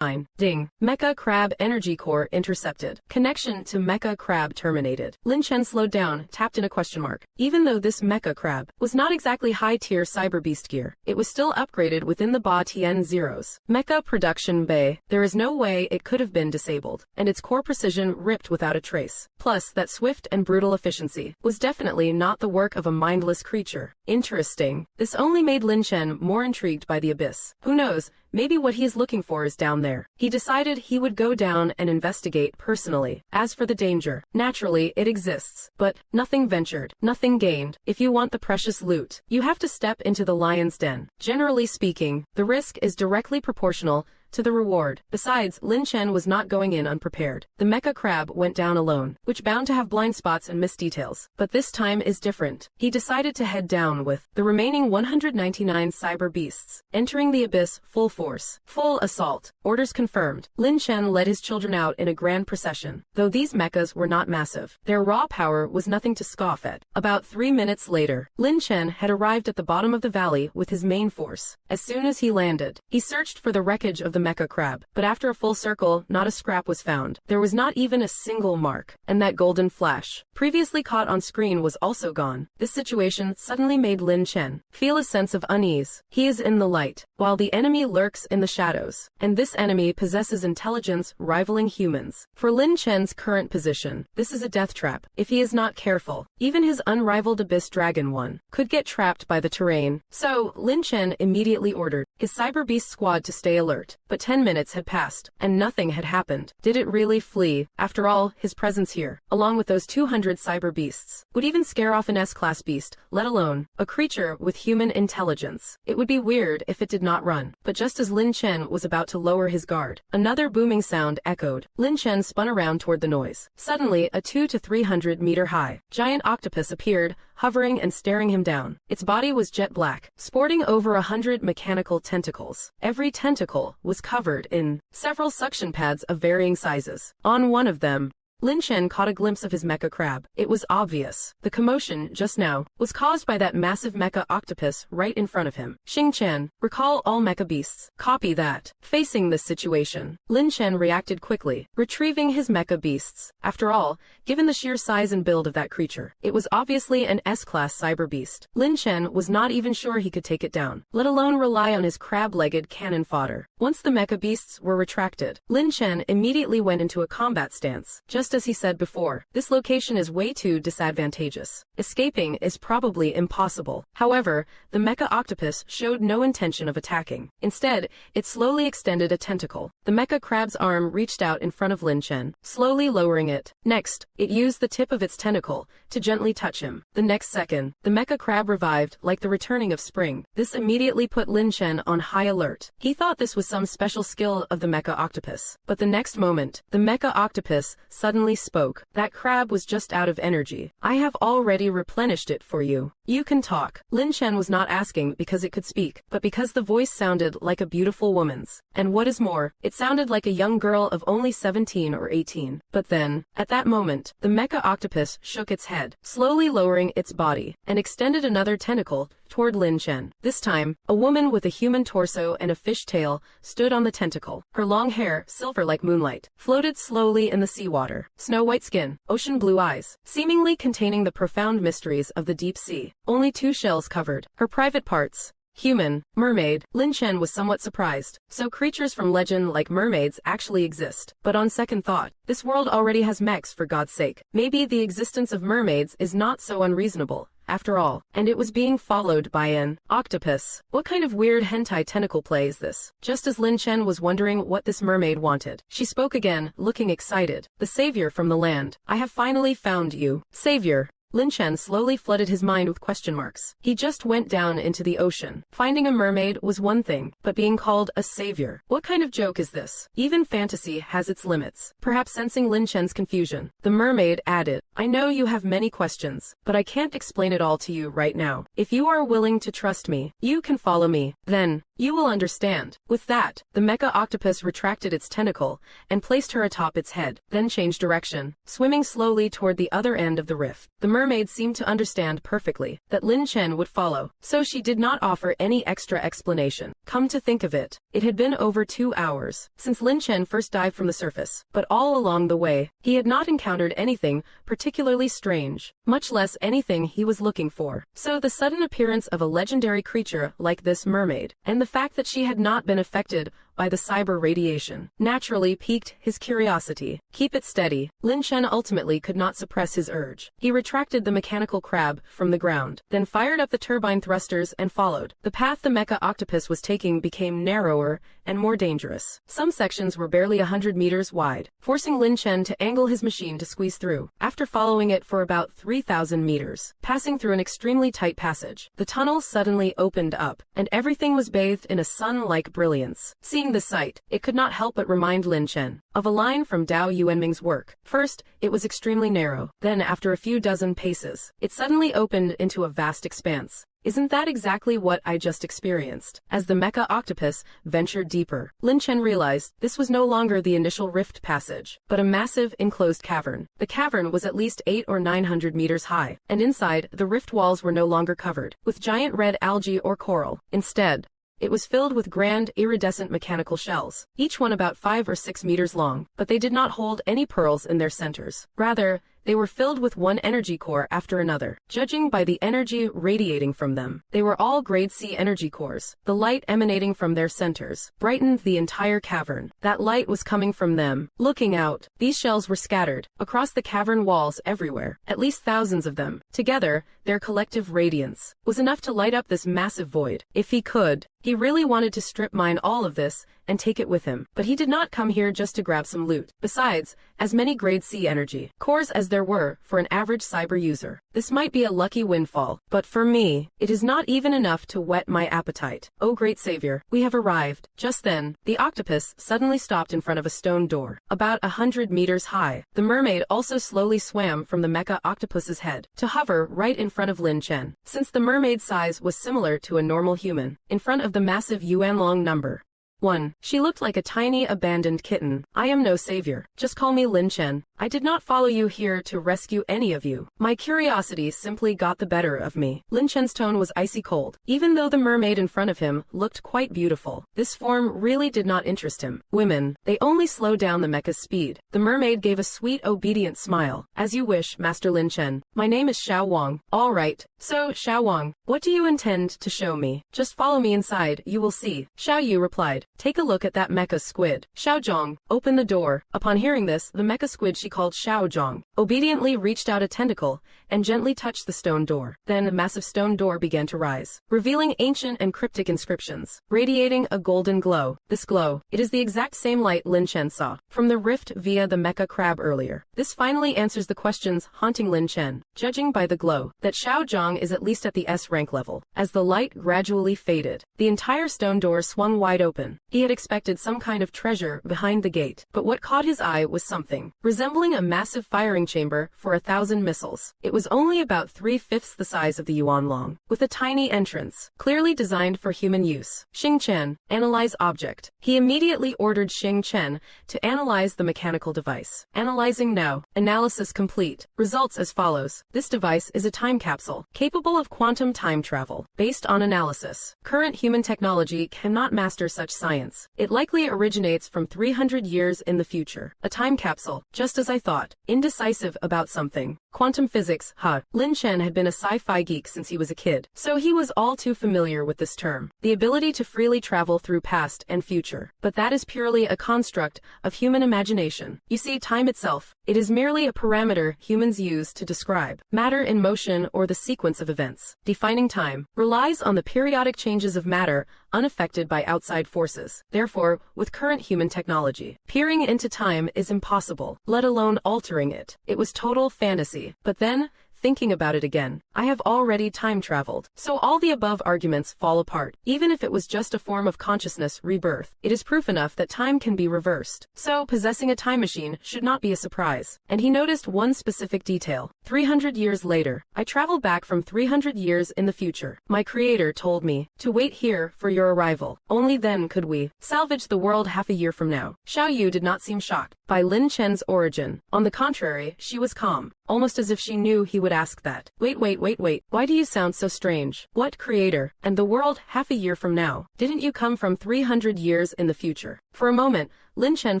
9. Ding. Mecha Crab Energy Core intercepted. Connection to Mecha Crab terminated. Lin Chen slowed down, tapped in a question mark. Even though this Mecha Crab was not exactly high-tier cyber beast gear, it was still upgraded within the Ba Tian Zeros. Mecha Production Bay. There is no way it could have been disabled, and its core precision ripped without a trace. Plus, that swift and brutal efficiency was definitely not the work of a mindless creature. Interesting. This only made Lin Chen more intrigued by the abyss. Who knows? Maybe what he is looking for is down there. He decided he would go down and investigate personally. As for the danger, naturally it exists, but nothing ventured, nothing gained. If you want the precious loot, you have to step into the lion's den. Generally speaking, the risk is directly proportional to the reward. Besides, Lin Chen was not going in unprepared. The Mecha Crab went down alone, which bound to have blind spots and missed details. But this time is different. He decided to head down with the remaining 199 cyber beasts, entering the abyss full force. Full assault. Orders confirmed. Lin Chen led his children out in a grand procession. Though these mechas were not massive, their raw power was nothing to scoff at. About 3 minutes later, Lin Chen had arrived at the bottom of the valley with his main force. As soon as he landed, he searched for the wreckage of the Mecha Crab, but after a full circle, not a scrap was found. There was not even a single mark, and that golden flash, previously caught on screen, was also gone. This situation suddenly made Lin Chen feel a sense of unease. He is in the light, while the enemy lurks in the shadows, and this enemy possesses intelligence rivaling humans. For Lin Chen's current position, this is a death trap. If he is not careful, even his unrivaled Abyss Dragon 1 could get trapped by the terrain. So, Lin Chen immediately ordered his Cyber Beast squad to stay alert. But 10 minutes had passed, and nothing had happened. Did it really flee? After all, his presence here, along with those 200 cyber beasts, would even scare off an S-class beast, let alone a creature with human intelligence. It would be weird if it did not run. But just as Lin Chen was about to lower his guard, another booming sound echoed. Lin Chen spun around toward the noise. Suddenly, a 200 to 300 meter high giant octopus appeared, hovering and staring him down. Its body was jet black, sporting over 100 mechanical tentacles. Every tentacle was covered in several suction pads of varying sizes. On one of them, Lin Chen caught a glimpse of his Mecha Crab. It was obvious. The commotion, just now, was caused by that massive Mecha Octopus right in front of him. Xing Chen, recall all Mecha Beasts. Copy that. Facing this situation, Lin Chen reacted quickly, retrieving his Mecha Beasts. After all, given the sheer size and build of that creature, it was obviously an S-class cyber beast. Lin Chen was not even sure he could take it down, let alone rely on his crab-legged cannon fodder. Once the Mecha Beasts were retracted, Lin Chen immediately went into a combat stance. Just as he said before, this location is way too disadvantageous. Escaping is probably impossible. However, the Mecha Octopus showed no intention of attacking. Instead, it slowly extended a tentacle. The Mecha Crab's arm reached out in front of Lin Chen, slowly lowering it. Next, it used the tip of its tentacle to gently touch him. The next second, the Mecha Crab revived like the returning of spring. This immediately put Lin Chen on high alert. He thought this was some special skill of the Mecha Octopus. But the next moment, the Mecha Octopus suddenly spoke. That crab was just out of energy. I have already replenished it for you. You can talk. Lin Chen was not asking because it could speak, but because the voice sounded like a beautiful woman's. And what is more, it sounded like a young girl of only 17 or 18. But then, at that moment, the Mecha Octopus shook its head, slowly lowering its body, and extended another tentacle toward Lin Chen. This time, a woman with a human torso and a fish tail stood on the tentacle. Her long hair, silver like moonlight, floated slowly in the seawater. Snow-white skin, ocean blue eyes, seemingly containing the profound mysteries of the deep sea. Only 2 shells covered her private parts. Human, mermaid. Lin Chen was somewhat surprised. So creatures from legend like mermaids actually exist. But on second thought, this world already has mechs, for God's sake. Maybe the existence of mermaids is not so unreasonable, after all. And it was being followed by an octopus. What kind of weird hentai tentacle play is this? Just as Lin Chen was wondering what this mermaid wanted, she spoke again, looking excited. The savior from the land. I have finally found you. Savior. Lin Chen slowly flooded his mind with question marks. He just went down into the ocean. Finding a mermaid was one thing, but being called a savior. What kind of joke is this? Even fantasy has its limits. Perhaps sensing Lin Chen's confusion, the mermaid added, I know you have many questions, but I can't explain it all to you right now. If you are willing to trust me, you can follow me. Then, you will understand. With that, the mecha octopus retracted its tentacle and placed her atop its head, then changed direction, swimming slowly toward the other end of the rift. The mermaid seemed to understand perfectly that Lin Chen would follow, so she did not offer any extra explanation. Come to think of it, it had been over 2 hours since Lin Chen first dived from the surface, but all along the way, he had not encountered anything particularly strange, much less anything he was looking for. So the sudden appearance of a legendary creature like this mermaid, and the fact that she had not been affected by the cyber radiation, naturally piqued his curiosity. Keep it steady. Lin Chen ultimately could not suppress his urge. He retracted the mechanical crab from the ground, then fired up the turbine thrusters and followed. The path the mecha octopus was taking became narrower and more dangerous. Some sections were barely 100 meters wide, forcing Lin Chen to angle his machine to squeeze through. After following it for about 3,000 meters, passing through an extremely tight passage, the tunnel suddenly opened up, and everything was bathed in a sun-like brilliance. Seeing the sight, it could not help but remind Lin Chen of a line from Dao Yuanming's work. First, it was extremely narrow. Then, after a few dozen paces, it suddenly opened into a vast expanse. Isn't that exactly what I just experienced? As the mecha octopus ventured deeper, Lin Chen realized this was no longer the initial rift passage, but a massive enclosed cavern. The cavern was at least 800 or 900 meters high, and inside, the rift walls were no longer covered with giant red algae or coral. Instead, it was filled with grand, iridescent mechanical shells, each one about 5 or 6 meters long, but they did not hold any pearls in their centers. Rather, they were filled with one energy core after another. Judging by the energy radiating from them, they were all grade C energy cores. The light emanating from their centers brightened the entire cavern. That light was coming from them. Looking out, these shells were scattered across the cavern walls everywhere, at least thousands of them. Together, their collective radiance was enough to light up this massive void. If he could, he really wanted to strip mine all of this and take it with him. But he did not come here just to grab some loot. Besides, as many grade C energy cores as there were for an average cyber user, this might be a lucky windfall. But for me, it is not even enough to whet my appetite. Oh great savior, we have arrived. Just then, the octopus suddenly stopped in front of a stone door, about 100 meters high. The mermaid also slowly swam from the mecha octopus's head to hover right in front of Lin Chen. Since the mermaid's size was similar to a normal human, in front of the massive Yuanlong number 1, she looked like a tiny abandoned kitten. I am no savior. Just call me Lin Chen. I did not follow you here to rescue any of you. My curiosity simply got the better of me. Lin Chen's tone was icy cold. Even though the mermaid in front of him looked quite beautiful, this form really did not interest him. Women, they only slow down the mecha's speed. The mermaid gave a sweet, obedient smile. As you wish, Master Lin Chen. My name is Xiao Wang. All right. So, Xiao Wang, what do you intend to show me? Just follow me inside, you will see. Xiao Yu replied. Take a look at that mecha squid. Xiao Zhong, open the door. Upon hearing this, the mecha squid she called Xiao Zhong obediently reached out a tentacle and gently touched the stone door. Then a massive stone door began to rise, revealing ancient and cryptic inscriptions, radiating a golden glow. This glow, it is the exact same light Lin Chen saw from the rift via the mecha crab earlier. This finally answers the questions haunting Lin Chen. Judging by the glow, that Xiao Zhong is at least at the S rank level. As the light gradually faded, the entire stone door swung wide open. He had expected some kind of treasure behind the gate, but what caught his eye was something resembling a massive firing chamber for 1,000 missiles. It was only about 3/5 the size of the Yuan Long, with a tiny entrance, clearly designed for human use. Xing Chen, analyze object. He immediately ordered Xing Chen to analyze the mechanical device. Analyzing now. Analysis complete. Results as follows. This device is a time capsule, capable of quantum time travel. Based on analysis, current human technology cannot master such science. It likely originates from 300 years in the future. A time capsule, just as I thought. Indecisive about something. Quantum physics, huh? Lin Chen had been a sci-fi geek since he was a kid, so he was all too familiar with this term. The ability to freely travel through past and future. But that is purely a construct of human imagination. You see, time itself, it is merely a parameter humans use to describe matter in motion or the sequence of events. Defining time relies on the periodic changes of matter unaffected by outside forces. Therefore, with current human technology, peering into time is impossible, let alone altering it. It was total fantasy. But then, thinking about it again. I have already time traveled. So all the above arguments fall apart. Even if it was just a form of consciousness rebirth, it is proof enough that time can be reversed. So possessing a time machine should not be a surprise. And he noticed one specific detail. 300 years later, I traveled back from 300 years in the future. My creator told me to wait here for your arrival. Only then could we salvage the world half a year from now. Xiao Yu did not seem shocked by Lin Chen's origin. On the contrary, she was calm, almost as if she knew he would ask that. Wait, why do you sound so strange? What creator? And the world half a year from now? Didn't you come from 300 years in the future? For a moment, Lin Chen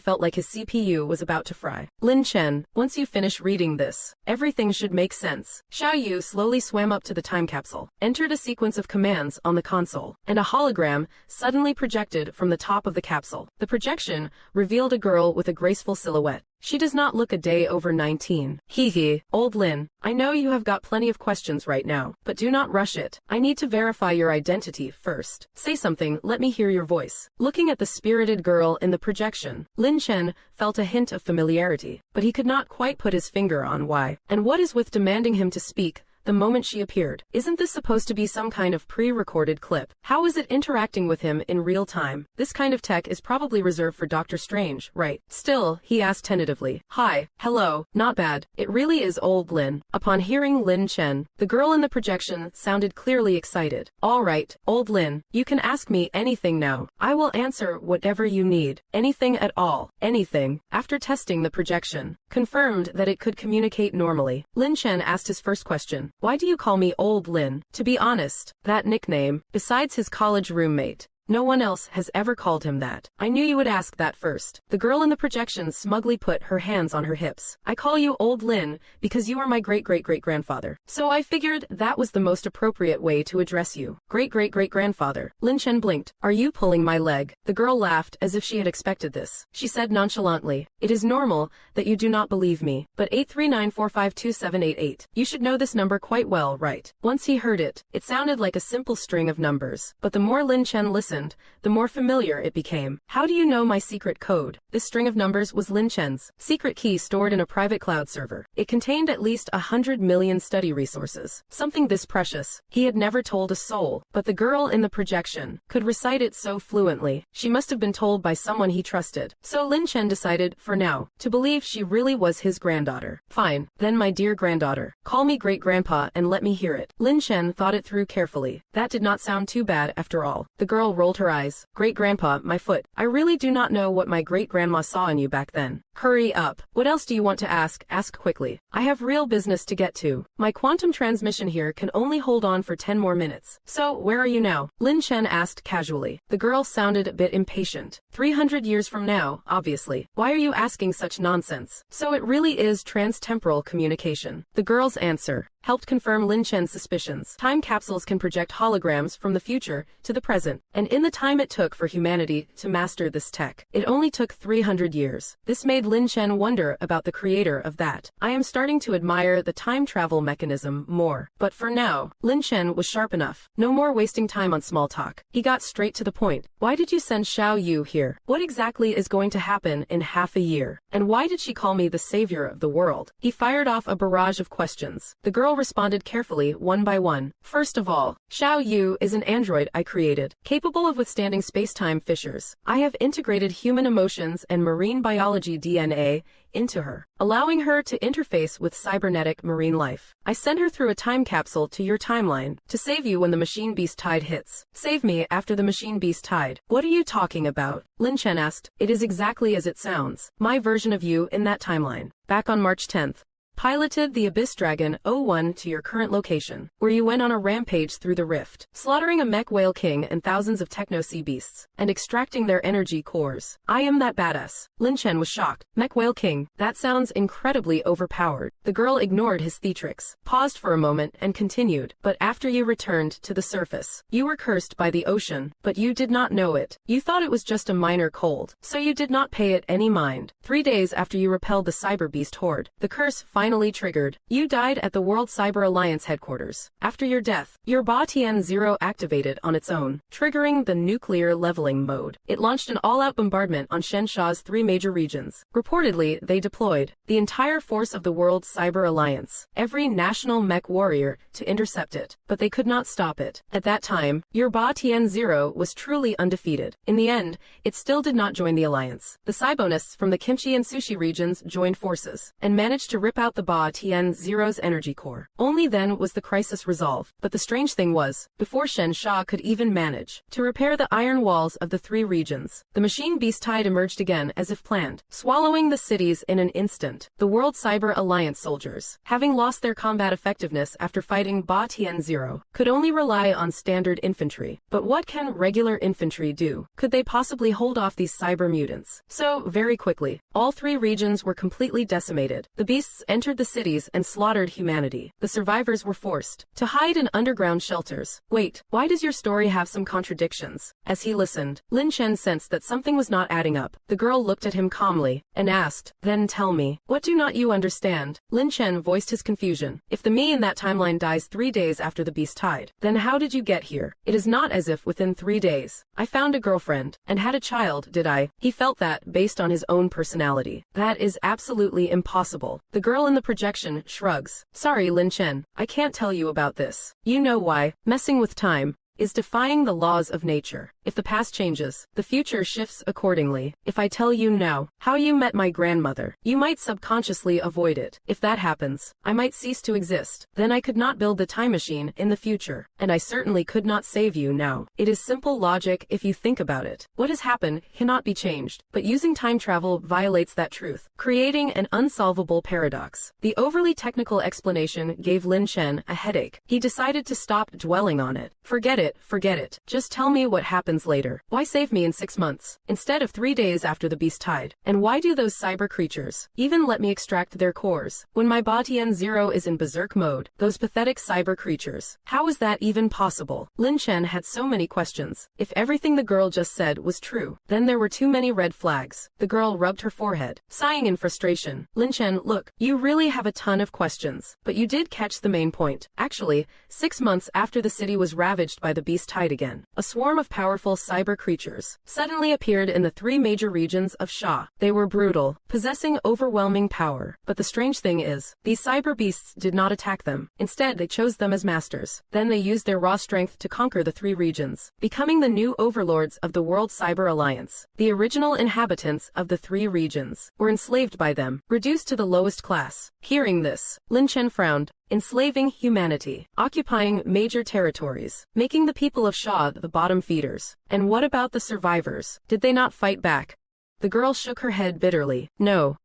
felt like his CPU was about to fry. Lin Chen, once you finish reading this, everything should make sense. Xiao Yu slowly swam up to the time capsule, entered a sequence of commands on the console, and a hologram suddenly projected from the top of the capsule. The projection revealed a girl with a graceful silhouette. She does not look a day over 19. Hee, old Lin, I know you have got plenty of questions right now, but do not rush it. I need to verify your identity first. Say something, let me hear your voice. Looking at the spirited girl in the projection, Lin Chen felt a hint of familiarity, but he could not quite put his finger on why. And what is with demanding him to speak the moment she appeared? Isn't this supposed to be some kind of pre-recorded clip? How is it interacting with him in real time? This kind of tech is probably reserved for Doctor Strange, right? Still, he asked tentatively. Hi, hello, not bad. It really is old Lin. Upon hearing Lin Chen, the girl in the projection sounded clearly excited. All right, old Lin, you can ask me anything now. I will answer whatever you need. Anything at all. Anything. After testing the projection, confirmed that it could communicate normally, Lin Chen asked his first question. Why do you call me Old Lin? To be honest, that nickname, besides his college roommate, no one else has ever called him that. I knew you would ask that first. The girl in the projection smugly put her hands on her hips. I call you Old Lin because you are my great-great-great-grandfather. So I figured that was the most appropriate way to address you. Great-great-great-grandfather. Lin Chen blinked. Are you pulling my leg? The girl laughed as if she had expected this. She said nonchalantly, it is normal that you do not believe me, but 839452788. You should know this number quite well, right? Once he heard it, it sounded like a simple string of numbers. But the more Lin Chen listened, the more familiar it became. How do you know my secret code? This string of numbers was Lin Chen's secret key stored in a private cloud server. It contained at least 100 million study resources. Something this precious he had never told a soul, but the girl in the projection could recite it so fluently. She must have been told by someone he trusted. So Lin Chen decided, for now, to believe she really was his granddaughter. Fine, then my dear granddaughter, call me great-grandpa and let me hear it. Lin Chen thought it through carefully. That did not sound too bad after all. The girl rolled her eyes. Great-grandpa, my foot. I really do not know what my great-grandma saw in you back then. Hurry up. What else do you want to ask? Ask quickly. I have real business to get to. My quantum transmission here can only hold on for 10 more minutes. So, where are you now? Lin Chen asked casually. The girl sounded a bit impatient. 300 years from now, obviously. Why are you asking such nonsense? So it really is trans-temporal communication. The girl's answer helped confirm Lin Chen's suspicions. Time capsules can project holograms from the future to the present, and in the time it took for humanity to master this tech, it only took 300 years. This made Lin Chen wonder about the creator of that. I am starting to admire the time travel mechanism more. But for now, Lin Chen was sharp enough. No more wasting time on small talk. He got straight to the point. Why did you send Xiao Yu here? What exactly is going to happen in half a year? And why did she call me the savior of the world? He fired off a barrage of questions. The girl responded carefully, one by one. First of all, Xiao Yu is an android I created, capable of withstanding space-time fissures. I have integrated human emotions and marine biology DNA into her, allowing her to interface with cybernetic marine life. I sent her through a time capsule to your timeline to save you when the machine beast tide hits. Save me after the machine beast tide. What are you talking about? Lin Chen asked. It is exactly as it sounds. My version of you in that timeline. Back on March 10th. Piloted the Abyss Dragon 01 to your current location, where you went on a rampage through the rift, slaughtering a mech whale king and thousands of techno-sea beasts, and extracting their energy cores. I am that badass. Lin Chen was shocked. Mech whale king, that sounds incredibly overpowered. The girl ignored his theatrics, paused for a moment, and continued. But after you returned to the surface, you were cursed by the ocean, but you did not know it. You thought it was just a minor cold, so you did not pay it any mind. 3 days after you repelled the cyber beast horde, the curse finally finally triggered. You died at the World Cyber Alliance headquarters. After your death, your Ba Tian-0 activated on its own, triggering the nuclear leveling mode. It launched an all-out bombardment on Shen Sha's 3 major regions. Reportedly, they deployed the entire force of the World Cyber Alliance, every national mech warrior, to intercept it. But they could not stop it. At that time, your Ba Tian-0 was truly undefeated. In the end, it still did not join the alliance. The Cybonists from the Kimchi and Sushi regions joined forces, and managed to rip out the Ba Tian-0's energy core. Only then was the crisis resolved. But the strange thing was, before Shen Sha could even manage to repair the iron walls of the 3 regions, the machine beast tide emerged again as if planned, swallowing the cities in an instant. The World Cyber Alliance soldiers, having lost their combat effectiveness after fighting Ba Tian-0, could only rely on standard infantry. But what can regular infantry do? Could they possibly hold off these cyber mutants? So, very quickly, all 3 regions were completely decimated. The beasts entered the cities and slaughtered humanity. The survivors were forced to hide in underground shelters. Wait, why does your story have some contradictions? As he listened, Lin Chen sensed that something was not adding up. The girl looked at him calmly and asked, "Then tell me, what do not you understand?" Lin Chen voiced his confusion. If the me in that timeline dies 3 days after the beast tide, then how did you get here? It is not as if within 3 days I found a girlfriend and had a child, did I? He felt that, based on his own personality. That is absolutely impossible. The girl in the projection shrugs. Sorry, Lin Chen, I can't tell you about this. You know why? Messing with time is defying the laws of nature. If the past changes, the future shifts accordingly. If I tell you now how you met my grandmother, you might subconsciously avoid it. If that happens, I might cease to exist. Then I could not build the time machine in the future, and I certainly could not save you now. It is simple logic if you think about it. What has happened cannot be changed, but using time travel violates that truth, creating an unsolvable paradox. The overly technical explanation gave Lin Chen a headache. He decided to stop dwelling on it. Forget it. Just tell me what happens later. Why save me in 6 months, instead of 3 days after the beast tide? And why do those cyber creatures even let me extract their cores when my Ba Tian-0 is in berserk mode? Those pathetic cyber creatures. How is that even possible? Lin Chen had so many questions. If everything the girl just said was true, then there were too many red flags. The girl rubbed her forehead, sighing in frustration. Lin Chen, look, you really have a ton of questions, but you did catch the main point. Actually, 6 months after the city was ravaged by the beast tide again, a swarm of powerful cyber creatures suddenly appeared in the 3 major regions of Sha. They were brutal, possessing overwhelming power. But the strange thing is, these cyber beasts did not attack them. Instead, they chose them as masters. Then they used their raw strength to conquer the 3 regions, becoming the new overlords of the World Cyber Alliance. The original inhabitants of the 3 regions were enslaved by them, reduced to the lowest class. Hearing this, Lin Chen frowned. Enslaving humanity, occupying major territories, making the people of Sha the bottom feeders. And what about the survivors? Did they not fight back? The girl shook her head bitterly. No.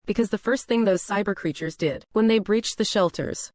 Because the first thing those cyber creatures did, when they breached the shelters,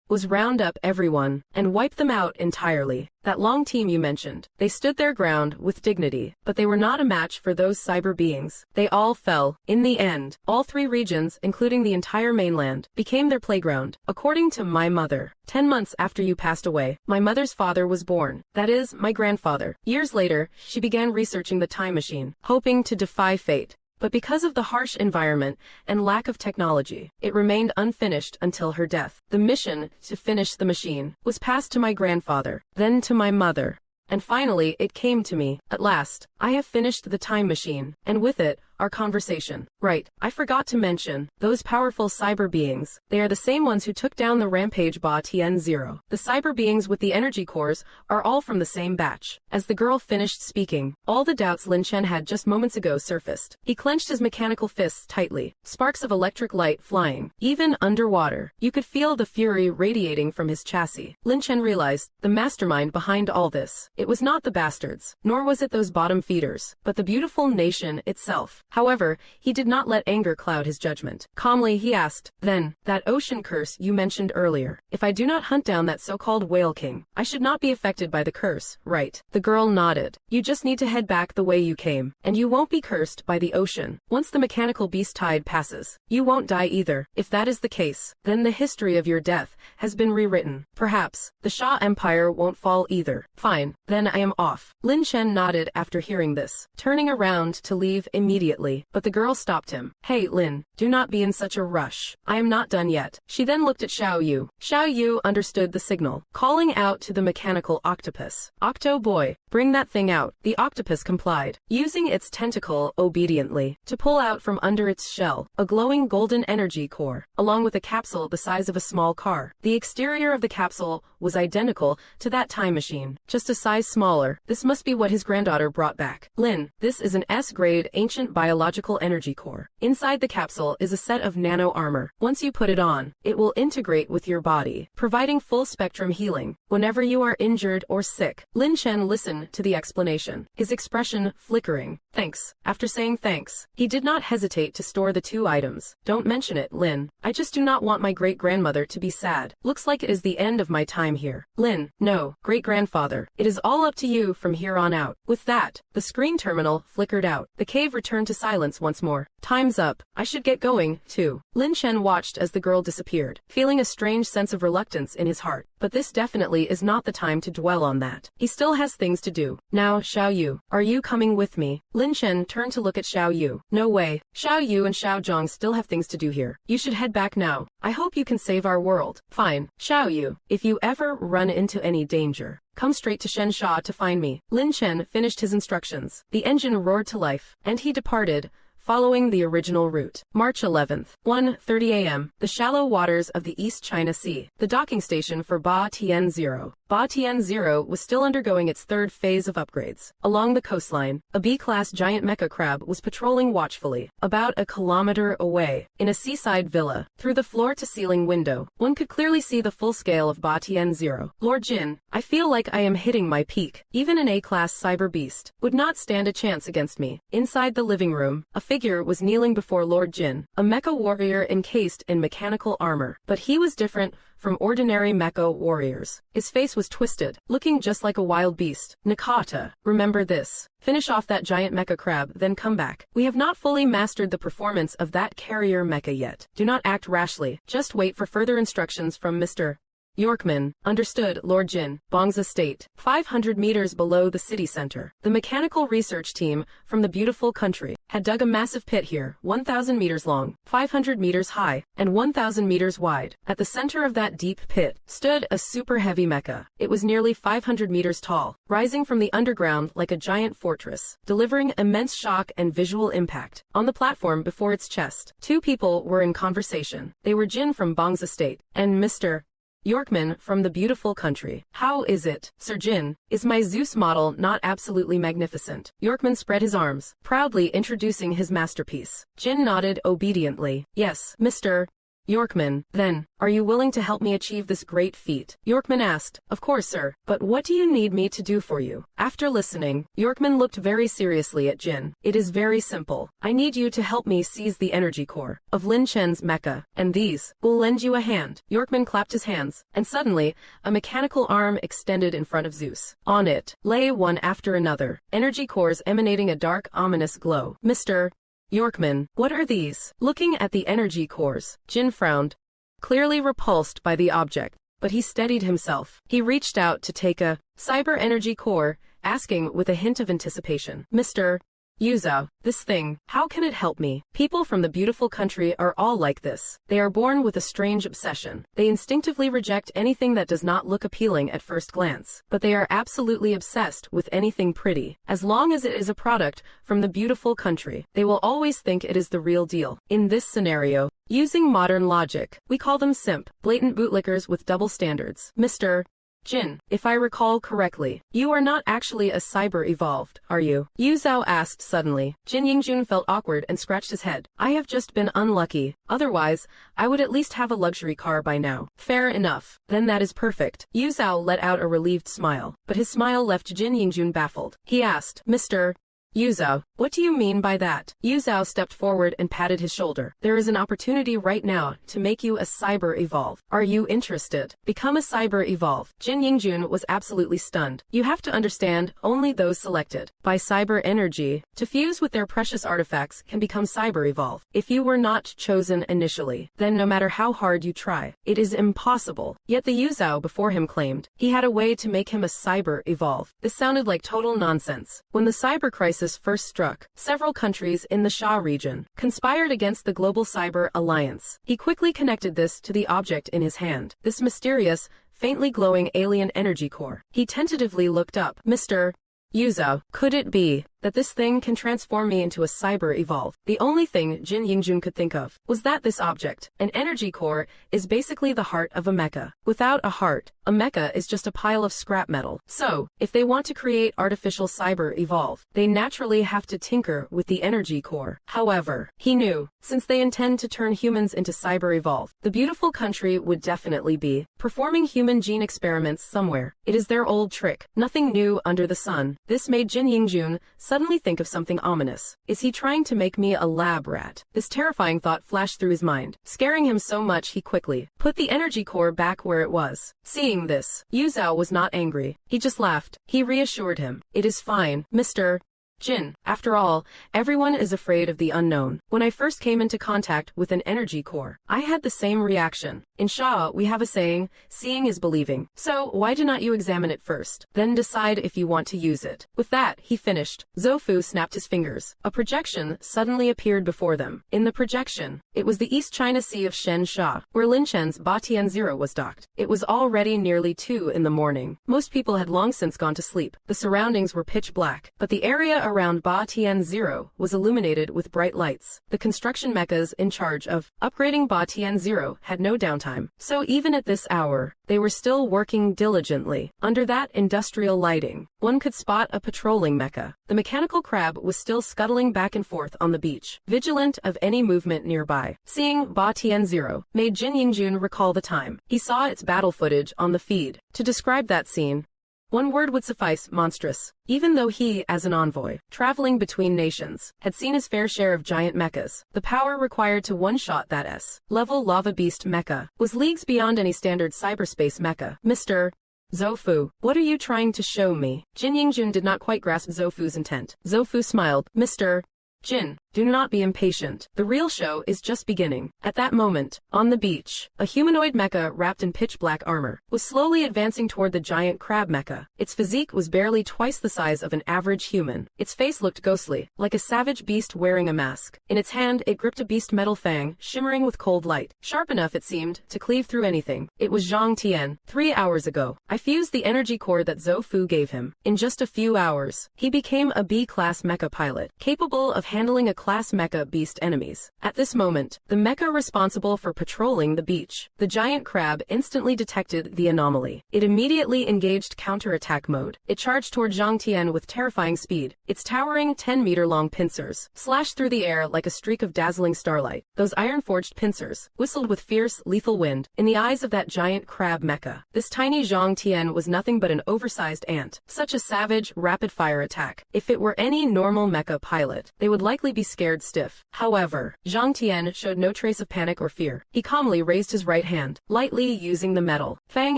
was round up everyone and wipe them out entirely. That long team you mentioned, they stood their ground with dignity, but they were not a match for those cyber beings. They all fell. In the end, all 3 regions, including the entire mainland, became their playground. According to my mother, 10 months after you passed away, my mother's father was born. That is, my grandfather. Years later, she began researching the time machine, hoping to defy fate. But because of the harsh environment and lack of technology, it remained unfinished until her death. The mission to finish the machine was passed to my grandfather, then to my mother, and finally it came to me. At last, I have finished the time machine, and with it, our conversation. Right, I forgot to mention, those powerful cyber beings, they are the same ones who took down the rampage Ba Tian-0. The cyber beings with the energy cores are all from the same batch. As the girl finished speaking, all the doubts Lin Chen had just moments ago surfaced. He clenched his mechanical fists tightly, sparks of electric light flying. Even underwater, you could feel the fury radiating from his chassis. Lin Chen realized, the mastermind behind all this. It was not the bastards, nor was it those bottom feeders, but the beautiful nation itself. However, he did not let anger cloud his judgment. Calmly he asked, then, that ocean curse you mentioned earlier. If I do not hunt down that so-called whale king, I should not be affected by the curse, right? The girl nodded. You just need to head back the way you came, and you won't be cursed by the ocean. Once the mechanical beast tide passes, you won't die either. If that is the case, then the history of your death has been rewritten. Perhaps, the Sha Empire won't fall either. Fine, then I am off. Lin Chen nodded after hearing this, turning around to leave immediately. quietly, but the girl stopped him. Hey, Lin, do not be in such a rush. I am not done yet. She then looked at Xiao Yu. Xiao Yu understood the signal, calling out to the mechanical octopus. Octo boy, bring that thing out. The octopus complied, using its tentacle obediently to pull out from under its shell a glowing golden energy core, along with a capsule the size of a small car. The exterior of the capsule was identical to that time machine, just a size smaller. This must be what his granddaughter brought back. Lin, this is an S-grade ancient biological energy core. Inside the capsule is a set of nano armor. Once you put it on, it will integrate with your body, providing full spectrum healing whenever you are injured or sick. Lin Chen listened to the explanation, his expression flickering. Thanks. After saying thanks, he did not hesitate to store the two items. Don't mention it, Lin. I just do not want my great-grandmother to be sad. Looks like it is the end of my time here. Lin, no, great-grandfather. It is all up to you from here on out. With that, the screen terminal flickered out. The cave returned to silence once more. Time's up. I should get going, too. Lin Chen watched as the girl disappeared, feeling a strange sense of reluctance in his heart. But this definitely is not the time to dwell on that. He still has things to do. Now, Xiao Yu, are you coming with me? Lin Chen turned to look at Xiao Yu. No way. Xiao Yu and Xiao Zhang still have things to do here. You should head back now. I hope you can save our world. Fine. Xiao Yu, if you ever run into any danger, come straight to Shensha to find me. Lin Chen finished his instructions. The engine roared to life, and he departed, following the original route. March 11th, 1:30 a.m., the shallow waters of the East China Sea, the docking station for Ba Tian 0. Ba Tian 0 was still undergoing its third phase of upgrades. Along the coastline, a B-class giant mecha crab was patrolling watchfully, about a kilometer away, in a seaside villa. Through the floor-to-ceiling window, one could clearly see the full scale of Ba Tian 0. Lord Jin, I feel like I am hitting my peak. Even an A-class cyber beast would not stand a chance against me. Inside the living room, a figure was kneeling before Lord Jin, a mecha warrior encased in mechanical armor. But he was different from ordinary mecha warriors. His face was twisted, looking just like a wild beast. Nakata, remember this. Finish off that giant mecha crab, then come back. We have not fully mastered the performance of that carrier mecha yet. Do not act rashly. Just wait for further instructions from Mr. Yorkman. Understood, Lord Jin. Bong's estate, 500 meters below the city center. The mechanical research team from the beautiful country had dug a massive pit here, 1,000 meters long, 500 meters high, and 1,000 meters wide. At the center of that deep pit stood a super heavy mecha. It was nearly 500 meters tall, rising from the underground like a giant fortress, delivering immense shock and visual impact. On the platform before its chest, two people were in conversation. They were Jin from Bong's estate, and Mr. Yorkman from the beautiful country. How is it, Sir Jin? Is my Zeus model not absolutely magnificent? Yorkman spread his arms, proudly introducing his masterpiece. Jin nodded obediently. Yes, Mr. Yorkman. Then, are you willing to help me achieve this great feat? Yorkman asked. Of course, sir. But what do you need me to do for you? After listening, Yorkman looked very seriously at Jin. It is very simple. I need you to help me seize the energy core of Lin Chen's mecha, and these will lend you a hand. Yorkman clapped his hands, and suddenly, a mechanical arm extended in front of Zeus. On it lay one after another, energy cores emanating a dark, ominous glow. Mr. Yorkman, what are these? Looking at the energy cores, Jin frowned, clearly repulsed by the object, but he steadied himself. He reached out to take a cyber energy core, asking with a hint of anticipation. Mr. Yuzhou, this thing, how can it help me? People from the beautiful country are all like this. They are born with a strange obsession. They instinctively reject anything that does not look appealing at first glance, but they are absolutely obsessed with anything pretty. As long as it is a product from the beautiful country, they will always think it is the real deal. In this scenario, using modern logic, we call them simp, blatant bootlickers with double standards. Mr. Jin, if I recall correctly, you are not actually a cyber-evolved, are you? Yu Zhao asked suddenly. Jin Yingjun felt awkward and scratched his head. I have just been unlucky. Otherwise, I would at least have a luxury car by now. Fair enough. Then that is perfect. Yu Zhao let out a relieved smile, but his smile left Jin Yingjun baffled. He asked, Mr. Yuzhou, what do you mean by that? Yuzhou stepped forward and patted his shoulder. There is an opportunity right now to make you a cyber-evolve. Are you interested? Become a cyber-evolve. Jin Yingjun was absolutely stunned. You have to understand, only those selected by cyber energy to fuse with their precious artifacts can become cyber-evolve. If you were not chosen initially, then no matter how hard you try, it is impossible. Yet the Yuzhou before him claimed he had a way to make him a cyber-evolve. This sounded like total nonsense. When the cyber crisis crisis first struck, several countries in the Xia region conspired against the global cyber alliance. He quickly connected this to the object in his hand, this mysterious, faintly glowing alien energy core. He tentatively looked up. Mr. Yuzhou, could it be that this thing can transform me into a cyber-evolve? The only thing Jin Yingjun could think of was that this object, an energy core, is basically the heart of a mecha. Without a heart, a mecha is just a pile of scrap metal. So, if they want to create artificial cyber-evolve, they naturally have to tinker with the energy core. However, he knew, since they intend to turn humans into cyber-evolve, the beautiful country would definitely be performing human gene experiments somewhere. It is their old trick. Nothing new under the sun. This made Jin Yingjun suddenly think of something ominous. Is he trying to make me a lab rat? This terrifying thought flashed through his mind, scaring him so much he quickly put the energy core back where it was. Seeing this, Yuzhou was not angry. He just laughed. He reassured him. It is fine, Mr. Jin. After all, everyone is afraid of the unknown. When I first came into contact with an energy core, I had the same reaction. In Xia, we have a saying, seeing is believing. So, why do not you examine it first, then decide if you want to use it? With that, he finished. Zhou snapped his fingers. A projection suddenly appeared before them. In the projection, it was the East China Sea of Shen Xia, where Lin Chen's Batian 0 was docked. It was already nearly 2 in the morning. Most people had long since gone to sleep. The surroundings were pitch black, but the area around Batian 0 was illuminated with bright lights. The construction mechas in charge of upgrading Batian 0 had no downtime. So even at this hour, they were still working diligently. Under that industrial lighting, one could spot a patrolling mecha. The mechanical crab was still scuttling back and forth on the beach, vigilant of any movement nearby. Seeing Batian 0 made Jin Yingjun recall the time he saw its battle footage on the feed. To describe that scene, one word would suffice: monstrous. Even though he, as an envoy, traveling between nations, had seen his fair share of giant mechas, the power required to one-shot that S-level lava beast mecha was leagues beyond any standard cyberspace mecha. Mr. Zhou, what are you trying to show me? Jin Yingjun did not quite grasp Zhou's intent. Zhou smiled. Mr. Jin, do not be impatient. The real show is just beginning. At that moment, on the beach, a humanoid mecha wrapped in pitch-black armor was slowly advancing toward the giant crab mecha. Its physique was barely twice the size of an average human. Its face looked ghostly, like a savage beast wearing a mask. In its hand, it gripped a beast metal fang, shimmering with cold light. Sharp enough, it seemed, to cleave through anything. It was Zhang Tian. 3 hours ago, I fused the energy core that Zhou gave him. In just a few hours, he became a B-class mecha pilot, capable of handling a class mecha beast enemies. At this moment, the mecha responsible for patrolling the beach, the giant crab, instantly detected the anomaly. It immediately engaged counterattack mode. It charged toward Zhang Tian with terrifying speed. Its towering 10-meter-long pincers slashed through the air like a streak of dazzling starlight. Those iron-forged pincers whistled with fierce, lethal wind. In the eyes of that giant crab mecha, this tiny Zhang Tian was nothing but an oversized ant. Such a savage, rapid-fire attack. If it were any normal mecha pilot, they would likely be scared stiff. However, Zhang Tian showed no trace of panic or fear. He calmly raised his right hand, lightly using the metal fang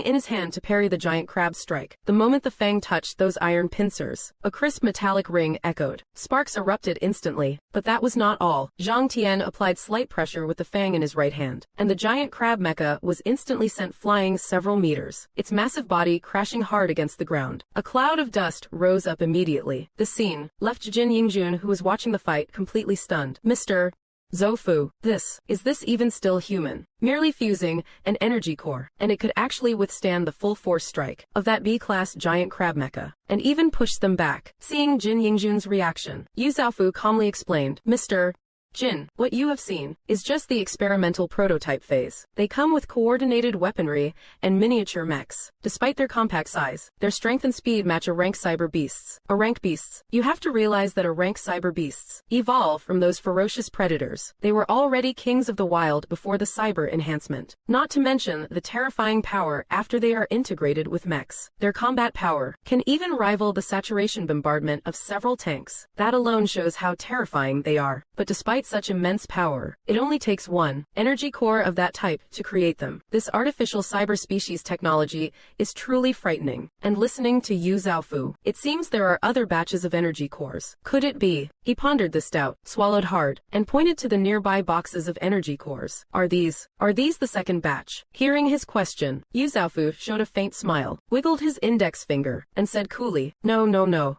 in his hand to parry the giant crab's strike. The moment the fang touched those iron pincers, a crisp metallic ring echoed. Sparks erupted instantly, but that was not all. Zhang Tian applied slight pressure with the fang in his right hand, and the giant crab mecha was instantly sent flying several meters, its massive body crashing hard against the ground. A cloud of dust rose up immediately. The scene left Jin Yingjun, who was watching the fight, completely stunned. Mr. Zhou, is this even still human? Merely fusing an energy core, and it could actually withstand the full force strike of that B-class giant crab mecha, and even push them back. Seeing Jin Yingjun's reaction, Yu Zhaofu calmly explained, Mr. Jin, what you have seen is just the experimental prototype phase. They come with coordinated weaponry and miniature mechs. Despite their compact size, their strength and speed match a rank cyber beasts. A rank beasts. You have to realize that a rank cyber beasts evolve from those ferocious predators. They were already kings of the wild before the cyber enhancement. Not to mention the terrifying power after they are integrated with mechs. Their combat power can even rival the saturation bombardment of several tanks. That alone shows how terrifying they are. But despite such immense power, it only takes one energy core of that type to create them. This artificial cyber species technology is truly frightening. And listening to Yu Zhaofu, it seems there are other batches of energy cores. Could it be? He pondered this doubt, swallowed hard, and pointed to the nearby boxes of energy cores. Are these the second batch? Hearing his question, Yu Zhaofu showed a faint smile, wiggled his index finger, and said coolly, No,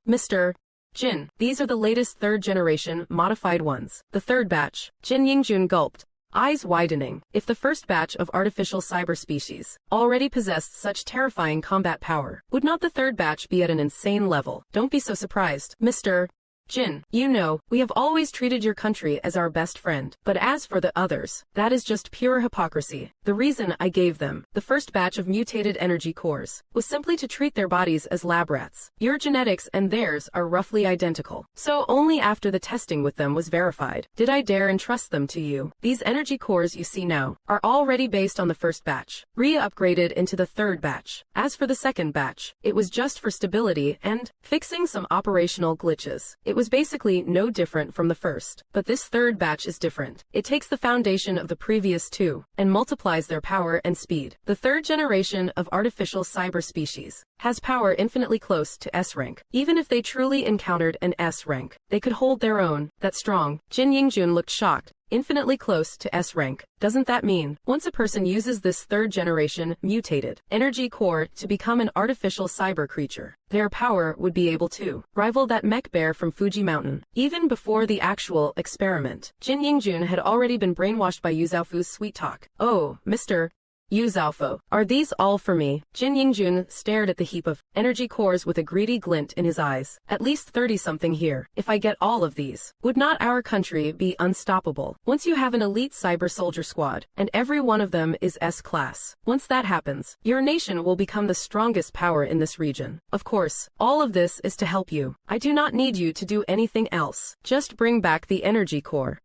Mr. Jin, these are the latest third-generation, modified ones. The third batch. Jin Yingjun gulped, eyes widening. If the first batch of artificial cyber species already possessed such terrifying combat power, would not the third batch be at an insane level? Don't be so surprised, Mr. Jin, you know, we have always treated your country as our best friend. But as for the others, that is just pure hypocrisy. The reason I gave them the first batch of mutated energy cores was simply to treat their bodies as lab rats. Your genetics and theirs are roughly identical. So only after the testing with them was verified did I dare entrust them to you. These energy cores you see now are already based on the first batch, re-upgraded into the third batch. As for the second batch, it was just for stability and fixing some operational glitches. It was basically no different from the first, but this third batch is different. It takes the foundation of the previous two and multiplies their power and speed. The third generation of artificial cyber species has power infinitely close to S rank. Even if they truly encountered an S rank, they could hold their own. That's strong. Jin Yingjun looked shocked. Infinitely close to S rank. Doesn't that mean, once a person uses this third generation, mutated, energy core to become an artificial cyber creature, their power would be able to rival that mech bear from Fuji Mountain? Even before the actual experiment, Jin Yingjun had already been brainwashed by Yu Zhaofu's sweet talk. Oh, Mr. Yu Zhaofo, are these all for me? Jin Yingjun stared at the heap of energy cores with a greedy glint in his eyes. At least 30-something here. If I get all of these, would not our country be unstoppable? Once you have an elite cyber soldier squad, and every one of them is S-class, once that happens, your nation will become the strongest power in this region. Of course, all of this is to help you. I do not need you to do anything else. Just bring back the energy core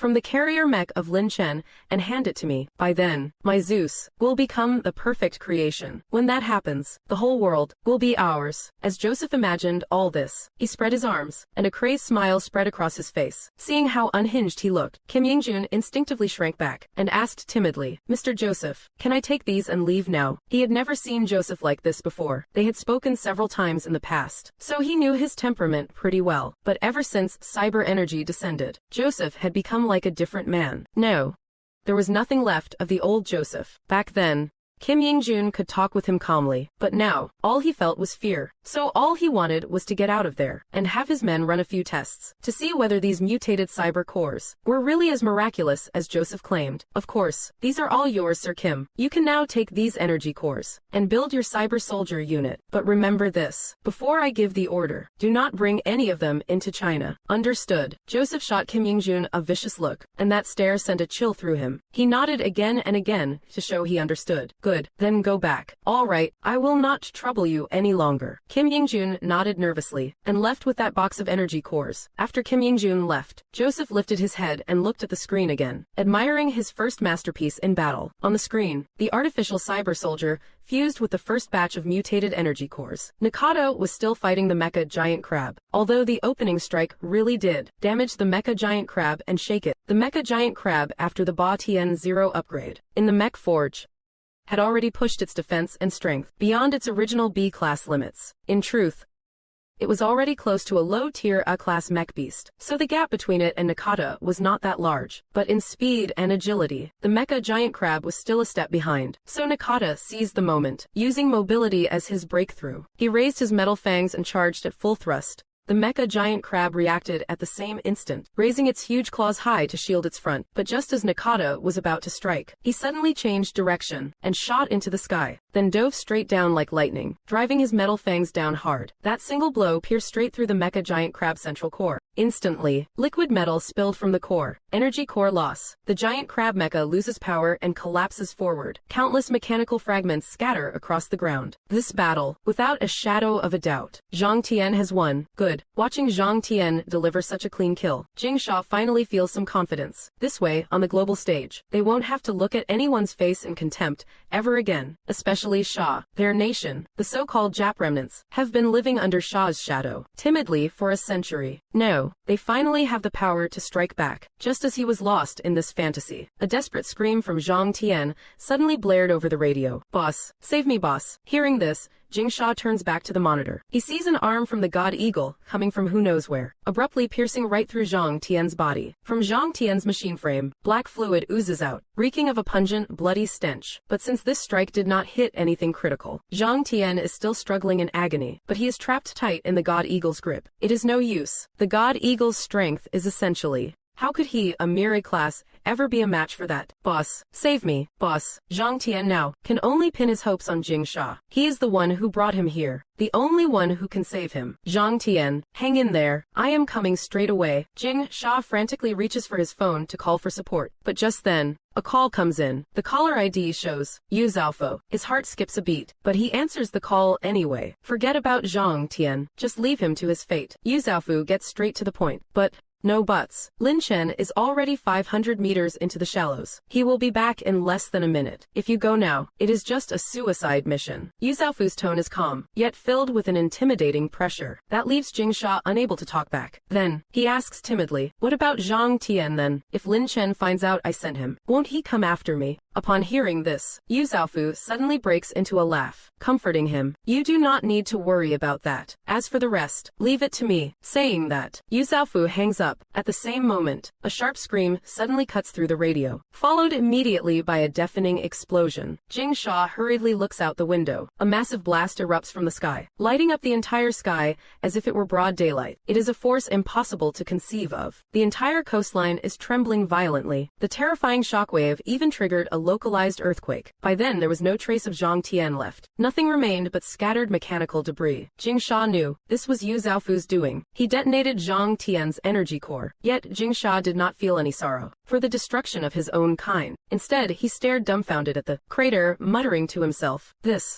from the carrier mech of Lin Chen and hand it to me. By then, my Zeus will become the perfect creation. When that happens, the whole world will be ours. As Joseph imagined all this, he spread his arms, and a crazed smile spread across his face. Seeing how unhinged he looked, Kim Yingjun instinctively shrank back and asked timidly, Mr. Joseph, can I take these and leave now? He had never seen Joseph like this before. They had spoken several times in the past, so he knew his temperament pretty well. But ever since cyber energy descended, Joseph had become like a different man. No. There was nothing left of the old Joseph. Back then, Kim Yingjun could talk with him calmly, but now, all he felt was fear. So all he wanted was to get out of there and have his men run a few tests to see whether these mutated cyber cores were really as miraculous as Joseph claimed. Of course, these are all yours, Sir Kim. You can now take these energy cores and build your cyber soldier unit. But remember this, before I give the order, do not bring any of them into China. Understood? Joseph shot Kim Yingjun a vicious look, and that stare sent a chill through him. He nodded again and again to show he understood. Good, then go back. All right, I will not trouble you any longer. Kim Yingjun nodded nervously and left with that box of energy cores. After Kim Yingjun left, Joseph lifted his head and looked at the screen again, admiring his first masterpiece in battle. On the screen, the artificial cyber soldier fused with the first batch of mutated energy cores. Nakata was still fighting the mecha giant crab, although the opening strike really did damage the mecha giant crab and shake it. The mecha giant crab, after the Ba Tian 0 upgrade in the mech forge, had already pushed its defense and strength beyond its original B-class limits. In truth, it was already close to a low-tier A-class mech beast, so the gap between it and Nakata was not that large. But in speed and agility, the mecha giant crab was still a step behind. So Nakata seized the moment, using mobility as his breakthrough. He raised his metal fangs and charged at full thrust. The mecha giant crab reacted at the same instant, raising its huge claws high to shield its front. But just as Nakata was about to strike, he suddenly changed direction and shot into the sky, then dove straight down like lightning, driving his metal fangs down hard. That single blow pierced straight through the mecha giant crab's central core. Instantly, liquid metal spilled from the core. Energy core loss. The giant crab mecha loses power and collapses forward. Countless mechanical fragments scatter across the ground. This battle, without a shadow of a doubt, Zhang Tian has won. Good. Watching Zhang Tian deliver such a clean kill, Jing Sha finally feels some confidence. This way, on the global stage, they won't have to look at anyone's face in contempt ever again, especially Sha. Their nation, the so-called Jap remnants, have been living under Sha's shadow, timidly for a century. No, they finally have the power to strike back, just as he was lost in this fantasy. A desperate scream from Zhang Tian suddenly blared over the radio. Boss, save me, boss. Hearing this, Jingsha turns back to the monitor. He sees an arm from the God Eagle, coming from who knows where, abruptly piercing right through Zhang Tian's body. From Zhang Tian's machine frame, black fluid oozes out, reeking of a pungent, bloody stench. But since this strike did not hit anything critical, Zhang Tian is still struggling in agony, but he is trapped tight in the God Eagle's grip. It is no use. The God Eagle's strength is essentially... How could he, a mere A-class, ever be a match for that? Boss, save me, boss. Zhang Tian now can only pin his hopes on Jingsha. He is the one who brought him here, the only one who can save him. Zhang Tian, hang in there. I am coming straight away. Jingsha frantically reaches for his phone to call for support. But just then, a call comes in. The caller ID shows Yu Zhaofo. His heart skips a beat, but he answers the call anyway. Forget about Zhang Tian. Just leave him to his fate. Yu Zhaofo gets straight to the point. But... no buts. Lin Chen is already 500 meters into the shallows. He will be back in less than a minute. If you go now, it is just a suicide mission. Yu Zhaofu's tone is calm, yet filled with an intimidating pressure. That leaves Jingsha unable to talk back. Then, he asks timidly, what about Zhang Tian then? If Lin Chen finds out I sent him, won't he come after me? Upon hearing this, Yu Zhaofu suddenly breaks into a laugh, comforting him. You do not need to worry about that. As for the rest, leave it to me. Saying that, Yu Zhaofu hangs up. At the same moment, a sharp scream suddenly cuts through the radio, followed immediately by a deafening explosion. Jingsha hurriedly looks out the window. A massive blast erupts from the sky, lighting up the entire sky as if it were broad daylight. It is a force impossible to conceive of. The entire coastline is trembling violently. The terrifying shockwave even triggered a localized earthquake. By then there was no trace of Zhang Tian left. Nothing remained but scattered mechanical debris. Jingsha knew this was Yu Zhaofu's doing. He detonated Zhang Tian's energy core. Yet Jingsha did not feel any sorrow for the destruction of his own kind. Instead, he stared dumbfounded at the crater, muttering to himself,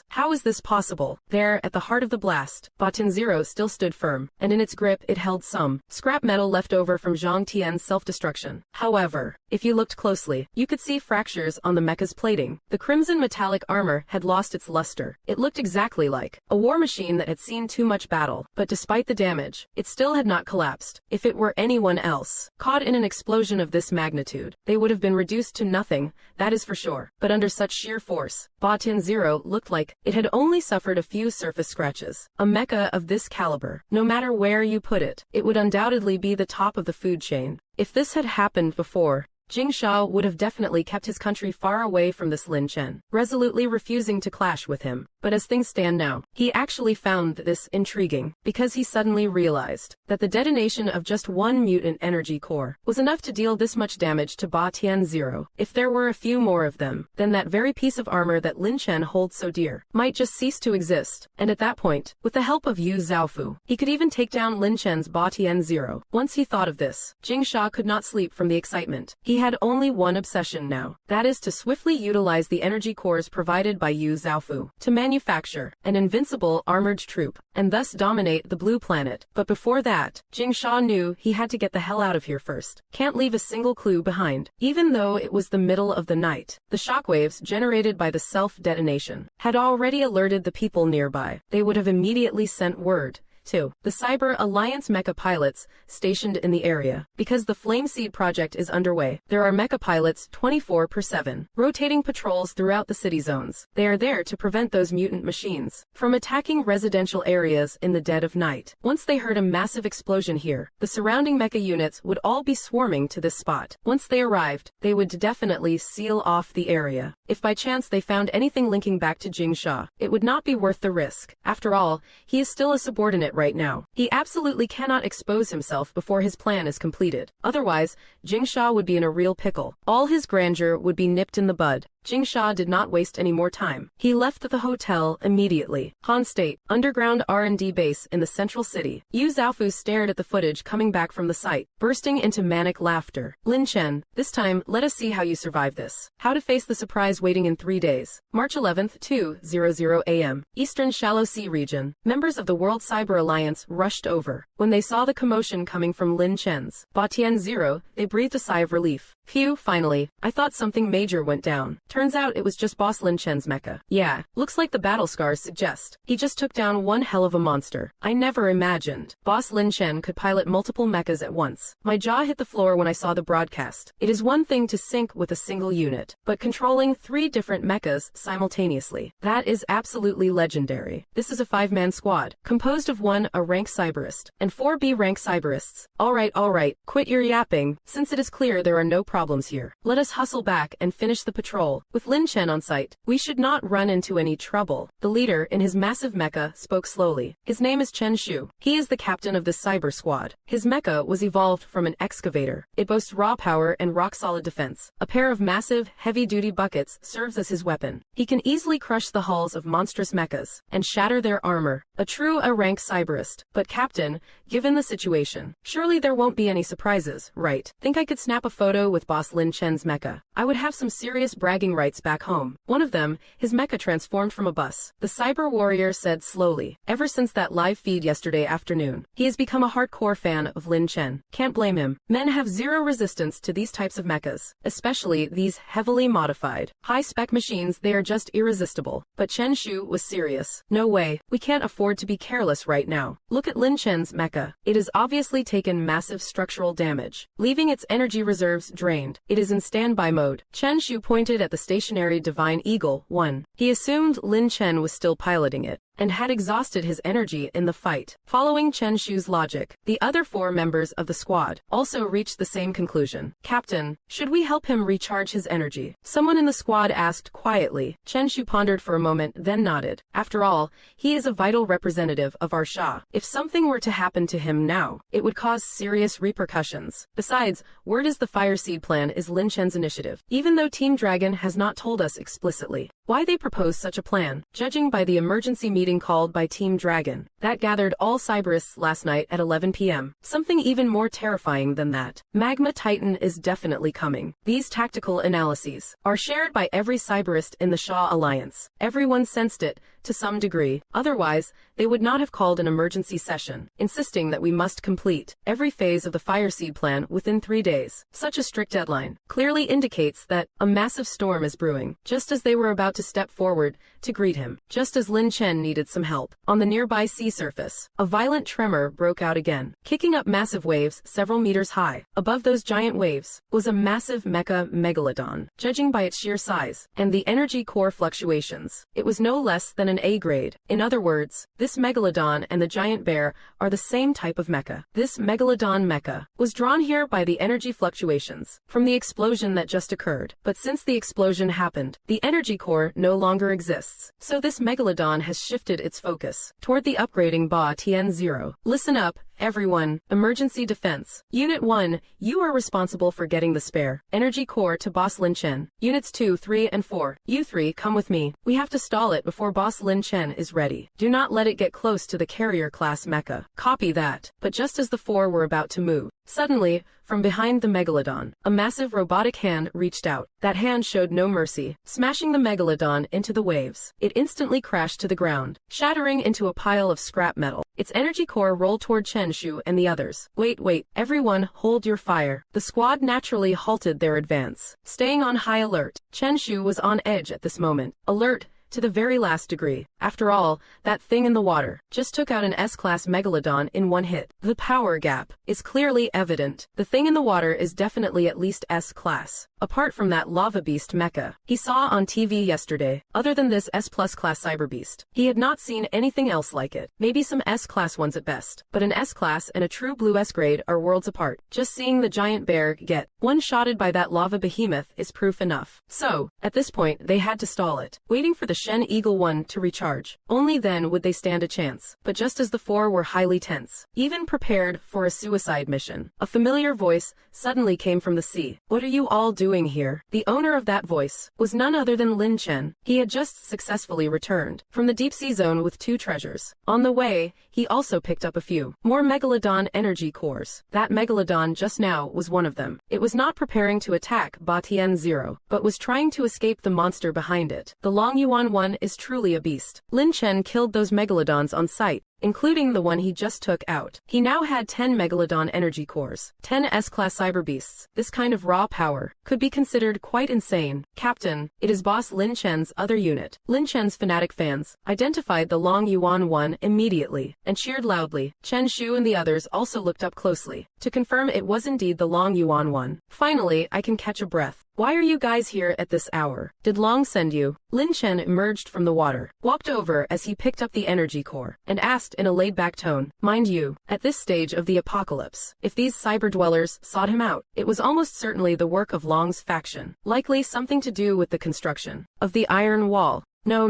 how is this possible? There, at the heart of the blast, Baton Zero still stood firm, and in its grip it held some scrap metal left over from Zhang Tian's self-destruction. However, if you looked closely, you could see fractures on the mecha's plating. The crimson metallic armor had lost its luster. It looked exactly like a war machine that had seen too much battle, but despite the damage, it still had not collapsed. If it were anyone else, caught in an explosion of this magnitude, they would have been reduced to nothing, that is for sure. But under such sheer force, Baton Zero looked like it had only suffered a few surface scratches. A mecha of this caliber, no matter where you put it, it would undoubtedly be the top of the food chain. If this had happened before, Jingsha would have definitely kept his country far away from this Lin Chen, resolutely refusing to clash with him. But as things stand now, he actually found this intriguing, because he suddenly realized that the detonation of just one mutant energy core was enough to deal this much damage to Baton Zero. If there were a few more of them, then that very piece of armor that Lin Chen holds so dear might just cease to exist, and at that point, with the help of Yu Zhaofu, he could even take down Lin Chen's Baton Zero. Once he thought of this, Jingsha could not sleep from the excitement. He had only one obsession now, that is to swiftly utilize the energy cores provided by Yu Zhaofu to manufacture an invincible armored troop, and thus dominate the blue planet. But before that, Jingsha knew he had to get the hell out of here first. Can't leave a single clue behind. Even though it was the middle of the night, the shockwaves generated by the self-detonation had already alerted the people nearby. They would have immediately sent word to the Cyber Alliance mecha pilots stationed in the area. Because the Flame Seed project is underway, there are mecha pilots 24/7, rotating patrols throughout the city zones. They are there to prevent those mutant machines from attacking residential areas in the dead of night. Once they heard a massive explosion here, the surrounding mecha units would all be swarming to this spot. Once they arrived, they would definitely seal off the area. If by chance they found anything linking back to Jingsha, it would not be worth the risk. After all, he is still a subordinate right now. He absolutely cannot expose himself before his plan is completed. Otherwise, Jingsha would be in a real pickle. All his grandeur would be nipped in the bud. Jingsha did not waste any more time. He left the hotel immediately. Han State, underground R&D base in the central city. Yu Zhaofu stared at the footage coming back from the site, bursting into manic laughter. Lin Chen, this time, let us see how you survive this. How to face the surprise waiting in 3 days. March 11th, 2:00 a.m. Eastern Shallow Sea region. Members of the World Cyber Alliance rushed over. When they saw the commotion coming from Lin Chen's Baton Zero, they breathed a sigh of relief. Phew, finally. I thought something major went down. Turns out it was just Boss Lin Chen's mecha. Yeah, looks like the battle scars suggest. He just took down one hell of a monster. I never imagined Boss Lin Chen could pilot multiple mechas at once. My jaw hit the floor when I saw the broadcast. It is one thing to sync with a single unit, but controlling 3 different mechas simultaneously. That is absolutely legendary. This is a 5-man squad, composed of 1 A rank cyberist, and 4 B rank cyberists. Alright, quit your yapping, since it is clear there are no problems here. Let us hustle back and finish the patrol. With Lin Chen on site, we should not run into any trouble. The leader, in his massive mecha, spoke slowly. His name is Chen Shu. He is the captain of the cyber squad. His mecha was evolved from an excavator. It boasts raw power and rock-solid defense. A pair of massive, heavy-duty buckets serves as his weapon. He can easily crush the hulls of monstrous mechas and shatter their armor. A true A-rank cyberist. But Captain, given the situation, surely there won't be any surprises, right? Think I could snap a photo with Boss Lin Chen's mecha? I would have some serious bragging rights back home. One of them, his mecha transformed from a bus. The cyber warrior said slowly. Ever since that live feed yesterday afternoon, he has become a hardcore fan of Lin Chen. Can't blame him. Men have zero resistance to these types of mechas, especially these heavily modified, high-spec machines. They are just irresistible. But Chen Shu was serious. No way. We can't afford to be careless right now. Look at Lin Chen's mecha. It has obviously taken massive structural damage, leaving its energy reserves drained. It is in standby mode. Chen Shu pointed at the stationary Divine Eagle 1. He assumed Lin Chen was still piloting it and had exhausted his energy in the fight. Following Chen Shu's logic, the other 4 members of the squad also reached the same conclusion. Captain, should we help him recharge his energy? Someone in the squad asked quietly. Chen Shu pondered for a moment, then nodded. After all, he is a vital representative of our Shah. If something were to happen to him now, it would cause serious repercussions. Besides, word is the Fire Seed plan is Lin Chen's initiative, even though Team Dragon has not told us explicitly why they propose such a plan. Judging by the emergency meeting called by Team Dragon that gathered all cyberists last night at 11 p.m. Something even more terrifying than that. Magma Titan is definitely coming. These tactical analyses are shared by every cyberist in the Shah Alliance. Everyone sensed it to some degree. Otherwise, they would not have called an emergency session, insisting that we must complete every phase of the Fire Seed plan within 3 days. Such a strict deadline clearly indicates that a massive storm is brewing. Just as they were about to step forward to greet him, just as Lin Chen needed some help, on the nearby sea surface, a violent tremor broke out again, kicking up massive waves several meters high. Above those giant waves was a massive mecha megalodon. Judging by its sheer size and the energy core fluctuations, it was no less than an A grade. In other words, this megalodon and the giant bear are the same type of mecha. This megalodon mecha was drawn here by the energy fluctuations from the explosion that just occurred. But since the explosion happened, the energy core no longer exists. So this megalodon has shifted its focus toward the upgrading Ba Tian 0. Listen up, everyone. Emergency defense. Unit 1, you are responsible for getting the spare energy core to Boss Lin Chen. Units 2, 3, and 4, you 3 come with me. We have to stall it before Boss Lin Chen is ready. Do not let it get close to the carrier class mecha. Copy that. But just as the 4 were about to move, suddenly, from behind the megalodon, a massive robotic hand reached out. That hand showed no mercy, smashing the megalodon into the waves. It instantly crashed to the ground, shattering into a pile of scrap metal. Its energy core rolled toward Chen Shu and the others. Wait, everyone, hold your fire. The squad naturally halted their advance, staying on high alert. Chen Shu was on edge at this moment, alert to the very last degree. After all, that thing in the water just took out an S-class megalodon in one hit. The power gap is clearly evident. The thing in the water is definitely at least S-class. Apart from that lava beast mecha he saw on TV yesterday, other than this S-plus class cyber beast, he had not seen anything else like it. Maybe some S-class ones at best, but an S-class and a true blue S-grade are worlds apart. Just seeing the giant bear get one-shotted by that lava behemoth is proof enough. So, at this point, they had to stall it, waiting for the Shen Eagle 1 to recharge. Only then would they stand a chance. But just as the 4 were highly tense, even prepared for a suicide mission, a familiar voice suddenly came from the sea. What are you all doing here? The owner of that voice was none other than Lin Chen. He had just successfully returned from the deep sea zone with 2 treasures. On the way, he also picked up a few more megalodon energy cores. That megalodon just now was one of them. It was not preparing to attack Ba Tian 0, but was trying to escape the monster behind it. The Long Yuan 1 is truly a beast. Lin Chen killed those megalodons on sight. including the one he just took out. He now had 10 Megalodon energy cores, 10 S-class cyber beasts. This kind of raw power could be considered quite insane. Captain, it is boss Lin Chen's other unit. Lin Chen's fanatic fans identified the Long Yuan one immediately and cheered loudly. Chen Shu and the others also looked up closely to confirm it was indeed the Long Yuan one. Finally, I can catch a breath. Why are you guys here at this hour? Did Long send you? Lin Chen emerged from the water, walked over as he picked up the energy core, and asked in a laid-back tone, mind you, at this stage of the apocalypse, if these cyber dwellers sought him out, it was almost certainly the work of Long's faction, likely something to do with the construction of the iron wall. No,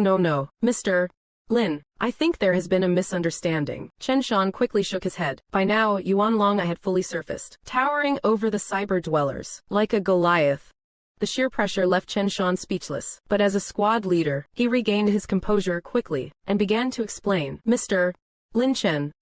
Mr. Lin, I think there has been a misunderstanding. Chen Shan quickly shook his head. By now, Yuan Long had fully surfaced, towering over the cyber dwellers, like a Goliath. The sheer pressure left Chen Shan speechless, but as a squad leader, he regained his composure quickly and began to explain. Mr. Lin Chen,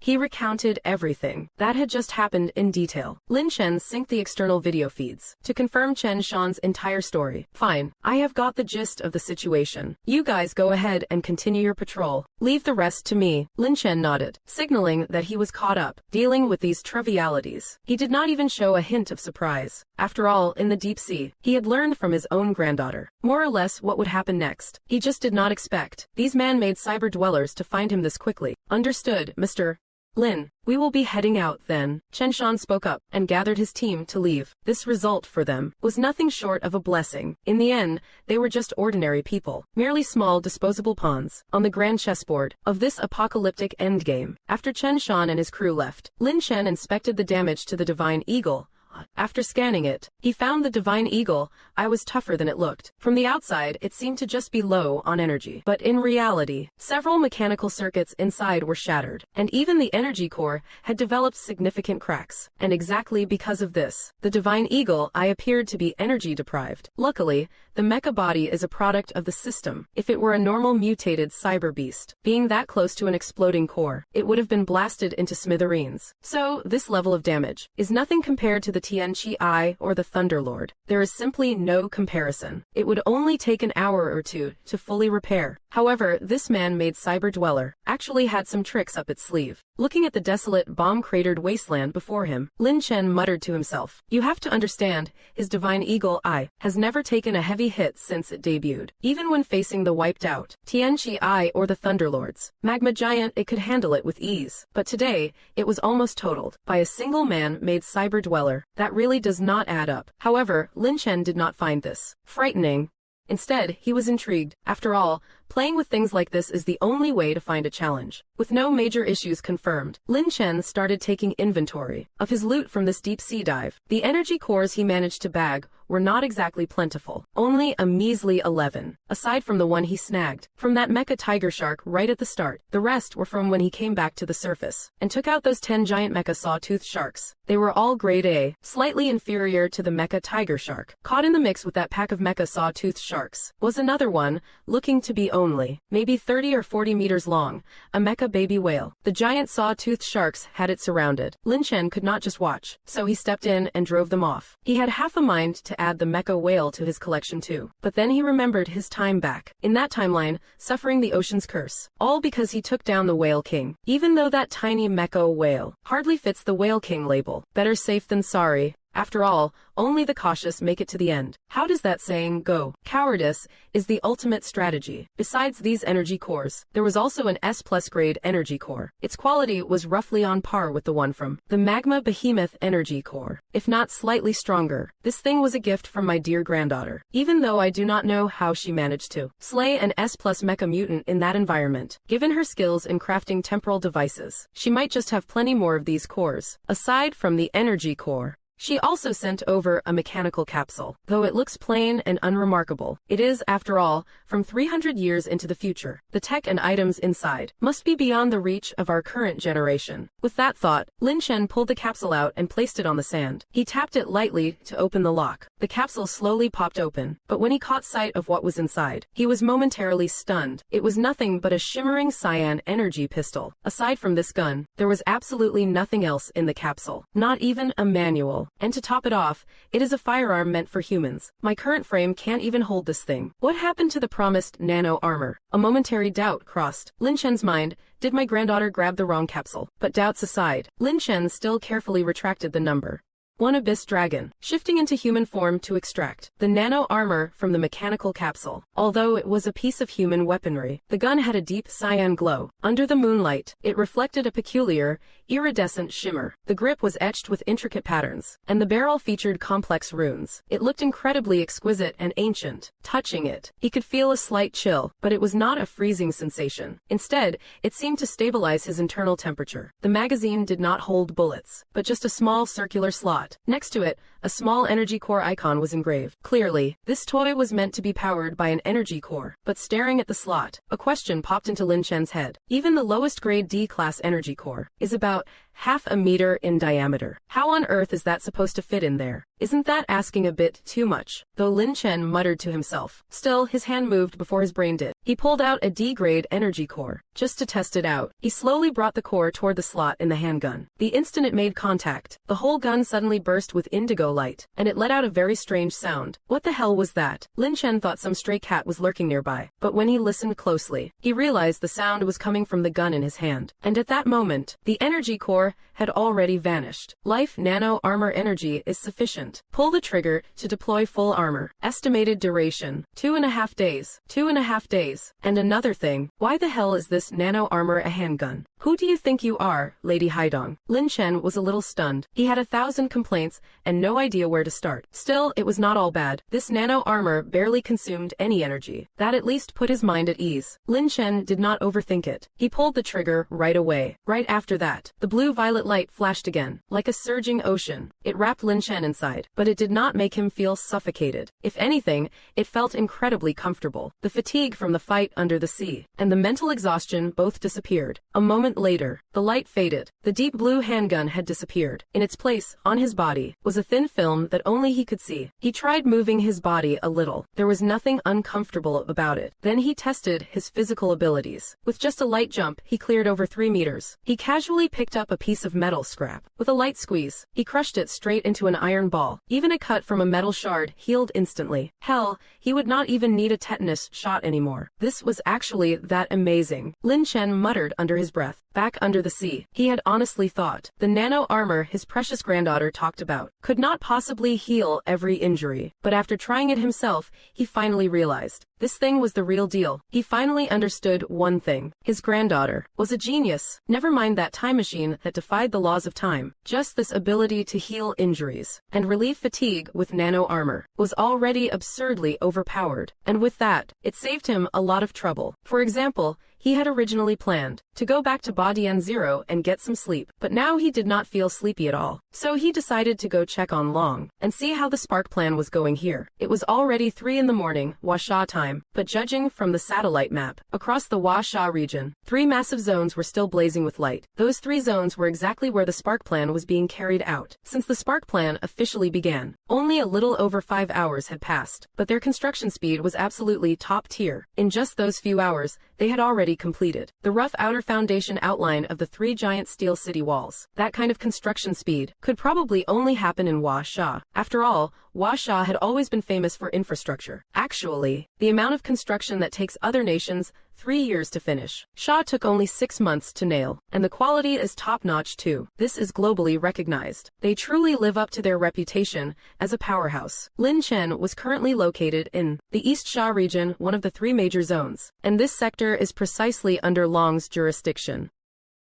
he recounted everything that had just happened in detail. Lin Chen synced the external video feeds to confirm Chen Shan's entire story. Fine, I have got the gist of the situation. You guys go ahead and continue your patrol. Leave the rest to me. Lin Chen nodded, signaling that he was caught up dealing with these trivialities. He did not even show a hint of surprise. After all, in the deep sea, he had learned from his own granddaughter, more or less what would happen next. He just did not expect these man-made cyber dwellers to find him this quickly. Understood, Mr. Lin, we will be heading out then. Chen Shan spoke up and gathered his team to leave. This result for them was nothing short of a blessing. In the end, they were just ordinary people, merely small disposable pawns on the grand chessboard of this apocalyptic endgame. After Chen Shan and his crew left, Lin Chen inspected the damage to the Divine Eagle. After scanning it, he found the Divine Eagle eye was tougher than it looked. From the outside, it seemed to just be low on energy. But in reality, several mechanical circuits inside were shattered, and even the energy core had developed significant cracks. And exactly because of this, the Divine Eagle eye appeared to be energy deprived. Luckily, the mecha body is a product of the system. If it were a normal mutated cyber beast, being that close to an exploding core, it would have been blasted into smithereens. So, this level of damage is nothing compared to the Tianqi Eye or the Thunderlord. There is simply no comparison. It would only take an hour or two to fully repair. However, this man-made cyber dweller actually had some tricks up its sleeve. Looking at the desolate, bomb-cratered wasteland before him, Lin Chen muttered to himself. You have to understand, his Divine Eagle Eye has never taken a heavy hit since it debuted. Even when facing the wiped-out Tianqi Eye or the Thunderlords, Magma Giant, it could handle it with ease. But today, it was almost totaled by a single man-made cyber dweller. That really does not add up. However, Lin Chen did not find this frightening. Instead, he was intrigued. After all, playing with things like this is the only way to find a challenge. With no major issues confirmed, Lin Chen started taking inventory of his loot from this deep sea dive. The energy cores he managed to bag were not exactly plentiful, only a measly 11, aside from the one he snagged from that mecha tiger shark right at the start. The rest were from when he came back to the surface and took out those 10 giant mecha sawtooth sharks. They were all grade A, slightly inferior to the mecha tiger shark. Caught in the mix with that pack of mecha sawtooth sharks was another one, looking to be only maybe 30 or 40 meters long, a mecha baby whale. The giant sawtooth sharks had it surrounded. Lin Chen could not just watch, so he stepped in and drove them off. He had half a mind to add the mecha whale to his collection too, but then he remembered his time back in that timeline, suffering the ocean's curse, all because he took down the Whale King. Even though that tiny mecha whale hardly fits the Whale King label, better safe than sorry. After all, only the cautious make it to the end. How does that saying go? Cowardice is the ultimate strategy. Besides these energy cores, there was also an S+ grade energy core. Its quality was roughly on par with the one from the Magma Behemoth energy core, if not slightly stronger. This thing was a gift from my dear granddaughter, even though I do not know how she managed to slay an S+ mecha mutant in that environment. Given her skills in crafting temporal devices, she might just have plenty more of these cores. Aside from the energy core, she also sent over a mechanical capsule. Though it looks plain and unremarkable, it is, after all, from 300 years into the future. The tech and items inside must be beyond the reach of our current generation. With that thought, Lin Chen pulled the capsule out and placed it on the sand. He tapped it lightly to open the lock. The capsule slowly popped open, but when he caught sight of what was inside, he was momentarily stunned. It was nothing but a shimmering cyan energy pistol. Aside from this gun, there was absolutely nothing else in the capsule. Not even a manual. And to top it off, it is a firearm meant for humans. My current frame can't even hold this thing. What happened to the promised nano armor? A momentary doubt crossed Lin Chen's mind. Did my granddaughter grab the wrong capsule? But doubts aside, Lin Chen still carefully retracted the number. One abyss dragon, shifting into human form to extract the nano armor from the mechanical capsule. Although it was a piece of human weaponry, the gun had a deep cyan glow. Under the moonlight, it reflected a peculiar, iridescent shimmer. The grip was etched with intricate patterns, and the barrel featured complex runes. It looked incredibly exquisite and ancient. Touching it, he could feel a slight chill, but it was not a freezing sensation. Instead, it seemed to stabilize his internal temperature. The magazine did not hold bullets, but just a small circular slot. Next to it, a small energy core icon was engraved. Clearly, this toy was meant to be powered by an energy core. But staring at the slot, a question popped into Lin Chen's head. Even the lowest grade D-class energy core is about half a meter in diameter. How on earth is that supposed to fit in there? Isn't that asking a bit too much? Though Lin Chen muttered to himself. Still, his hand moved before his brain did. He pulled out a D-grade energy core, just to test it out. He slowly brought the core toward the slot in the handgun. The instant it made contact, the whole gun suddenly burst with indigo light, and it let out a very strange sound. What the hell was that? Lin Chen thought some stray cat was lurking nearby, but when he listened closely, he realized the sound was coming from the gun in his hand. And at that moment, the energy core had already vanished. Life nano armor energy is sufficient. Pull the trigger to deploy full armor. Estimated duration, 2.5 days. 2.5 days. And another thing, why the hell is this nano armor a handgun? Who do you think you are, Lady Haidong? Lin Chen was a little stunned. He had 1,000 complaints and no idea where to start. Still, it was not all bad. This nano armor barely consumed any energy. That at least put his mind at ease. Lin Chen did not overthink it. He pulled the trigger right away. Right after that, the blue-violet light flashed again, like a surging ocean. It wrapped Lin Chen inside, but it did not make him feel suffocated. If anything, it felt incredibly comfortable. The fatigue from the fight under the sea and the mental exhaustion both disappeared. A moment later, the light faded. The deep blue handgun had disappeared. In its place, on his body, was a thin film that only he could see. He tried moving his body a little. There was nothing uncomfortable about it. Then he tested his physical abilities. With just a light jump, he cleared over 3 meters. He casually picked up a piece of metal scrap. With a light squeeze, he crushed it straight into an iron ball. Even a cut from a metal shard healed instantly. Hell, he would not even need a tetanus shot anymore. This was actually that amazing. Lin Chen muttered under his breath. Back under the sea, he had honestly thought the nano armor his precious granddaughter talked about could not possibly heal every injury. But after trying it himself, he finally realized this thing was the real deal. He finally understood one thing. His granddaughter was a genius. Never mind that time machine that defied the laws of time. Just this ability to heal injuries and relieve fatigue with nano armor was already absurdly overpowered. And with that, it saved him a lot of trouble. For example, he had originally planned to go back to Badian Zero and get some sleep, but now he did not feel sleepy at all. So he decided to go check on Long and see how the spark plan was going here. It was already 3 in the morning, Huasha time, but judging from the satellite map, across the Huasha region, 3 massive zones were still blazing with light. Those 3 zones were exactly where the spark plan was being carried out. Since the spark plan officially began, only a little over 5 hours had passed, but their construction speed was absolutely top tier. In just those few hours, they had already completed the rough outer foundation outline of the 3 giant steel city walls. That kind of construction speed could probably only happen in Huasha. After all, Huasha had always been famous for infrastructure. Actually, the amount of construction that takes other nations 3 years to finish, Sha took only 6 months to nail, and the quality is top-notch too. This is globally recognized. They truly live up to their reputation as a powerhouse. Lin Chen was currently located in the East Sha region, one of the 3 major zones, and this sector is precisely under Long's jurisdiction.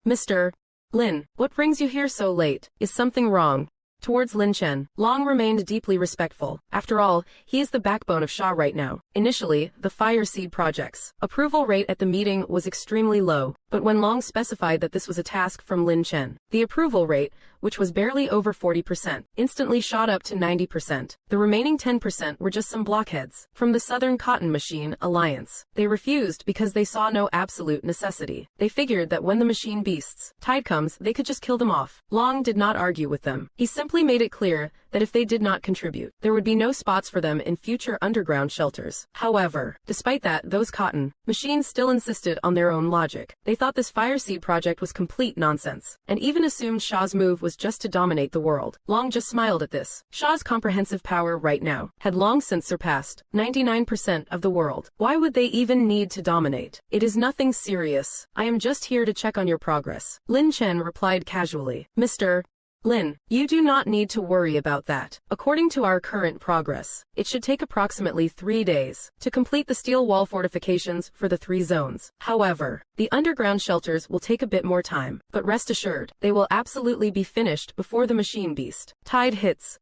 Mr. Lin, what brings you here so late? Is something wrong? Towards Lin Chen, Long remained deeply respectful. After all, he is the backbone of Sha right now. Initially, the Fire Seed project's approval rate at the meeting was extremely low, but when Long specified that this was a task from Lin Chen, the approval rate, which was barely over 40%, instantly shot up to 90%. The remaining 10% were just some blockheads from the Southern Cotton Machine Alliance. They refused because they saw no absolute necessity. They figured that when the machine beasts' tide comes, they could just kill them off. Long did not argue with them. He simply made it clear that if they did not contribute, there would be no spots for them in future underground shelters. However, despite that, those cotton machines still insisted on their own logic. They thought this Fireseed project was complete nonsense, and even assumed Shaw's move was just to dominate the world. Long just smiled at this. Shaw's comprehensive power right now had long since surpassed 99% of the world. Why would they even need to dominate? It is nothing serious. I am just here to check on your progress. Lin Chen replied casually. Mr. Lin, you do not need to worry about that. According to our current progress, it should take approximately 3 days to complete the steel wall fortifications for the 3 zones. However, the underground shelters will take a bit more time, but rest assured, they will absolutely be finished before the machine beast tide hits.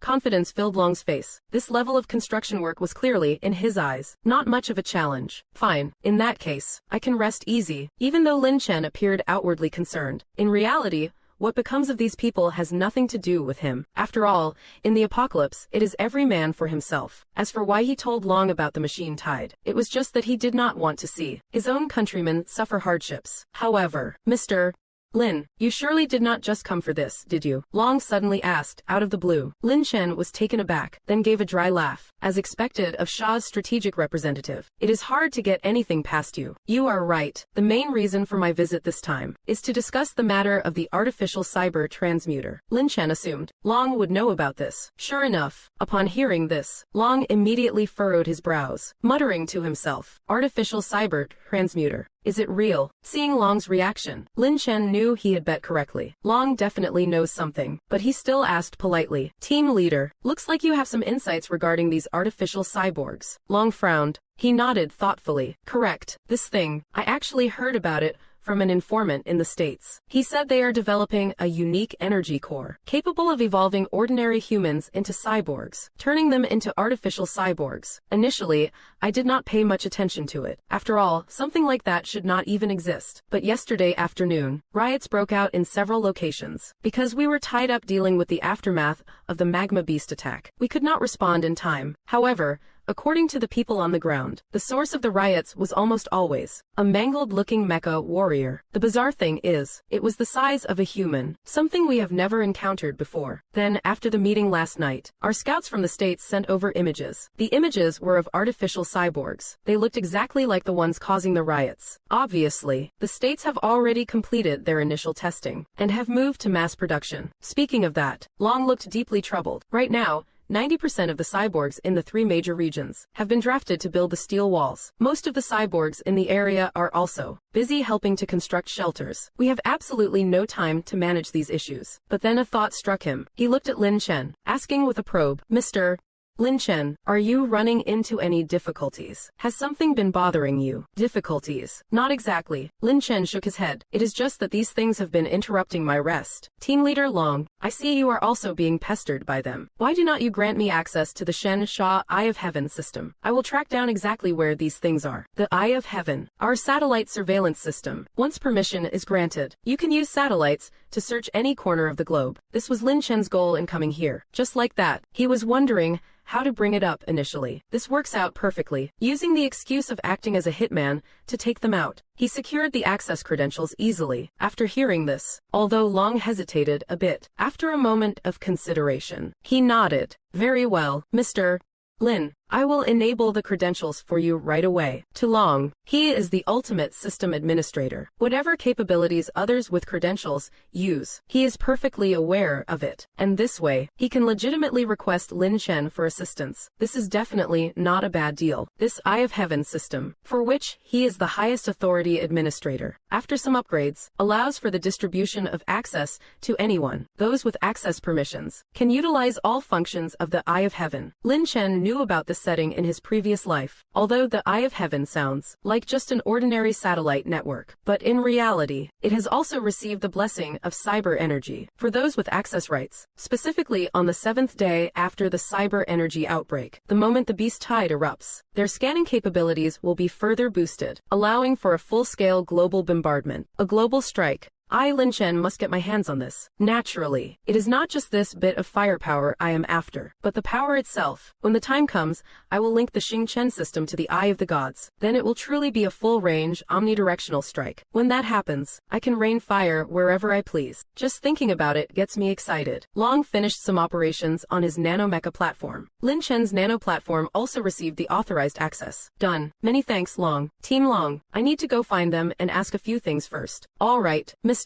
Confidence filled Long's face. This level of construction work was clearly, in his eyes, not much of a challenge. Fine, in that case, I can rest easy. Even though Lin Chen appeared outwardly concerned, in reality, what becomes of these people has nothing to do with him. After all, in the apocalypse, it is every man for himself. As for why he told Long about the machine tide, it was just that he did not want to see his own countrymen suffer hardships. However, Mr. Lin, you surely did not just come for this, did you? Long suddenly asked, out of the blue. Lin Chen was taken aback, then gave a dry laugh. As expected of Shaw's strategic representative, it is hard to get anything past you. You are right. The main reason for my visit this time is to discuss the matter of the artificial cyber transmuter. Lin Chen assumed Long would know about this. Sure enough, upon hearing this, Long immediately furrowed his brows, muttering to himself, artificial cyber transmuter. Is it real? Seeing Long's reaction, Lin Chen knew he had bet correctly. Long definitely knows something, but he still asked politely. Team leader, looks like you have some insights regarding these artificial cyborgs. Long frowned. He nodded thoughtfully. Correct. This thing, I actually heard about it from an informant in the States. He said they are developing a unique energy core, capable of evolving ordinary humans into cyborgs, turning them into artificial cyborgs. Initially, I did not pay much attention to it. After all, something like that should not even exist. But yesterday afternoon, riots broke out in several locations. Because we were tied up dealing with the aftermath of the magma beast attack, we could not respond in time. However, according to the people on the ground, the source of the riots was almost always a mangled-looking mecha warrior. The bizarre thing is, it was the size of a human, something we have never encountered before. Then, after the meeting last night, our scouts from the States sent over images. The images were of artificial cyborgs. They looked exactly like the ones causing the riots. Obviously, the States have already completed their initial testing and have moved to mass production. Speaking of that, Long looked deeply troubled. Right now, 90% of the cyborgs in the 3 major regions have been drafted to build the steel walls. Most of the cyborgs in the area are also busy helping to construct shelters. We have absolutely no time to manage these issues. But then a thought struck him. He looked at Lin Chen, asking with a probe, Mr. Lin Chen, are you running into any difficulties? Has something been bothering you? Difficulties? Not exactly. Lin Chen shook his head. It is just that these things have been interrupting my rest. Team leader Long, I see you are also being pestered by them. Why do not you grant me access to the Shen Sha Eye of Heaven system? I will track down exactly where these things are. The Eye of Heaven, our satellite surveillance system. Once permission is granted, you can use satellites to search any corner of the globe. This was Lin Chen's goal in coming here. Just like that, he was wondering how to bring it up initially. This works out perfectly. Using the excuse of acting as a hitman to take them out, he secured the access credentials easily. After hearing this, although Long hesitated a bit, after a moment of consideration, he nodded. Very well, Mr. Lin, I will enable the credentials for you right away. To Long, he is the ultimate system administrator. Whatever capabilities others with credentials use, he is perfectly aware of it. And this way, he can legitimately request Lin Chen for assistance. This is definitely not a bad deal. This Eye of Heaven system, for which he is the highest authority administrator, after some upgrades, allows for the distribution of access to anyone. Those with access permissions can utilize all functions of the Eye of Heaven. Lin Chen knew about this setting in his previous life, although the Eye of Heaven sounds like just an ordinary satellite network. But in reality, it has also received the blessing of cyber energy for those with access rights, specifically on the 7th day after the cyber energy outbreak. The moment the beast tide erupts, their scanning capabilities will be further boosted, allowing for a full-scale global bombardment, a global strike. I, Lin Chen, must get my hands on this. Naturally, it is not just this bit of firepower I am after, but the power itself. When the time comes, I will link the Xing Chen system to the Eye of the Gods. Then it will truly be a full-range, omnidirectional strike. When that happens, I can rain fire wherever I please. Just thinking about it gets me excited. Long finished some operations on his nanomecha platform. Lin Chen's nano platform also received the authorized access. Done. Many thanks, Long. Team Long, I need to go find them and ask a few things first. All right, Mr.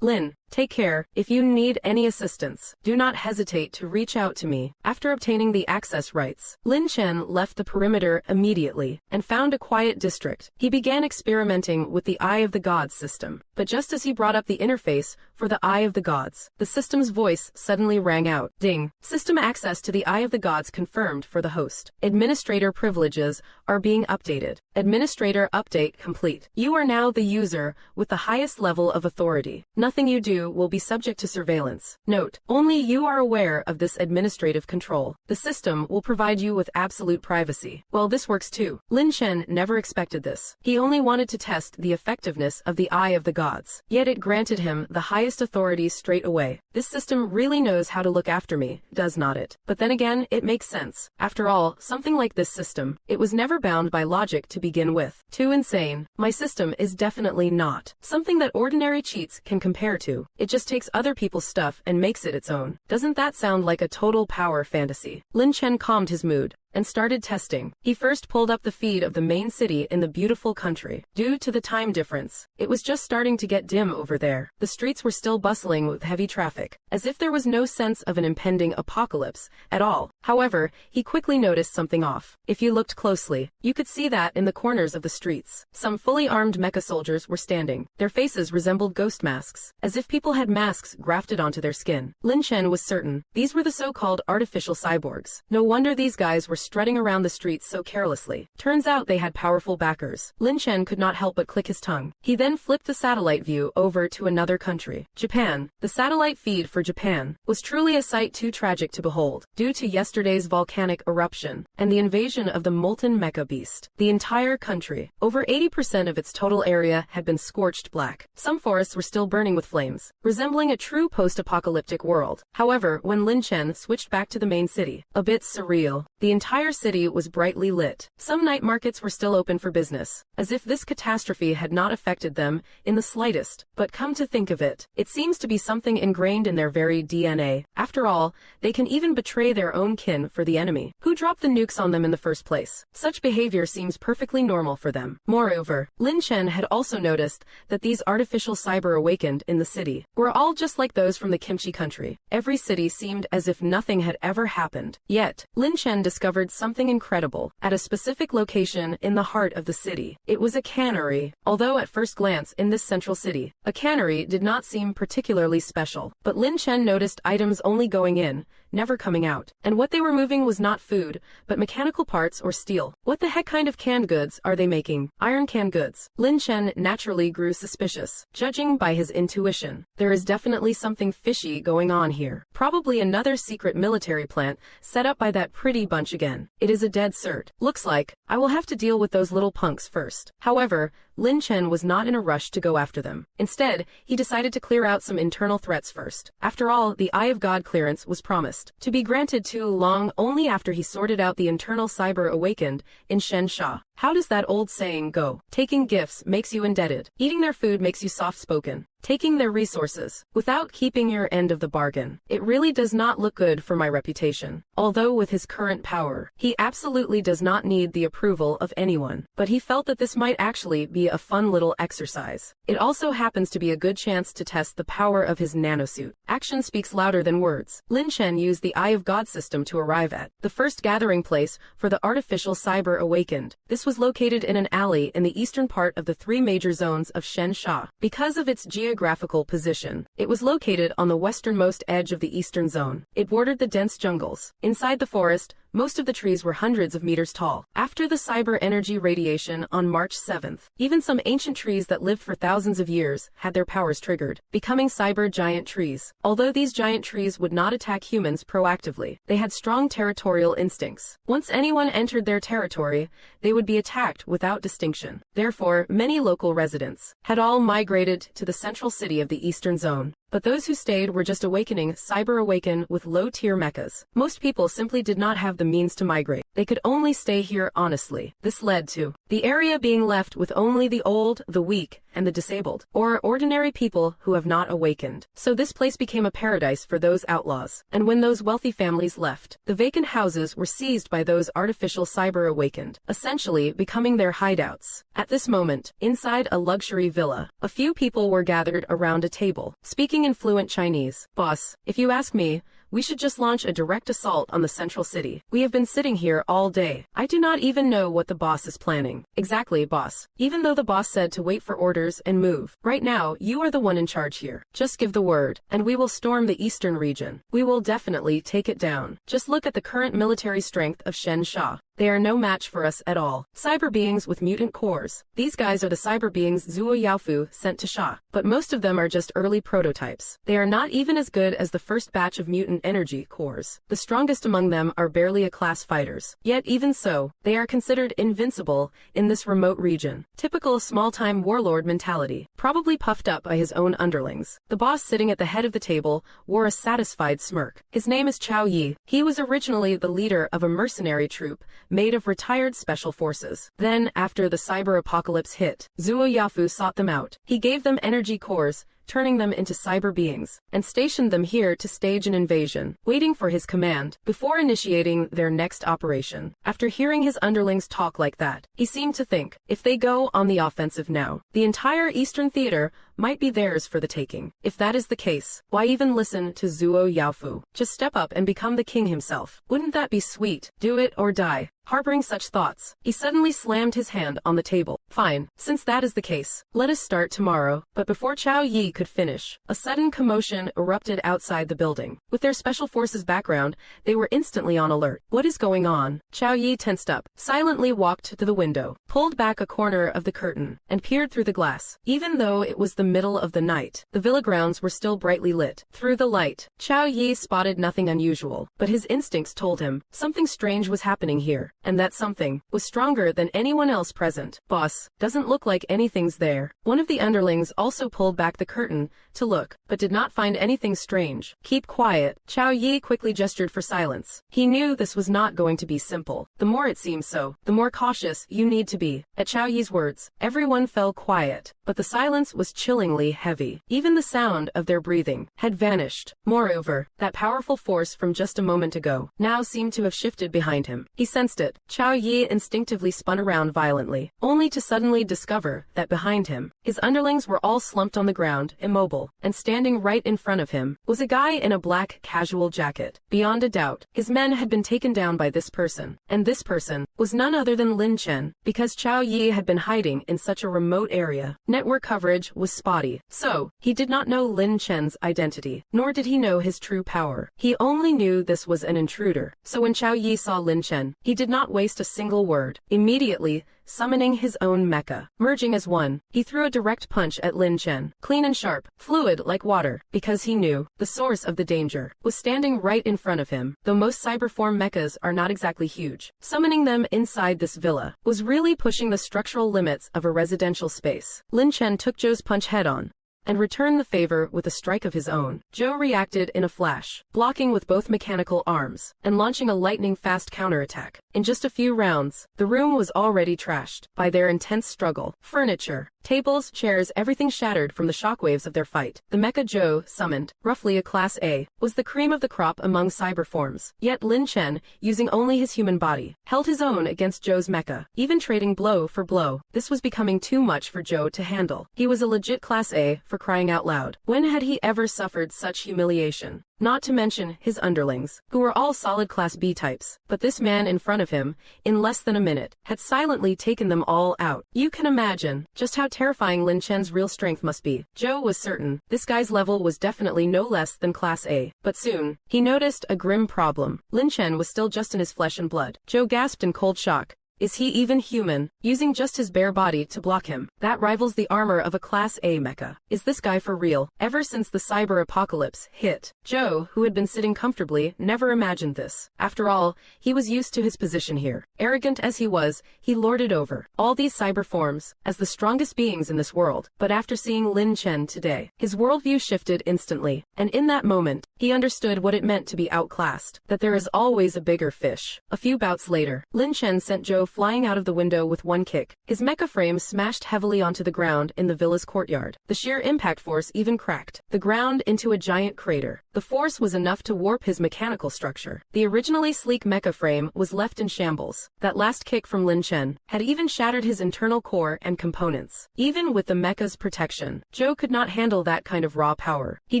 Lin, take care. If you need any assistance, do not hesitate to reach out to me. After obtaining the access rights, Lin Chen left the perimeter immediately and found a quiet district. He began experimenting with the Eye of the Gods system. But just as he brought up the interface for the Eye of the Gods, the system's voice suddenly rang out. Ding. System access to the Eye of the Gods confirmed for the host. Administrator privileges are being updated. Administrator update complete. You are now the user with the highest level of authority. Nothing you do will be subject to surveillance. Note, only you are aware of this administrative control. The system will provide you with absolute privacy. Well, this works too. Lin Chen never expected this. He only wanted to test the effectiveness of the Eye of the Gods. Yet it granted him the highest authority straight away. This system really knows how to look after me, does not it? But then again, it makes sense. After all, something like this system, it was never bound by logic to begin with. Too insane. My system is definitely not something that ordinary cheats can compare to. It just takes other people's stuff and makes it its own. Doesn't that sound like a total power fantasy? Lin Chen calmed his mood and started testing. He first pulled up the feed of the main city in the beautiful country. Due to the time difference, it was just starting to get dim over there. The streets were still bustling with heavy traffic, as if there was no sense of an impending apocalypse at all. However, he quickly noticed something off. If you looked closely, you could see that in the corners of the streets, some fully armed mecha soldiers were standing. Their faces resembled ghost masks, as if people had masks grafted onto their skin. Lin Chen was certain these were the so-called artificial cyborgs. No wonder these guys were strutting around the streets so carelessly. Turns out they had powerful backers. Lin Chen could not help but click his tongue. He then flipped the satellite view over to another country. Japan. The satellite feed for Japan was truly a sight too tragic to behold. Due to yesterday's volcanic eruption and the invasion of the molten mecha beast, the entire country, over 80% of its total area, had been scorched black. Some forests were still burning with flames, resembling a true post-apocalyptic world. However, when Lin Chen switched back to the main city, a bit surreal. The entire city was brightly lit. Some night markets were still open for business, as if this catastrophe had not affected them in the slightest. But come to think of it, it seems to be something ingrained in their very DNA. After all, they can even betray their own kin for the enemy. Who dropped the nukes on them in the first place? Such behavior seems perfectly normal for them. Moreover, Lin Chen had also noticed that these artificial cyber awakened in the city were all just like those from the kimchi country. Every city seemed as if nothing had ever happened. Yet, Lin Chen discovered something incredible at a specific location in the heart of the city. It was a cannery. Although at first glance in this central city, a cannery did not seem particularly special, but Lin Chen noticed items only going in, never coming out. And what they were moving was not food, but mechanical parts or steel. What the heck kind of canned goods are they making? Iron canned goods. Lin Chen naturally grew suspicious. Judging by his intuition, there is definitely something fishy going on here. Probably another secret military plant set up by that pretty bunch again. It is a dead cert. Looks like I will have to deal with those little punks first. However, Lin Chen was not in a rush to go after them. Instead, he decided to clear out some internal threats first. After all, the Eye of God clearance was promised to be granted to Long only after he sorted out the internal cyber awakened in Shen Sha. How does that old saying go? Taking gifts makes you indebted. Eating their food makes you soft-spoken. Taking their resources without keeping your end of the bargain. It really does not look good for my reputation. Although with his current power, he absolutely does not need the approval of anyone. But he felt that this might actually be a fun little exercise. It also happens to be a good chance to test the power of his nanosuit. Action speaks louder than words. Lin Chen used the Eye of God system to arrive at the first gathering place for the artificial cyber awakened. This was located in an alley in the eastern part of the three major zones of Shen Sha. Because of its geographical position, it was located on the westernmost edge of the eastern zone. It bordered the dense jungles. Inside the forest, Most of the trees were hundreds of meters tall. After the cyber energy radiation on March 7th, even some ancient trees that lived for thousands of years had their powers triggered, becoming cyber giant trees. Although these giant trees would not attack humans proactively, they had strong territorial instincts. Once anyone entered their territory, they would be attacked without distinction. Therefore, many local residents had all migrated to the central city of the Eastern Zone. But those who stayed were just awakening cyber awaken with low-tier mechas. Most people simply did not have the means to migrate. They could only stay here honestly. This led to the area being left with only the old, the weak, and the disabled, or ordinary people who have not awakened. So this place became a paradise for those outlaws. And when those wealthy families left, the vacant houses were seized by those artificial cyber awakened, essentially becoming their hideouts. At this moment, inside a luxury villa, a few people were gathered around a table, speaking in fluent Chinese. Boss, if you ask me, we should just launch a direct assault on the central city. We have been sitting here all day. I do not even know what the boss is planning. Exactly, boss. Even though the boss said to wait for orders and move. Right now, you are the one in charge here. Just give the word, and we will storm the eastern region. We will definitely take it down. Just look at the current military strength of Shen Sha. They are no match for us at all. Cyber beings with mutant cores. These guys are the cyber beings Zuo Yaofu sent to Sha, but most of them are just early prototypes. They are not even as good as the first batch of mutant energy cores. The strongest among them are barely A-class fighters. Yet even so, they are considered invincible in this remote region. Typical small-time warlord mentality, probably puffed up by his own underlings. The boss sitting at the head of the table wore a satisfied smirk. His name is Chao Yi. He was originally the leader of a mercenary troop made of retired special forces. Then, after the cyber apocalypse hit, Zuo Yafu sought them out. He gave them energy cores, turning them into cyber beings, and stationed them here to stage an invasion, waiting for his command, before initiating their next operation. After hearing his underlings talk like that, he seemed to think, if they go on the offensive now, the entire Eastern Theater might be theirs for the taking. If that is the case, why even listen to Zuo Yaofu? Just step up and become the king himself. Wouldn't that be sweet? Do it or die. Harboring such thoughts, he suddenly slammed his hand on the table. Fine, since that is the case, let us start tomorrow. But before Chao Yi could finish, a sudden commotion erupted outside the building. With their special forces background, they were instantly on alert. What is going on? Chao Yi tensed up, silently walked to the window, pulled back a corner of the curtain, and peered through the glass. Even though it was the middle of the night, the villa grounds were still brightly lit. Through the light, Chao Yi spotted nothing unusual, but his instincts told him something strange was happening here. And that something was stronger than anyone else present. Boss, doesn't look like anything's there. One of the underlings also pulled back the curtain to look, but did not find anything strange. Keep quiet. Chao Yi quickly gestured for silence. He knew this was not going to be simple. The more it seems so, the more cautious you need to be. At Chao Yi's words, everyone fell quiet, but the silence was chillingly heavy. Even the sound of their breathing had vanished. Moreover, that powerful force from just a moment ago now seemed to have shifted behind him. He sensed it. Chao Yi instinctively spun around violently, only to suddenly discover that behind him, his underlings were all slumped on the ground, immobile, and standing right in front of him was a guy in a black casual jacket. Beyond a doubt, his men had been taken down by this person, and this person was none other than Lin Chen. Because Chao Yi had been hiding in such a remote area, network coverage was spotty, so he did not know Lin Chen's identity, nor did he know his true power. He only knew this was an intruder. So when Chao Yi saw Lin Chen, he did not waste a single word. Immediately, summoning his own mecha, merging as one, he threw a direct punch at Lin Chen, clean and sharp, fluid like water, because he knew the source of the danger was standing right in front of him. Though most cyberform mechas are not exactly huge, summoning them inside this villa was really pushing the structural limits of a residential space. Lin Chen took Zhou's punch head-on and returned the favor with a strike of his own. Zhou reacted in a flash, blocking with both mechanical arms, and launching a lightning-fast counterattack. In just a few rounds, the room was already trashed by their intense struggle. Furniture, tables, chairs, everything shattered from the shockwaves of their fight. The mecha Zhou, summoned, roughly a Class A, was the cream of the crop among cyber forms. Yet Lin Chen, using only his human body, held his own against Zhou's mecha, even trading blow for blow. This was becoming too much for Zhou to handle. He was a legit Class A, for crying out loud. When had he ever suffered such humiliation? not to mention his underlings, who were all solid class B types. But this man in front of him, in less than a minute, had silently taken them all out. You can imagine just how terrifying Lin Chen's real strength must be. Zhou was certain this guy's level was definitely no less than class A. But soon, he noticed a grim problem. Lin Chen was still just in his flesh and blood. Zhou gasped in cold shock. Is he even human? Using just his bare body to block him. That rivals the armor of a Class A mecha. Is this guy for real? Ever since the cyber apocalypse hit, Zhou, who had been sitting comfortably, never imagined this. After all, he was used to his position here. Arrogant as he was, he lorded over all these cyber forms as the strongest beings in this world. But after seeing Lin Chen today, his worldview shifted instantly. And in that moment, he understood what it meant to be outclassed. That there is always a bigger fish. A few bouts later, Lin Chen sent Zhou flying out of the window with one kick. His mecha frame smashed heavily onto the ground in the villa's courtyard. The sheer impact force even cracked the ground into a giant crater. The force was enough to warp his mechanical structure. The originally sleek mecha frame was left in shambles. That last kick from Lin Chen had even shattered his internal core and components. Even with the mecha's protection, Zhou could not handle that kind of raw power. He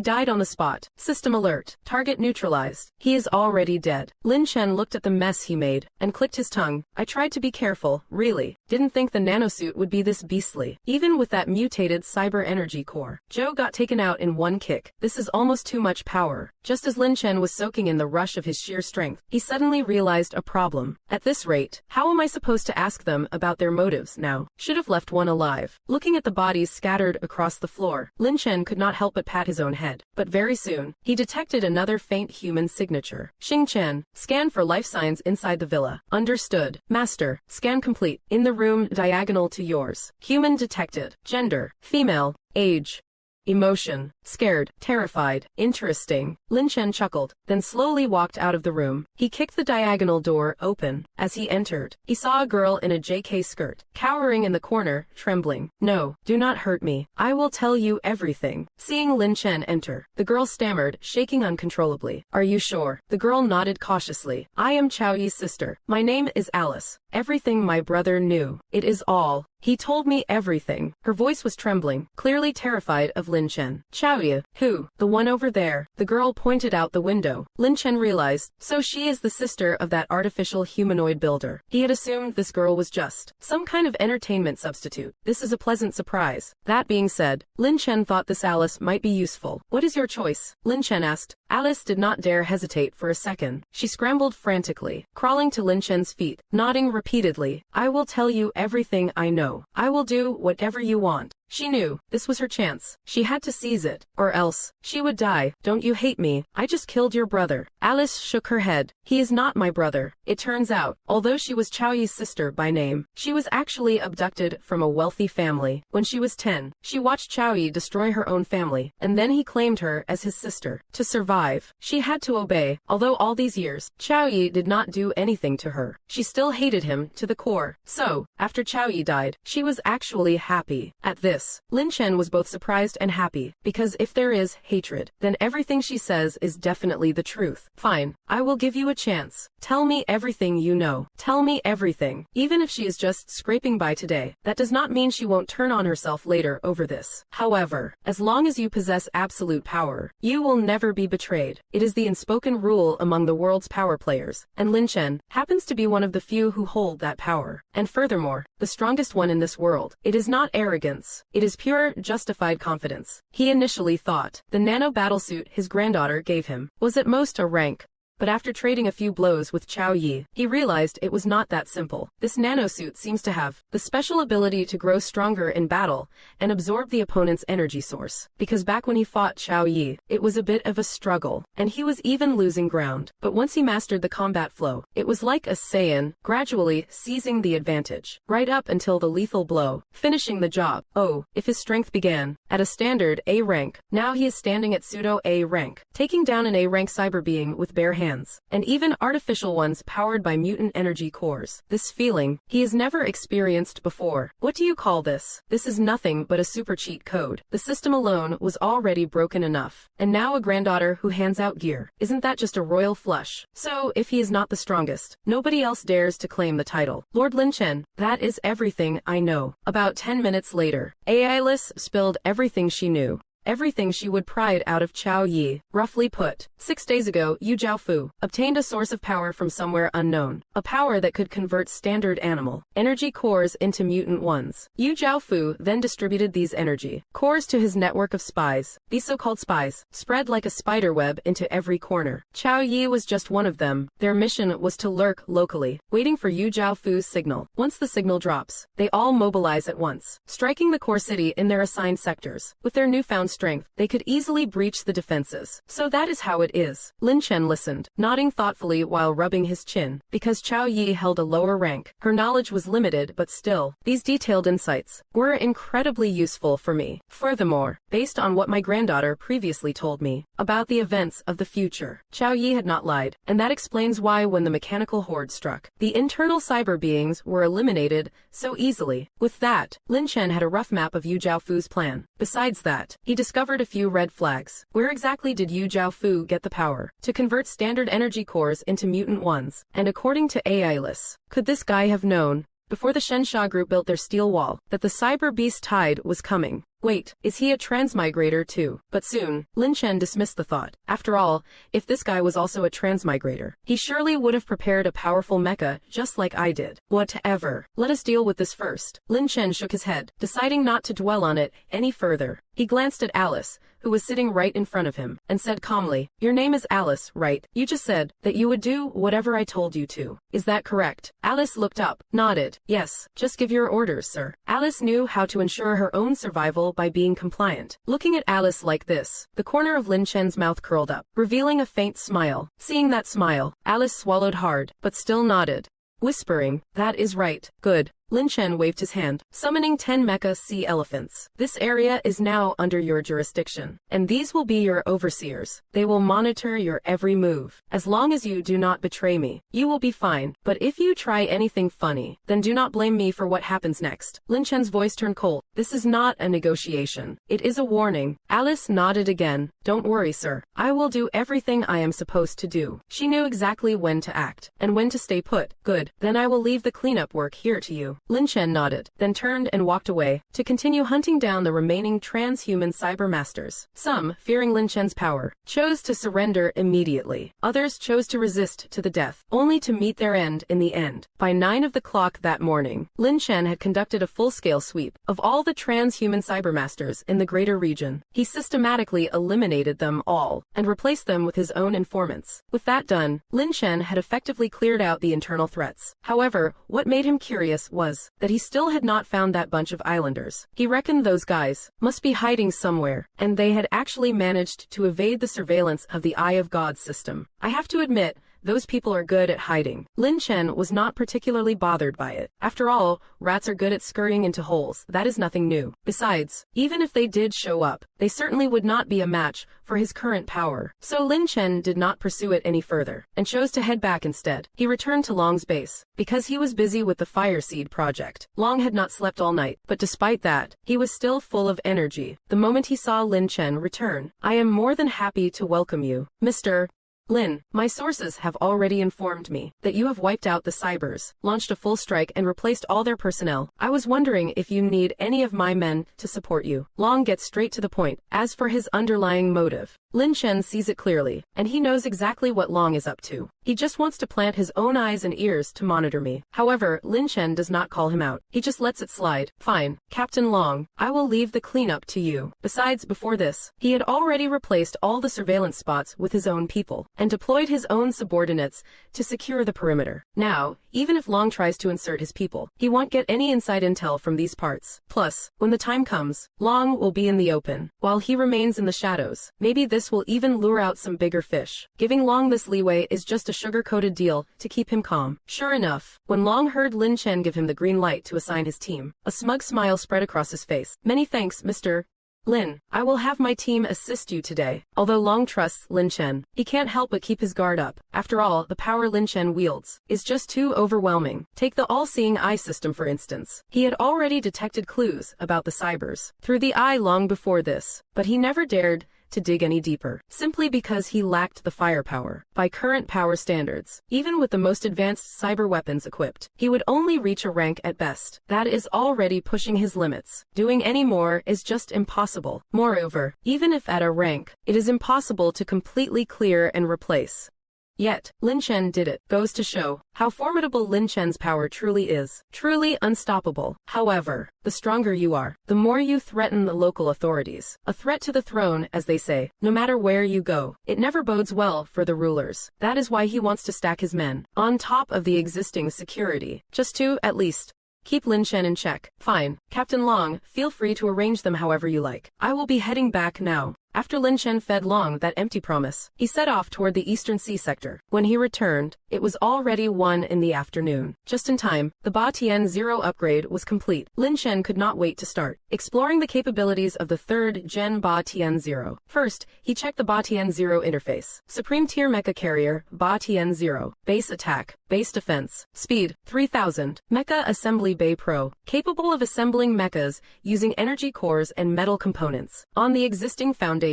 died on the spot. System alert. Target neutralized. He is already dead. Lin Chen looked at the mess he made and clicked his tongue. I tried to be careful, really. Didn't think the nanosuit would be this beastly. Even with that mutated cyber energy core, Zhou got taken out in one kick. This is almost too much power. Just as Lin Chen was soaking in the rush of his sheer strength, he suddenly realized a problem. At this rate, how am I supposed to ask them about their motives now? Should have left one alive. Looking at the bodies scattered across the floor, Lin Chen could not help but pat his own head. But very soon, he detected another faint human signature. Xing Chen, scan for life signs inside the villa. Understood. Master. Scan complete. In the room diagonal to yours. Human detected. Gender. Female. Age. Emotion. Scared. Terrified. Interesting. Lin Chen chuckled, then slowly walked out of the room. He kicked the diagonal door open. As he entered, he saw a girl in a JK skirt, cowering in the corner, trembling. No, do not hurt me. I will tell you everything. Seeing Lin Chen enter, the girl stammered, shaking uncontrollably. Are you sure? The girl nodded cautiously. I am Chaoyi's sister. My name is Alice. Everything my brother knew. It is all. He told me everything. Her voice was trembling, clearly terrified of Lin Chen. Chaoyi, who? The one over there. The girl pointed out the window. Lin Chen realized, so she is the sister of that artificial humanoid builder. He had assumed this girl was just some kind of entertainment substitute. This is a pleasant surprise. That being said, Lin Chen thought this Alice might be useful. What is your choice? Lin Chen asked. Alice did not dare hesitate for a second. She scrambled frantically, crawling to Lin Chen's feet, nodding repeatedly. I will tell you everything I know. I will do whatever you want. She knew this was her chance. She had to seize it, or else she would die. Don't you hate me? I just killed your brother. Alice shook her head. He is not my brother. It turns out, although she was Chaoyi's sister by name, she was actually abducted from a wealthy family. When she was 10, she watched Chaoyi destroy her own family, and then he claimed her as his sister. To survive, she had to obey. Although all these years, Chaoyi did not do anything to her, she still hated him to the core. So, after Chaoyi died, she was actually happy. At this, Lin Chen was both surprised and happy, because if there is hatred, then everything she says is definitely the truth. Fine, I will give you a chance. Tell me everything you know. Tell me everything. Even if she is just scraping by today, that does not mean she won't turn on herself later over this. However, as long as you possess absolute power, you will never be betrayed. It is the unspoken rule among the world's power players, and Lin Chen happens to be one of the few who hold that power. And furthermore, the strongest one in this world. It is not arrogance. It is pure, justified confidence. He initially thought the nano battlesuit his granddaughter gave him was at most a rank. But after trading a few blows with Chaoyi, he realized it was not that simple. This nanosuit seems to have the special ability to grow stronger in battle and absorb the opponent's energy source. Because back when he fought Chaoyi, it was a bit of a struggle, and he was even losing ground. But once he mastered the combat flow, it was like a Saiyan, gradually seizing the advantage, right up until the lethal blow, finishing the job. Oh, if his strength began at a standard A rank, now he is standing at pseudo A rank, taking down an A rank cyber being with bare hands. And even artificial ones powered by mutant energy cores. This feeling he has never experienced before. What do you call this? This is nothing but a super cheat code. The system alone was already broken enough. And now a granddaughter who hands out gear. Isn't that just a royal flush? So, if he is not the strongest, nobody else dares to claim the title. Lord Lin Chen, that is everything I know. About 10 minutes later, Alice spilled everything she knew. everything she would pried out of Chao Yi. Roughly put, 6 days ago, Yu Jiaofu obtained a source of power from somewhere unknown, a power that could convert standard animal energy cores into mutant ones. Yu Jiaofu then distributed these energy cores to his network of spies. These so-called spies spread like a spider web into every corner. Chao Yi was just one of them. Their mission was to lurk locally, waiting for Yu Jiaofu's signal. Once the signal drops, they all mobilize at once, striking the core city in their assigned sectors. With their newfound strength, they could easily breach the defenses. So that is how it is. Lin Chen listened, nodding thoughtfully while rubbing his chin. Because Chao Yi held a lower rank, her knowledge was limited, but still, these detailed insights were incredibly useful for me. Furthermore, based on what my granddaughter previously told me about the events of the future, Chao Yi had not lied, and that explains why when the mechanical horde struck, the internal cyber beings were eliminated so easily. With that, Lin Chen had a rough map of Yu Jiaofu's plan. Besides that, he discovered a few red flags. Where exactly did Yu Jiaofu get the power to convert standard energy cores into mutant ones? And according to AI lists, could this guy have known, before the Shensha group built their steel wall, that the cyber beast tide was coming? Wait, is he a transmigrator too? But soon, Lin Chen dismissed the thought. After all, if this guy was also a transmigrator, he surely would have prepared a powerful mecha just like I did. Whatever. Let us deal with this first. Lin Chen shook his head, deciding not to dwell on it any further. He glanced at Alice, who was sitting right in front of him, and said calmly, "Your name is Alice, right? You just said that you would do whatever I told you to. Is that correct?" Alice looked up, nodded. "Yes, just give your orders, sir." Alice knew how to ensure her own survival by being compliant. Looking at Alice like this, the corner of Lin Chen's mouth curled up, revealing a faint smile. Seeing that smile, Alice swallowed hard, but still nodded, whispering, "That is right. Good." Lin Chen waved his hand, summoning 10 mecha sea elephants. "This area is now under your jurisdiction, and these will be your overseers. They will monitor your every move. As long as you do not betray me, you will be fine. But if you try anything funny, then do not blame me for what happens next." Lin Chen's voice turned cold. "This is not a negotiation. It is a warning." Alice nodded again. "Don't worry, sir. I will do everything I am supposed to do." She knew exactly when to act, and when to stay put. "Good. Then I will leave the cleanup work here to you." Lin Chen nodded, then turned and walked away, to continue hunting down the remaining transhuman cyber masters. Some, fearing Lin Chen's power, chose to surrender immediately. Others chose to resist to the death, only to meet their end in the end. By 9 of the clock that morning, Lin Chen had conducted a full-scale sweep of all the transhuman cyber masters in the greater region. He systematically eliminated them all, and replaced them with his own informants. With that done, Lin Chen had effectively cleared out the internal threats. However, what made him curious was that he still had not found that bunch of islanders. He reckoned those guys must be hiding somewhere, and they had actually managed to evade the surveillance of the Eye of God system. I have to admit, those people are good at hiding. Lin Chen was not particularly bothered by it. After all, rats are good at scurrying into holes. That is nothing new. Besides, even if they did show up, they certainly would not be a match for his current power. So Lin Chen did not pursue it any further, and chose to head back instead. He returned to Long's base, because he was busy with the Fire Seed project. Long had not slept all night, but despite that, he was still full of energy. The moment he saw Lin Chen return, "I am more than happy to welcome you, Mr. Lin, my sources have already informed me that you have wiped out the cybers, launched a full strike and replaced all their personnel. I was wondering if you need any of my men to support you." Long gets straight to the point. As for his underlying motive, Lin Chen sees it clearly, and he knows exactly what Long is up to. He just wants to plant his own eyes and ears to monitor me. However, Lin Chen does not call him out. He just lets it slide. "Fine, Captain Long, I will leave the cleanup to you." Besides, before this, he had already replaced all the surveillance spots with his own people, and deployed his own subordinates to secure the perimeter. Now, even if Long tries to insert his people, he won't get any inside intel from these parts. Plus, when the time comes, Long will be in the open, while he remains in the shadows. Maybe this will even lure out some bigger fish. Giving Long this leeway is just a sugar-coated deal to keep him calm. Sure enough, when Long heard Lin Chen give him the green light to assign his team, a smug smile spread across his face. "Many thanks, Mr. Lin. I will have my team assist you today." Although Long trusts Lin Chen, he can't help but keep his guard up. After all, the power Lin Chen wields is just too overwhelming. Take the all-seeing eye system for instance. He had already detected clues about the cybers through the eye long before this, but he never dared to dig any deeper, simply because he lacked the firepower. By current power standards, even with the most advanced cyber weapons equipped, he would only reach a rank at best. That is already pushing his limits. Doing any more is just impossible. Moreover, even if at a rank, it is impossible to completely clear and replace. Yet, Lin Chen did it. Goes to show how formidable Lin Chen's power truly is. Truly unstoppable. However, the stronger you are, the more you threaten the local authorities. A threat to the throne, as they say. No matter where you go, it never bodes well for the rulers. That is why he wants to stack his men on top of the existing security. Just to, at least, keep Lin Chen in check. Fine, Captain Long, feel free to arrange them however you like. I will be heading back now. After Lin Chen fed Long that empty promise, he set off toward the Eastern Sea sector. When he returned, it was already 1 in the afternoon. Just in time, the Ba Tian 0 upgrade was complete. Lin Chen could not wait to start exploring the capabilities of the 3rd Gen Ba Tian 0. First, he checked the Ba Tian 0 interface. Supreme Tier Mecha Carrier, Ba Tian 0. Base Attack, Base Defense, Speed, 3000. Mecha Assembly Bay Pro, capable of assembling mechas using energy cores and metal components on the existing foundation.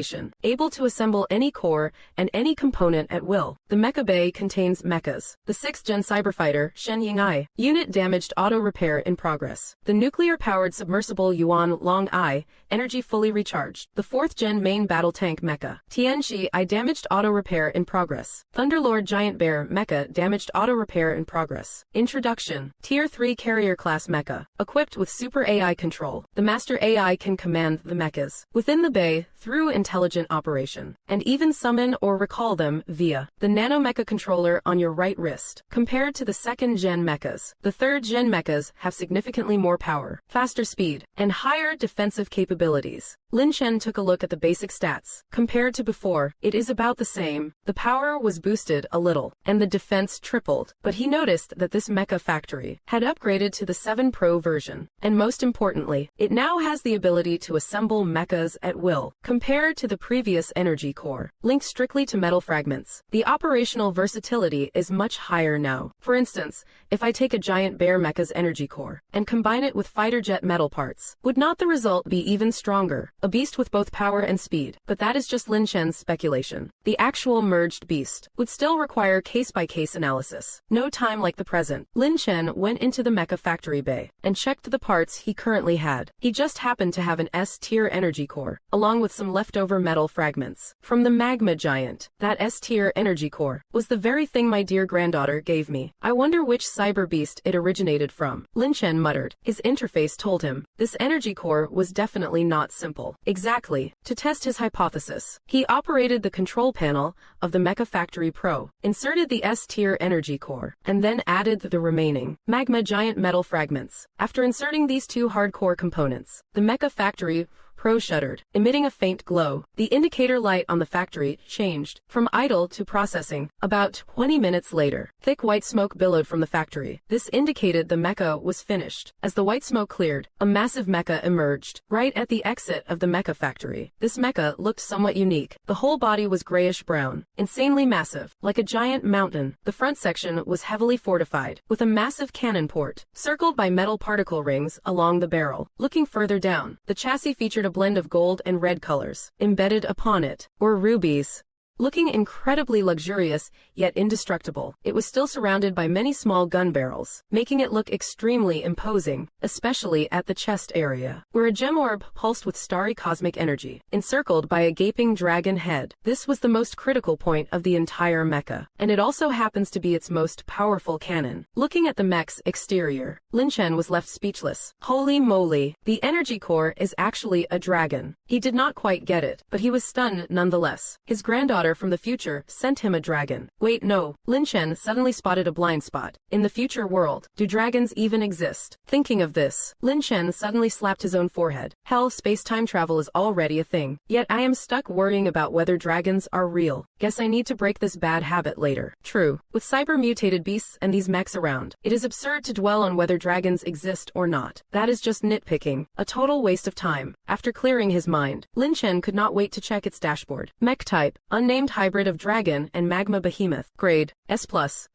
Able to assemble any core and any component at will. The Mecha Bay contains mechas. The 6th Gen Cyberfighter, Shen Ying-I. Unit damaged auto repair in progress. The nuclear-powered submersible Yuan Long-I, energy fully recharged. The 4th Gen main battle tank mecha, Tianchi-I damaged auto repair in progress. Thunderlord Giant Bear mecha damaged auto repair in progress. Introduction. Tier 3 carrier class mecha, equipped with super AI control. The master AI can command the mechas within the bay through intelligent operation, and even summon or recall them via the nanomecha controller on your right wrist. Compared to the 2nd Gen mechas, the 3rd Gen mechas have significantly more power, faster speed, and higher defensive capabilities. Lin Chen took a look at the basic stats. Compared to before, it is about the same. The power was boosted a little, and the defense tripled, but he noticed that this mecha factory had upgraded to the 7 Pro version, and most importantly, it now has the ability to assemble mechas at will. Compared to the previous energy core, linked strictly to metal fragments, the operational versatility is much higher now. For instance, if I take a giant bear mecha's energy core and combine it with fighter jet metal parts, would not the result be even stronger? A beast with both power and speed, but that is just Lin Chen's speculation. The actual merged beast would still require case-by-case analysis. No time like the present. Lin Chen went into the mecha factory bay and checked the parts he currently had. He just happened to have an S-tier energy core, along with some leftover metal fragments from the magma giant. That S-tier energy core was the very thing my dear granddaughter gave me. I wonder which cyber beast it originated from. Lin Chen muttered. His interface told him this energy core was definitely not simple. Exactly. To test his hypothesis, he operated the control panel of the Mecha Factory Pro, inserted the S-tier energy core, and then added the remaining magma giant metal fragments. After inserting these 2 hardcore components, the Mecha Factory Pro shuddered, emitting a faint glow. The indicator light on the factory changed from idle to processing. About 20 minutes later, thick white smoke billowed from the factory. This indicated the mecha was finished. As the white smoke cleared, a massive mecha emerged, right at the exit of the mecha factory. This mecha looked somewhat unique. The whole body was grayish-brown, insanely massive, like a giant mountain. The front section was heavily fortified, with a massive cannon port, circled by metal particle rings along the barrel. Looking further down, the chassis featured a blend of gold and red colors. Embedded upon it were rubies. Looking incredibly luxurious, yet indestructible, it was still surrounded by many small gun barrels, making it look extremely imposing, especially at the chest area, where a gem orb pulsed with starry cosmic energy, encircled by a gaping dragon head. This was the most critical point of the entire mecha, and it also happens to be its most powerful cannon. Looking at the mech's exterior, Lin Chen was left speechless. Holy moly, the energy core is actually a dragon. He did not quite get it, but he was stunned nonetheless. His granddaughter from the future sent him a dragon. Wait, no. Lin Chen suddenly spotted a blind spot. In the future world, do dragons even exist? Thinking of this, Lin Chen suddenly slapped his own forehead. Hell, space-time travel is already a thing. Yet I am stuck worrying about whether dragons are real. Guess I need to break this bad habit later. True. With cyber-mutated beasts and these mechs around, it is absurd to dwell on whether dragons exist or not. That is just nitpicking. A total waste of time. After clearing his mind, Lin Chen could not wait to check its dashboard. Mech type, unnamed hybrid of dragon and magma behemoth. Grade, S+.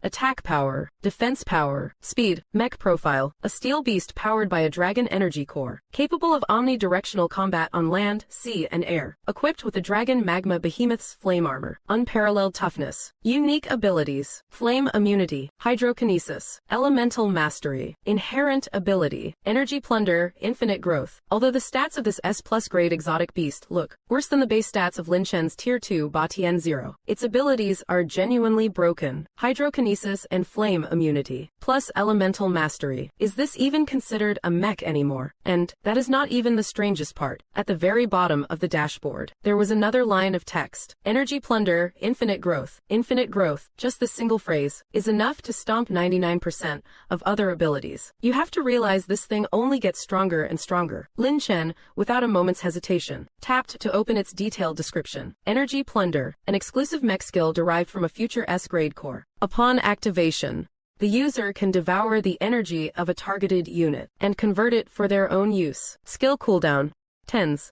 Attack power, defense power, speed, mech profile, a steel beast powered by a dragon energy core. Capable of omnidirectional combat on land, sea, and air. Equipped with the dragon magma behemoth's flame armor. Unparalleled toughness. Unique abilities. Flame immunity. Hydrokinesis. Elemental mastery. Inherent ability. Energy plunder. Infinite growth. Although the stats of this S+ grade exotic beast look worse than the base stats of Lin Chen's Tier 2 Batian 0, its abilities are genuinely broken. Hydrokinesis and flame immunity. Plus elemental mastery. Is this even considered a mech anymore? And that is not even the strangest part. At the very bottom of the dashboard, there was another line of text. Energy plunder, infinite growth. Infinite growth, just this single phrase, is enough to stomp 99% of other abilities. You have to realize this thing only gets stronger and stronger. Lin Chen, without a moment's hesitation, tapped to open its detailed description. Energy plunder, an exclusive mech skill derived from a future S-grade core. Upon activation, the user can devour the energy of a targeted unit and convert it for their own use. Skill cooldown, 10s.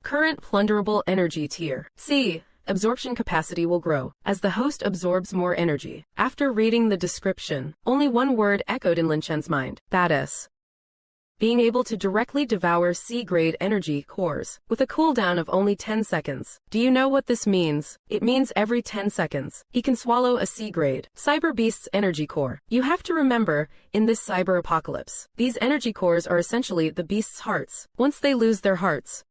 Current plunderable energy tier. C. Absorption capacity will grow as the host absorbs more energy. After reading the description, only one word echoed in Lin Chen's mind. That is, being able to directly devour C-grade energy cores, with a cooldown of only 10 seconds. Do you know what this means? It means every 10 seconds, he can swallow a C-grade cyber beast's energy core. You have to remember, in this cyber apocalypse, these energy cores are essentially the beast's hearts. Once they lose their hearts,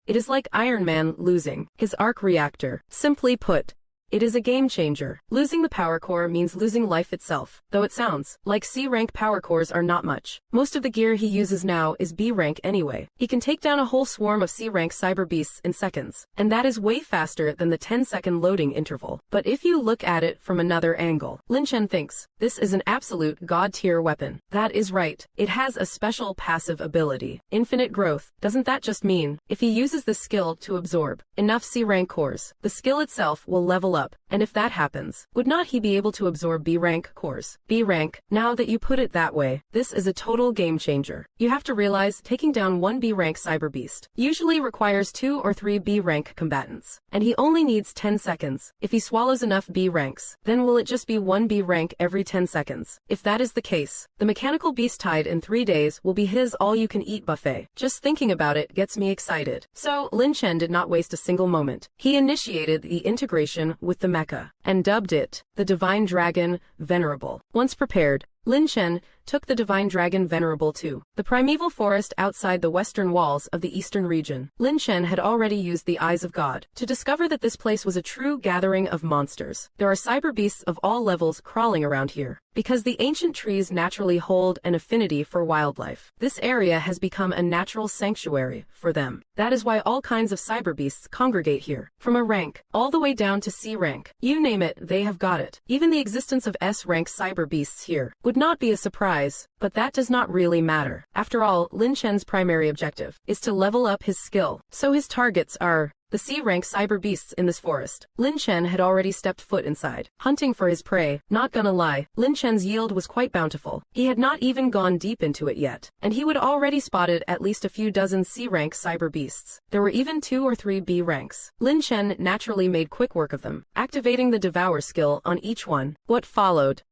it is like Iron Man losing his arc reactor. Simply put, it is a game changer. Losing the power core means losing life itself, though it sounds like C-rank power cores are not much. Most of the gear he uses now is B-rank anyway. He can take down a whole swarm of C-rank cyber beasts in seconds, and that is way faster than the 10-second loading interval. But if you look at it from another angle, Lin Chen thinks this is an absolute god-tier weapon. That is right. It has a special passive ability, infinite growth. Doesn't that just mean, if he uses this skill to absorb enough C-rank cores, the skill itself will level up? And if that happens, would not he be able to absorb B-rank cores? B-rank, now that you put it that way, this is a total game changer. You have to realize taking down one B-rank cyber beast usually requires 2 or 3 B-rank combatants, and he only needs 10 seconds. If he swallows enough B-ranks, then will it just be 1 B-rank every 10 seconds? If that is the case, the mechanical beast tide in 3 days will be his all-you-can-eat buffet. Just thinking about it gets me excited. So, Lin Chen did not waste a single moment. He initiated the integration with the mecha, and dubbed it the Divine Dragon Venerable. Once prepared, Lin Chen took the Divine Dragon Venerable to the primeval forest outside the western walls of the eastern region. Lin Chen had already used the Eyes of God to discover that this place was a true gathering of monsters. There are cyber beasts of all levels crawling around here. Because the ancient trees naturally hold an affinity for wildlife, this area has become a natural sanctuary for them. That is why all kinds of cyber beasts congregate here. From A rank, all the way down to C rank. You name it, they have got it. Even the existence of S rank cyber beasts here would not be a surprise, but that does not really matter. After all, Lin Chen's primary objective is to level up his skill, so his targets are the C-rank cyber beasts in this forest. Lin Chen had already stepped foot inside, hunting for his prey. Not gonna lie, Lin Chen's yield was quite bountiful. He had not even gone deep into it yet, and he would already spotted at least a few dozen C-rank cyber beasts. There were even 2 or 3 B ranks. Lin Chen naturally made quick work of them, activating the Devour skill on each one. What followed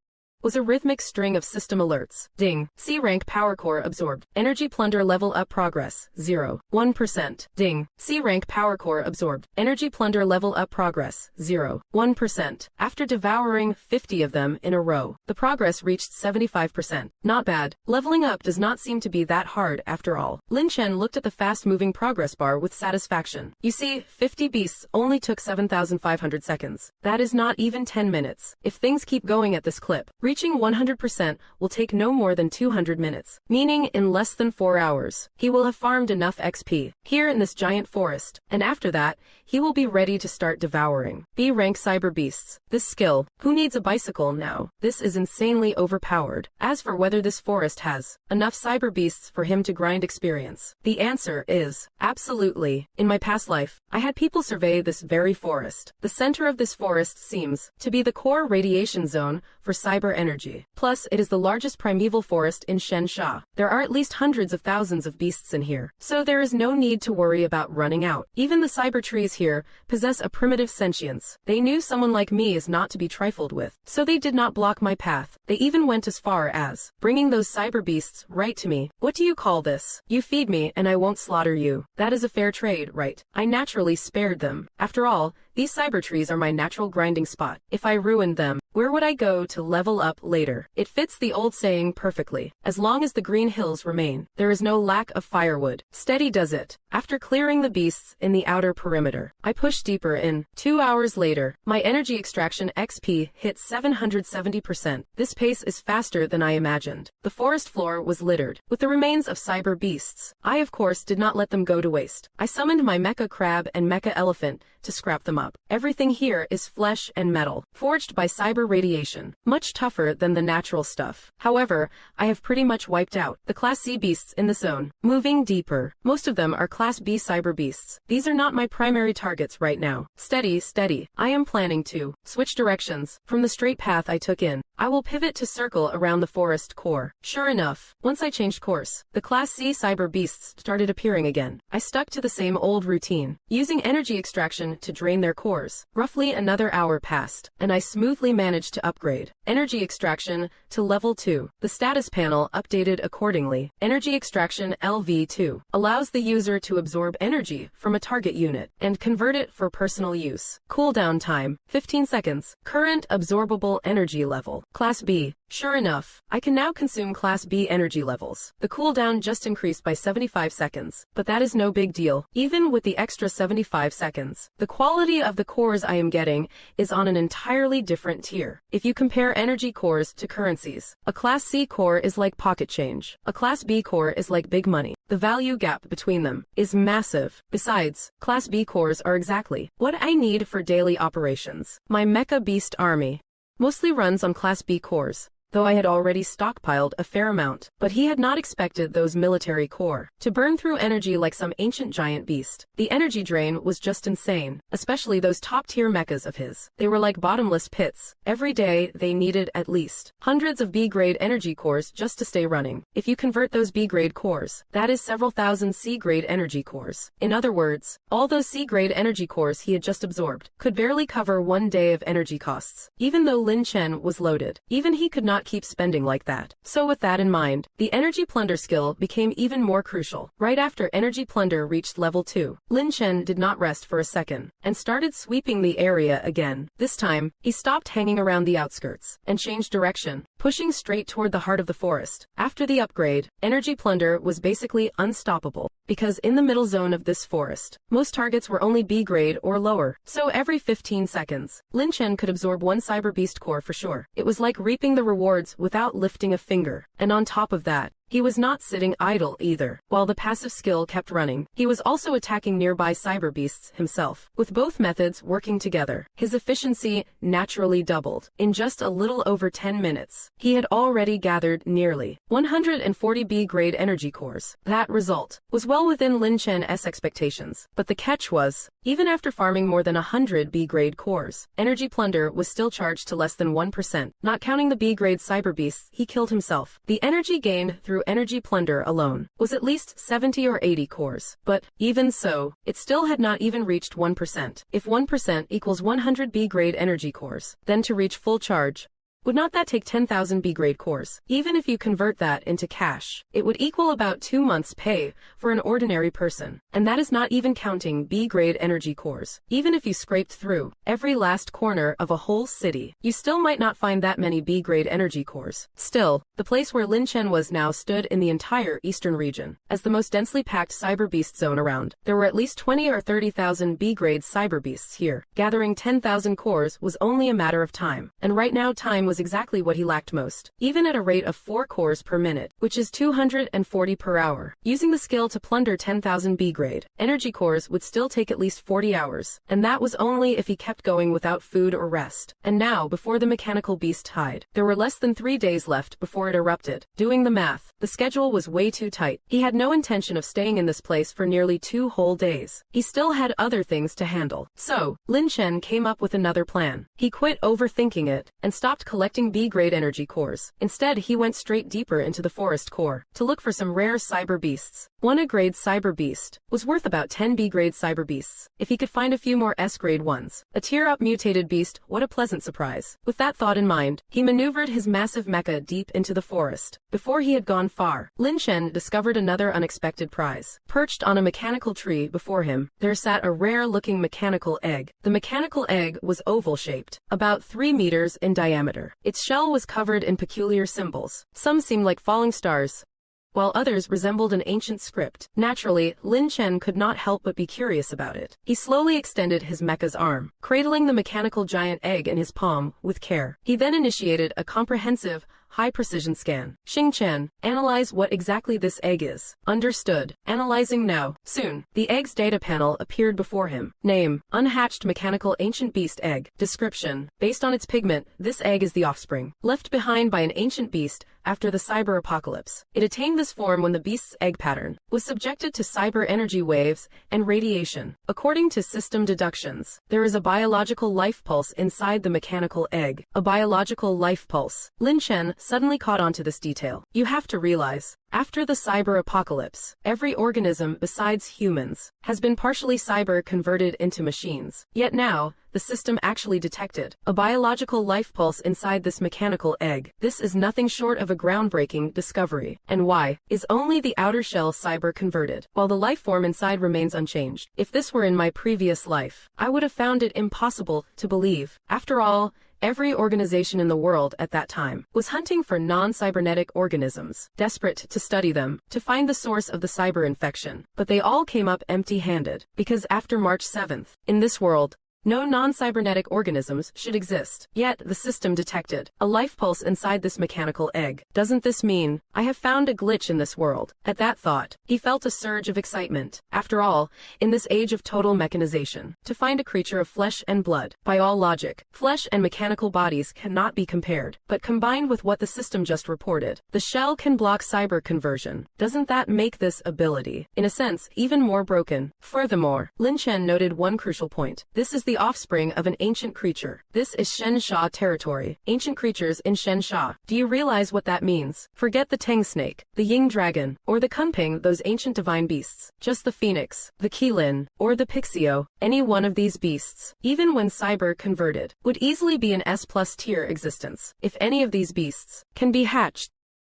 was a rhythmic string of system alerts. Ding. C-rank power core absorbed. Energy plunder level up progress, 0. 1%. Ding. C-rank power core absorbed. Energy plunder level up progress, 0. 1%. After devouring 50 of them in a row, the progress reached 75%. Not bad. Leveling up does not seem to be that hard after all. Lin Chen looked at the fast-moving progress bar with satisfaction. You see, 50 beasts only took 7,500 seconds. That is not even 10 minutes. If things keep going at this clip, Reaching 100% will take no more than 200 minutes, meaning in less than 4 hours, he will have farmed enough XP here in this giant forest, and after that, he will be ready to start devouring B-rank cyber beasts. This skill, who needs a bicycle now? This is insanely overpowered. As for whether this forest has enough cyber beasts for him to grind experience, the answer is absolutely. In my past life, I had people survey this very forest. The center of this forest seems to be the core radiation zone for cyber energy. Plus, it is the largest primeval forest in Shensha. There are at least hundreds of thousands of beasts in here, so there is no need to worry about running out. Even the cyber trees here possess a primitive sentience. They knew someone like me is not to be trifled with, so they did not block my path. They even went as far as bringing those cyber beasts right to me. What do you call this? You feed me and I won't slaughter you. That is a fair trade, right? I naturally spared them. After all, these cyber trees are my natural grinding spot. If I ruined them, where would I go to level up later? It fits the old saying perfectly. As long as the green hills remain, there is no lack of firewood. Steady does it. After clearing the beasts in the outer perimeter, I pushed deeper in. 2 hours later, my energy extraction XP hit 770%. This pace is faster than I imagined. The forest floor was littered with the remains of cyber beasts. I of course did not let them go to waste. I summoned my mecha crab and mecha elephant to scrap them up. Everything here is flesh and metal, forged by cyber radiation, much tougher than the natural stuff. However, I have pretty much wiped out the Class C beasts in the zone. Moving deeper, most of them are Class B cyber beasts. These are not my primary targets right now. Steady, steady. I am planning to switch directions from the straight path I took in. I will pivot to circle around the forest core. Sure enough, once I changed course, the Class C cyber beasts started appearing again. I stuck to the same old routine, using energy extraction to drain their cores. Roughly another hour passed, and I smoothly managed to upgrade energy extraction to level 2. The status panel updated accordingly. Energy extraction LV2 allows the user to absorb energy from a target unit and convert it for personal use. Cooldown time, 15 seconds. Current absorbable energy level, Class B. Sure enough, I can now consume Class B energy levels. The cooldown just increased by 75 seconds, but that is no big deal. Even with the extra 75 seconds, the quality of the cores I am getting is on an entirely different tier. If you compare energy cores to currencies, a Class C core is like pocket change. A Class B core is like big money. The value gap between them is massive. Besides, Class B cores are exactly what I need for daily operations. My mecha beast army mostly runs on Class B cores, though I had already stockpiled a fair amount, but he had not expected those military core to burn through energy like some ancient giant beast. The energy drain was just insane, especially those top-tier mechas of his. They were like bottomless pits. Every day, they needed at least hundreds of B-grade energy cores just to stay running. If you convert those B-grade cores, that is several thousand C-grade energy cores. In other words, all those C-grade energy cores he had just absorbed could barely cover 1 day of energy costs. Even though Lin Chen was loaded, even he could not keep spending like that. So with that in mind, the energy plunder skill became even more crucial. Right after energy plunder reached level 2, Lin Chen did not rest for a second and started sweeping the area again. This time, he stopped hanging around the outskirts and changed direction, pushing straight toward the heart of the forest. After the upgrade, energy plunder was basically unstoppable, because in the middle zone of this forest, most targets were only B grade or lower, so every 15 seconds, Lin Chen could absorb 1 cyber beast core for sure. It was like reaping the rewards without lifting a finger, and on top of that, he was not sitting idle either. While the passive skill kept running, he was also attacking nearby cyber beasts himself. With both methods working together, his efficiency naturally doubled. In just a little over 10 minutes, he had already gathered nearly 140 B-grade energy cores. That result was well within Lin Chen's expectations, but the catch was, even after farming more than 100 B-grade cores, energy plunder was still charged to less than 1%, not counting the B-grade cyber beasts he killed himself. The energy gained through energy plunder alone was at least 70 or 80 cores, but even so, it still had not even reached 1%. If 1% equals 100 B-grade energy cores, then to reach full charge, would not that take 10,000 B-grade cores? Even if you convert that into cash, it would equal about 2 months' pay for an ordinary person. And that is not even counting B-grade energy cores. Even if you scraped through every last corner of a whole city, you still might not find that many B-grade energy cores. Still, the place where Lin Chen was now stood in the entire eastern region as the most densely packed cyber beast zone around. There were at least 20 or 30,000 B-grade cyber beasts here. Gathering 10,000 cores was only a matter of time. And right now time was was exactly what he lacked most. Even at a rate of 4 cores per minute, which is 240 per hour, using the skill to plunder 10,000 B-grade energy cores would still take at least 40 hours, and that was only if he kept going without food or rest. And now, before the mechanical beast died, there were less than 3 days left before it erupted. Doing the math, the schedule was way too tight. He had no intention of staying in this place for nearly 2 whole days. He still had other things to handle. So, Lin Chen came up with another plan. He quit overthinking it and stopped collecting B-grade energy cores. Instead, he went straight deeper into the forest core to look for some rare cyber beasts. One A-grade cyber beast was worth about 10 B-grade cyber beasts. If he could find a few more S-grade ones, a tier-up mutated beast, what a pleasant surprise. With that thought in mind, he maneuvered his massive mecha deep into the forest. Before he had gone far, Lin Chen discovered another unexpected prize. Perched on a mechanical tree before him, there sat a rare-looking mechanical egg. The mechanical egg was oval-shaped, about 3 meters in diameter. Its shell was covered in peculiar symbols. Some seemed like falling stars, while others resembled an ancient script. Naturally, Lin Chen could not help but be curious about it. He slowly extended his mecha's arm, cradling the mechanical giant egg in his palm with care. He then initiated a comprehensive, high-precision scan. Xing Chen, analyze what exactly this egg is. Understood. Analyzing now. Soon, the egg's data panel appeared before him. Name, unhatched mechanical ancient beast egg. Description, based on its pigment, this egg is the offspring, left behind by an ancient beast after the cyber apocalypse. It attained this form when the beast's egg pattern was subjected to cyber energy waves and radiation. According to system deductions, there is a biological life pulse inside the mechanical egg. A biological life pulse. Lin Chen suddenly caught on to this detail. You have to realize, after the cyber apocalypse, every organism besides humans has been partially cyber converted into machines. Yet now, the system actually detected a biological life pulse inside this mechanical egg. This is nothing short of a groundbreaking discovery. And why? Is only the outer shell cyber converted, while the life form inside remains unchanged. If this were in my previous life, I would have found it impossible to believe. After all, every organization in the world at that time was hunting for non-cybernetic organisms, desperate to study them, to find the source of the cyber infection. But they all came up empty-handed, because after March 7th, in this world, no non-cybernetic organisms should exist. Yet, the system detected a life pulse inside this mechanical egg. Doesn't this mean I have found a glitch in this world? At that thought, he felt a surge of excitement. After all, in this age of total mechanization, to find a creature of flesh and blood, by all logic, flesh and mechanical bodies cannot be compared. But combined with what the system just reported, the shell can block cyber conversion. Doesn't that make this ability, in a sense, even more broken? Furthermore, Lin Chen noted one crucial point. This is the offspring of an ancient creature. This is Shen Sha territory. Ancient creatures in Shen Sha. Do you realize what that means? Forget the Tang snake, the Ying dragon, or the Kunping, those ancient divine beasts. Just the phoenix, the Qilin, or the Pixio. Any one of these beasts, even when cyber converted, would easily be an S+ tier existence. If any of these beasts can be hatched,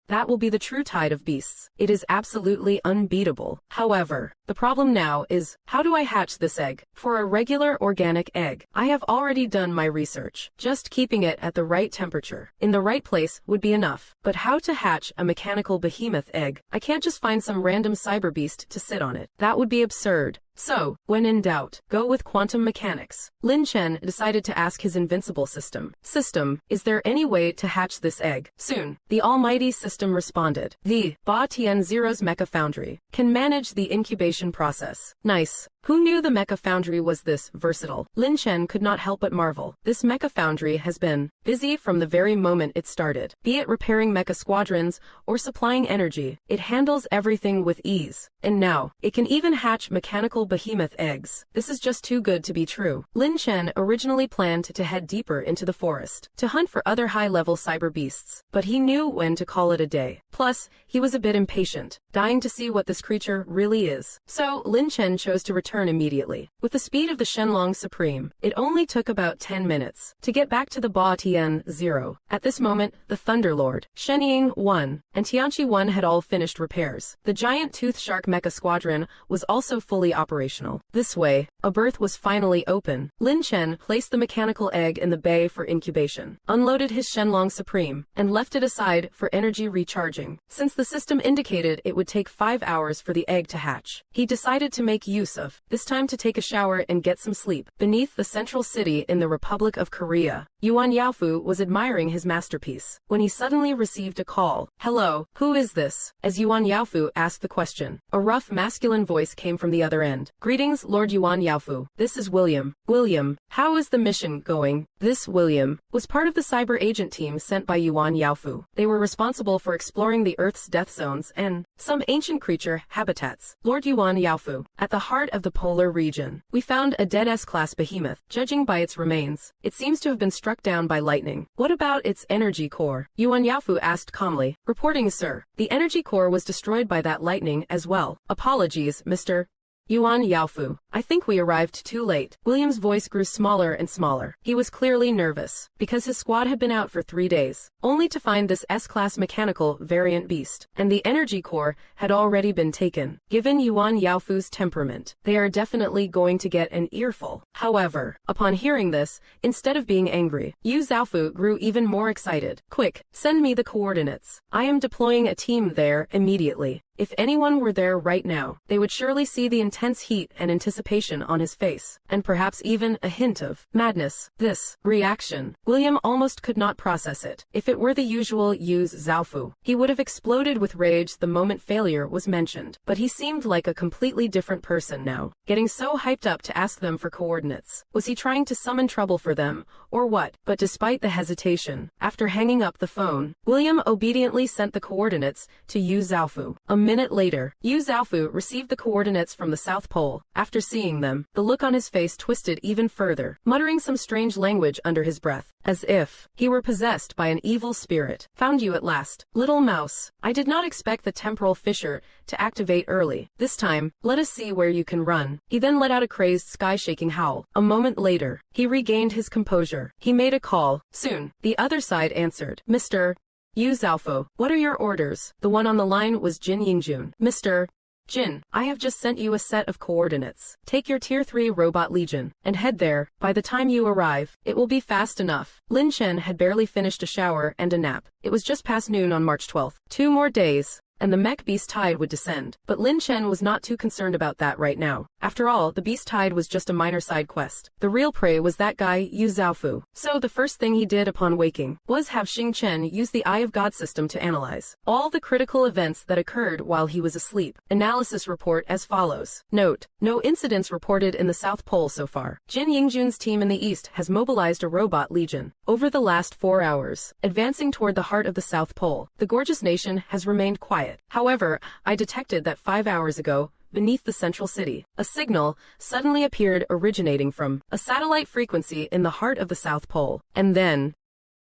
that will be the true tide of beasts. It is absolutely unbeatable. However, the problem now is, how do I hatch this egg? For a regular organic egg, I have already done my research. Just keeping it at the right temperature, in the right place, would be enough. But how to hatch a mechanical behemoth egg? I can't just find some random cyber beast to sit on it. That would be absurd. So, when in doubt, go with quantum mechanics. Lin Chen decided to ask his invincible system. System, is there any way to hatch this egg? Soon, the almighty system responded. The Ba Tian Zero's Mecha Foundry can manage the incubation process. Nice. Who knew the Mecha Foundry was this versatile? Lin Chen could not help but marvel. This Mecha Foundry has been busy from the very moment it started. Be it repairing mecha squadrons or supplying energy, it handles everything with ease. And now, it can even hatch mechanical behemoth eggs. This is just too good to be true. Lin Chen originally planned to head deeper into the forest, to hunt for other high-level cyber beasts, but he knew when to call it a day. Plus, he was a bit impatient, dying to see what this creature really is. So, Lin Chen chose to return immediately. With the speed of the Shenlong Supreme, it only took about 10 minutes to get back to the Ba Tian Zero. At this moment, the Thunderlord, Shenying 1, and Tianqi 1 had all finished repairs. The giant Tooth Shark Mecha Squadron was also fully operational. This way, a berth was finally open. Lin Chen placed the mechanical egg in the bay for incubation, unloaded his Shenlong Supreme, and left it aside for energy recharging. Since the system indicated it would take 5 hours for the egg to hatch, he decided to make use of this time to take a shower and get some sleep. Beneath the central city in the Republic of Korea, Yuan Yaofu was admiring his masterpiece when he suddenly received a call. Hello, who is this? As Yuan Yaofu asked the question, a rough masculine voice came from the other end. Greetings, Lord Yuan Yaofu. This is William. William, how is the mission going? This William was part of the cyber agent team sent by Yuan Yaofu. They were responsible for exploring the Earth's death zones and some ancient creature habitats. Lord Yuan Yaofu, at the heart of the polar region, we found a dead S-class behemoth. Judging by its remains, it seems to have been struck down by lightning. What about its energy core? Yuan Yaofu asked calmly. Reporting, sir. The energy core was destroyed by that lightning as well. Apologies, Mr. Yuan Yaofu. I think we arrived too late. William's voice grew smaller and smaller. He was clearly nervous, because his squad had been out for 3 days, only to find this S-class mechanical variant beast, and the energy core had already been taken. Given Yuan Yaofu's temperament, they are definitely going to get an earful. However, upon hearing this, instead of being angry, Yu Zhaofu grew even more excited. Quick, send me the coordinates. I am deploying a team there immediately. If anyone were there right now, they would surely see the intense heat and anticipation on his face, and perhaps even a hint of madness. This reaction, William almost could not process it. If it were the usual Yu Zhaofu, he would have exploded with rage the moment failure was mentioned. But he seemed like a completely different person now, getting so hyped up to ask them for coordinates. Was he trying to summon trouble for them, or what? But despite the hesitation, after hanging up the phone, William obediently sent the coordinates to Yu Zhaofu. A minute later, Yu Zhaofu received the coordinates from the South Pole. After seeing them, the look on his face twisted even further, muttering some strange language under his breath, as if he were possessed by an evil spirit. Found you at last, little mouse. I did not expect the temporal fissure to activate early. This time, let us see where you can run. He then let out a crazed, sky-shaking howl. A moment later, he regained his composure. He made a call. Soon, the other side answered. Mr. Yu Zhaofu, what are your orders? The one on the line was Jin Yingjun. Mr. Jin, I have just sent you a set of coordinates. Take your Tier 3 Robot Legion, and head there. By the time you arrive, it will be fast enough. Lin Chen had barely finished a shower and a nap. It was just past noon on March 12th. 2 more days, and the mech beast tide would descend. But Lin Chen was not too concerned about that right now. After all, the beast tide was just a minor side quest. The real prey was that guy, Yu Zhaofu. So the first thing he did upon waking was have Xing Chen use the Eye of God system to analyze all the critical events that occurred while he was asleep. Analysis report as follows. Note, no incidents reported in the South Pole so far. Jin Yingjun's team in the east has mobilized a robot legion over the last 4 hours, advancing toward the heart of the South Pole. The gorgeous nation has remained quiet. However, I detected that 5 hours ago, beneath the central city, a signal suddenly appeared originating from a satellite frequency in the heart of the South Pole, and then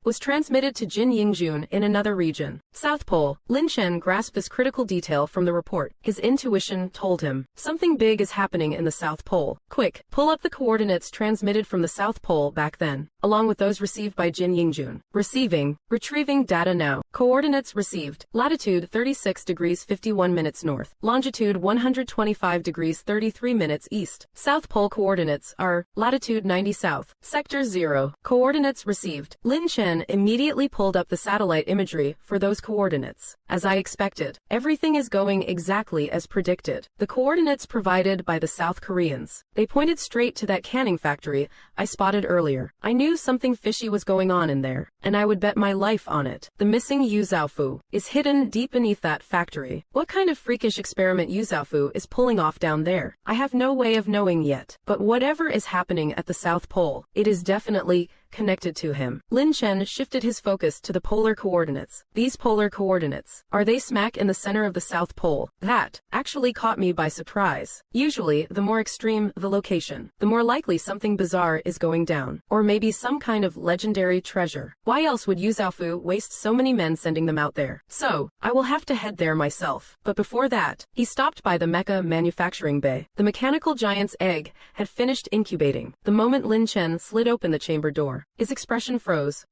was transmitted to Jin Yingjun in another region. South Pole. Lin Chen grasped this critical detail from the report. His intuition told him something big is happening in the South Pole. Quick, pull up the coordinates transmitted from the South Pole back then, along with those received by Jin Yingjun. Retrieving data now. Coordinates received. Latitude 36 degrees 51 minutes north. Longitude 125 degrees 33 minutes east. South Pole coordinates are latitude 90 south. Sector 0. Coordinates received. Lin Chen immediately pulled up the satellite imagery for those coordinates. As I expected, everything is going exactly as predicted. The coordinates provided by the South Koreans. They pointed straight to that canning factory I spotted earlier. I knew something fishy was going on in there, and I would bet my life on it. The missing Yu Zhaofu is hidden deep beneath that factory. What kind of freakish experiment Yu Zhaofu is pulling off down there? I have no way of knowing yet. But whatever is happening at the South Pole, it is definitely connected to him. Lin Chen shifted his focus to the polar coordinates. These polar coordinates, are they smack in the center of the South Pole? That actually caught me by surprise. Usually, the more extreme the location, the more likely something bizarre is going down, or maybe some kind of legendary treasure. Why else would Yu Zhaofu waste so many men sending them out there? So, I will have to head there myself. But before that, he stopped by the mecha manufacturing bay. The mechanical giant's egg had finished incubating. The moment Lin Chen slid open the chamber door, his expression froze.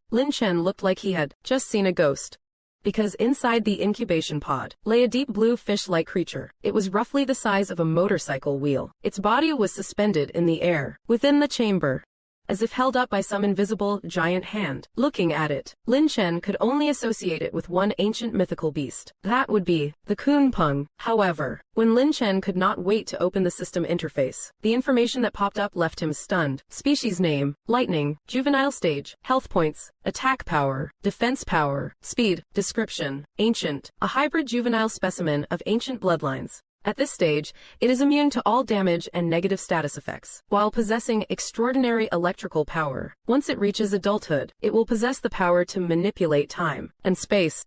Lin Chen looked like he had just seen a ghost. Because inside the incubation pod lay a deep blue fish-like creature. It was roughly the size of a motorcycle wheel. Its body was suspended in the air. Within the chamber, as if held up by some invisible, giant hand. Looking at it, Lin Chen could only associate it with one ancient mythical beast. That would be the Kunpeng. However, when Lin Chen could not wait to open the system interface, the information that popped up left him stunned. Species name, lightning, juvenile stage, health points, attack power, defense power, speed, description, ancient, a hybrid juvenile specimen of ancient bloodlines. At this stage, it is immune to all damage and negative status effects, while possessing extraordinary electrical power. Once it reaches adulthood, it will possess the power to manipulate time and space.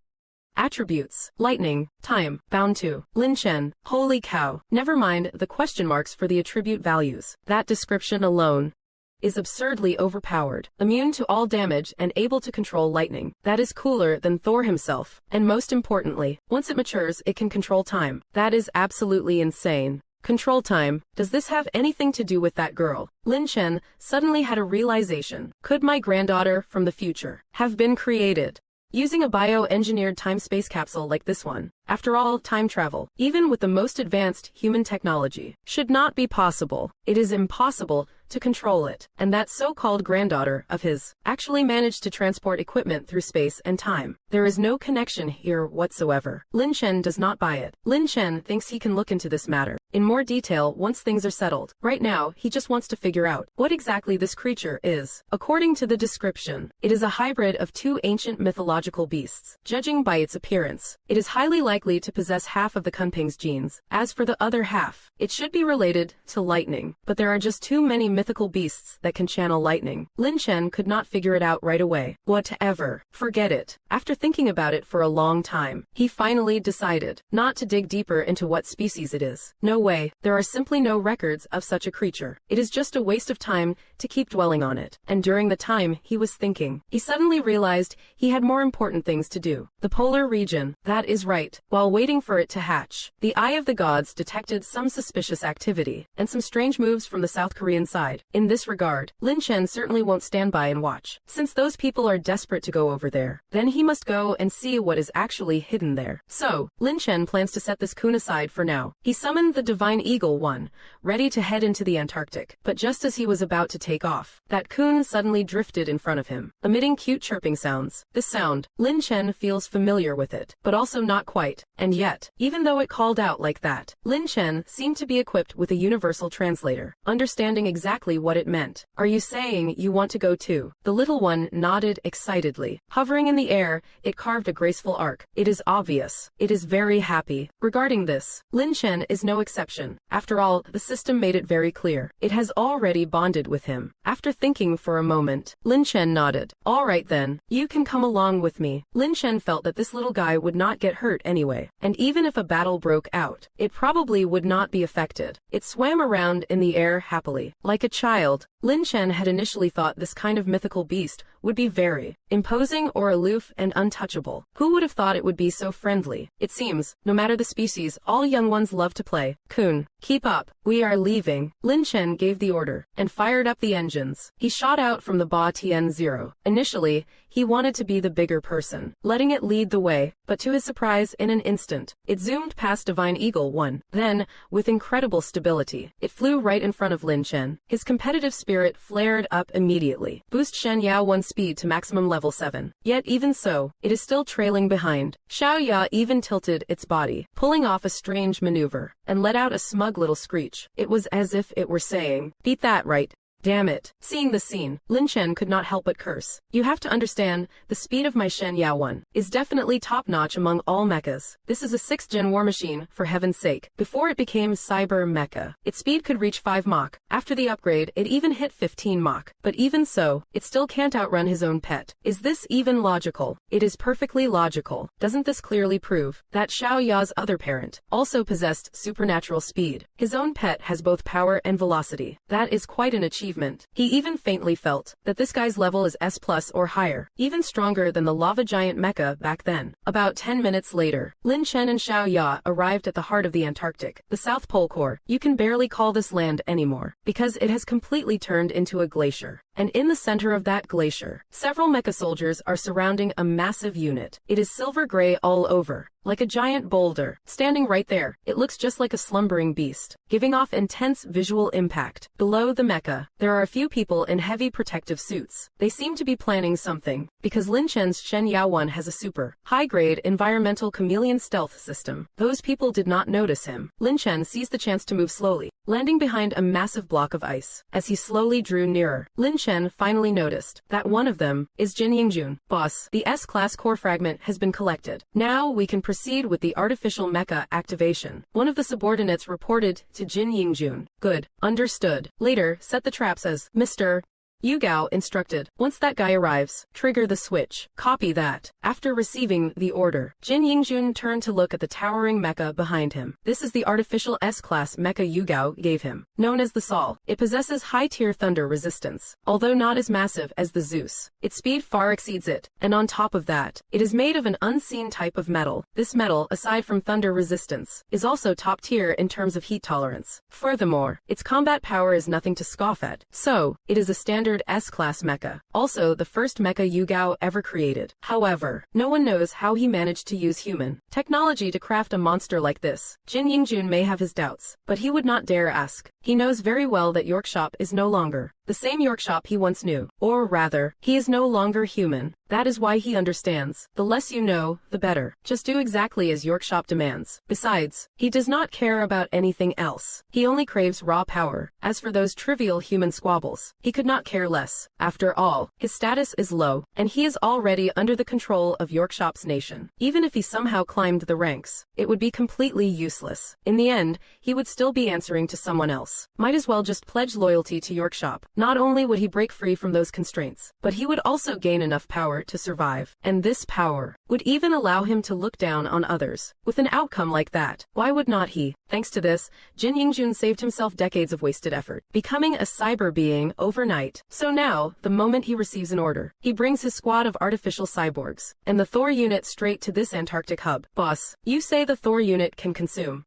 Attributes: lightning, time, bound to, Lin Chen. Holy cow. Never mind the question marks for the attribute values. That description alone is absurdly overpowered, immune to all damage and able to control lightning. That is cooler than Thor himself. And most importantly, once it matures, it can control time. That is absolutely insane. Control time. Does this have anything to do with that girl? Lin Chen suddenly had a realization. Could my granddaughter from the future have been created using a bio-engineered time-space capsule like this one? After all, time travel, even with the most advanced human technology, should not be possible. It is impossible to control it, and that so-called granddaughter of his actually managed to transport equipment through space and time. There is no connection here whatsoever. Lin Chen does not buy it. Lin Chen thinks he can look into this matter in more detail once things are settled. Right now, he just wants to figure out what exactly this creature is. According to the description, it is a hybrid of two ancient mythological beasts. Judging by its appearance, it is highly likely to possess half of the Kunpeng's genes. As for the other half, it should be related to lightning, but there are just too many mythical beasts that can channel lightning. Lin Chen could not figure it out right away. Whatever. Forget it. After thinking about it for a long time, he finally decided not to dig deeper into what species it is. No way. There are simply no records of such a creature. It is just a waste of time to keep dwelling on it. And during the time he was thinking, he suddenly realized he had more important things to do. The polar region. That is right. While waiting for it to hatch, the Eye of the Gods detected some suspicious activity and some strange moves from the South Korean side. In this regard, Lin Chen certainly won't stand by and watch. Since those people are desperate to go over there, then he must go and see what is actually hidden there. So, Lin Chen plans to set this coon aside for now. He summoned the Divine Eagle One, ready to head into the Antarctic. But just as he was about to take off, that coon suddenly drifted in front of him, emitting cute chirping sounds. This sound, Lin Chen feels familiar with it, but also not quite. And yet, even though it called out like that, Lin Chen seemed to be equipped with a universal translator, understanding exactly what it meant. Are you saying you want to go too? The little one nodded excitedly. Hovering in the air, it carved a graceful arc. It is obvious. It is very happy. Regarding this, Lin Chen is no exception. After all, the system made it very clear. It has already bonded with him. After thinking for a moment, Lin Chen nodded. All right then, you can come along with me. Lin Chen felt that this little guy would not get hurt anyway, and even if a battle broke out, it probably would not be affected. It swam around in the air happily, like a child. Lin Chen had initially thought this kind of mythical beast would be very imposing or aloof and untouchable. Who would have thought it would be so friendly? It seems, no matter the species, all young ones love to play. Kun, keep up. We are leaving. Lin Chen gave the order and fired up the engines. He shot out from the Ba Tian 0. Initially, he wanted to be the bigger person, letting it lead the way, but to his surprise, in an instant, it zoomed past Divine Eagle 1. Then, with incredible stability, it flew right in front of Lin Chen. His competitive spirit flared up immediately. Boost Shen Yao 1 speed to maximum level 7. Yet even so, it is still trailing behind. Xiao Ya even tilted its body, pulling off a strange maneuver, and let out a smug little screech. It was as if it were saying, "Beat that, right? Damn it." Seeing the scene, Lin Chen could not help but curse. You have to understand, the speed of my Shen Yao 1 is definitely top-notch among all mechas. This is a 6th-gen war machine, for heaven's sake. Before it became Cyber Mecha, its speed could reach 5 Mach. After the upgrade, it even hit 15 Mach. But even so, it still can't outrun his own pet. Is this even logical? It is perfectly logical. Doesn't this clearly prove that Xiao Ya's other parent also possessed supernatural speed? His own pet has both power and velocity. That is quite an achievement. He even faintly felt that this guy's level is S+ or higher, even stronger than the lava giant mecha back then. About 10 minutes later, Lin Chen and Xiao Ya arrived at the heart of the Antarctic, the South Pole Core. You can barely call this land anymore, because it has completely turned into a glacier. and in the center of that glacier, several mecha soldiers are surrounding a massive unit. It is silver gray all over, like a giant boulder. Standing right there, it looks just like a slumbering beast, giving off intense visual impact. Below the mecha, there are a few people in heavy protective suits. They seem to be planning something, because Lin Chen's Shen Yaowen has a super, high-grade environmental chameleon stealth system. Those people did not notice him. Lin Chen seized the chance to move slowly, landing behind a massive block of ice. As he slowly drew nearer, Lin Chen finally noticed that one of them is Jin Yingjun. Boss, the S-class core fragment has been collected. Now we can proceed with the artificial mecha activation. One of the subordinates reported to Jin Yingjun. Good. Understood. Later, set the traps as Mr. Yu Gao instructed. Once that guy arrives, trigger the switch. Copy that. After receiving the order, Jin Yingjun turned to look at the towering mecha behind him. This is the artificial S-class mecha Yu Gao gave him, known as the Sol. It possesses high-tier thunder resistance, although not as massive as the Zeus. Its speed far exceeds it, and on top of that, it is made of an unseen type of metal. This metal, aside from thunder resistance, is also top-tier in terms of heat tolerance. Furthermore, its combat power is nothing to scoff at. So, it is a standard S-class mecha, also the first mecha Yu Gao ever created. However, no one knows how he managed to use human technology to craft a monster like this. Jin Yingjun may have his doubts, but he would not dare ask. He knows very well that Yorkshop is no longer the same Yorkshop he once knew. Or rather, he is no longer human. That is why he understands. The less you know, the better. Just do exactly as Yorkshop demands. Besides, he does not care about anything else. He only craves raw power. As for those trivial human squabbles, he could not care less. After all, his status is low, and he is already under the control of Yorkshop's nation. Even if he somehow climbed the ranks, it would be completely useless. In the end, he would still be answering to someone else. Might as well just pledge loyalty to Yorkshop. Not only would he break free from those constraints, but he would also gain enough power to survive. And this power would even allow him to look down on others. With an outcome like that, why would not he? Thanks to this, Jin Yingjun saved himself decades of wasted effort, becoming a cyber being overnight. So now, the moment he receives an order, he brings his squad of artificial cyborgs and the Thor unit straight to this Antarctic hub. Boss, you say the Thor unit can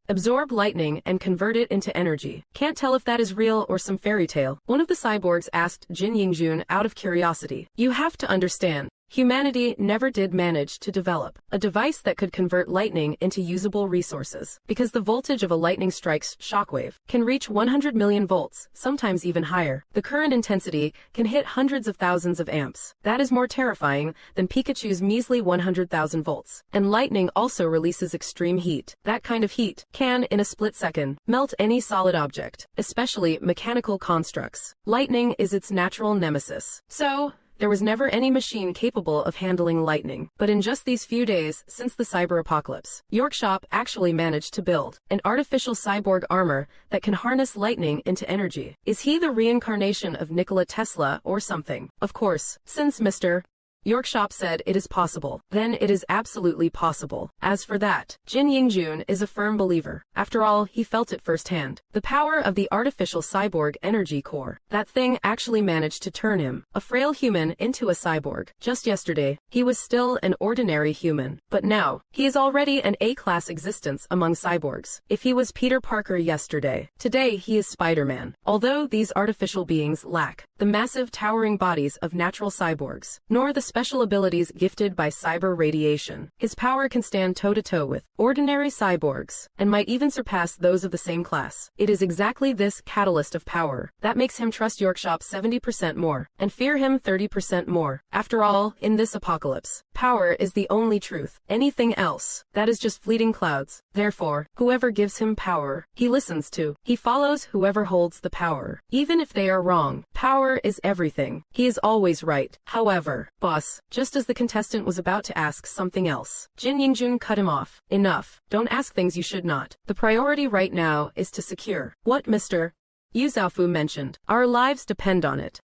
absorb lightning and convert it into energy. Can't tell if that is real or some fairy tale. One of the cyborgs asked Jin Yingjun out of curiosity. You have to understand. Humanity never did manage to develop a device that could convert lightning into usable resources, because the voltage of a lightning strike's shockwave can reach 100 million volts, sometimes even higher. The current intensity can hit hundreds of thousands of amps. That is more terrifying than Pikachu's measly 100,000 volts. And lightning also releases extreme heat. That kind of heat can, in a split second, melt any solid object, especially mechanical constructs. Lightning is its natural nemesis. So, there was never any machine capable of handling lightning. But in just these few days since the cyber apocalypse, Yorkshop actually managed to build an artificial cyborg armor that can harness lightning into energy. Is he the reincarnation of Nikola Tesla or something? Of course, since Mr. Yorkshop said it is possible, then it is absolutely possible. As for that, Jin Yingjun is a firm believer. After all, he felt it firsthand. The power of the artificial cyborg energy core. That thing actually managed to turn him, a frail human, into a cyborg. Just yesterday, he was still an ordinary human. But now, he is already an A-class existence among cyborgs. If he was Peter Parker yesterday, today he is Spider-Man. Although these artificial beings lack the massive towering bodies of natural cyborgs, nor the special abilities gifted by cyber radiation, his power can stand toe-to-toe with ordinary cyborgs, and might even surpass those of the same class. It is exactly this catalyst of power that makes him trust Yorkshop 70% more, and fear him 30% more. After all, in this apocalypse, power is the only truth. Anything else, that is just fleeting clouds. Therefore, whoever gives him power, he listens to. He follows whoever holds the power. Even if they are wrong, power is everything. He is always right. However, boss, just as the contestant was about to ask something else, Jin Yingjun cut him off. Enough. Don't ask things you should not. The priority right now is to secure what Mr. Yu Zhaofu mentioned. Our lives depend on it.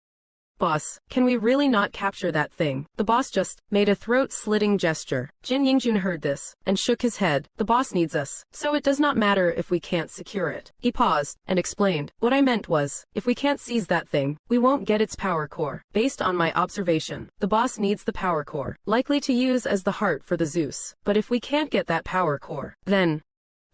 Boss, can we really not capture that thing? The boss just made a throat-slitting gesture. Jin Yingjun heard this and shook his head. The boss needs us, so it does not matter if we can't secure it. He paused and explained. What I meant was, if we can't seize that thing, we won't get its power core. Based on my observation, the boss needs the power core, likely to use as the heart for the Zeus. But if we can't get that power core, then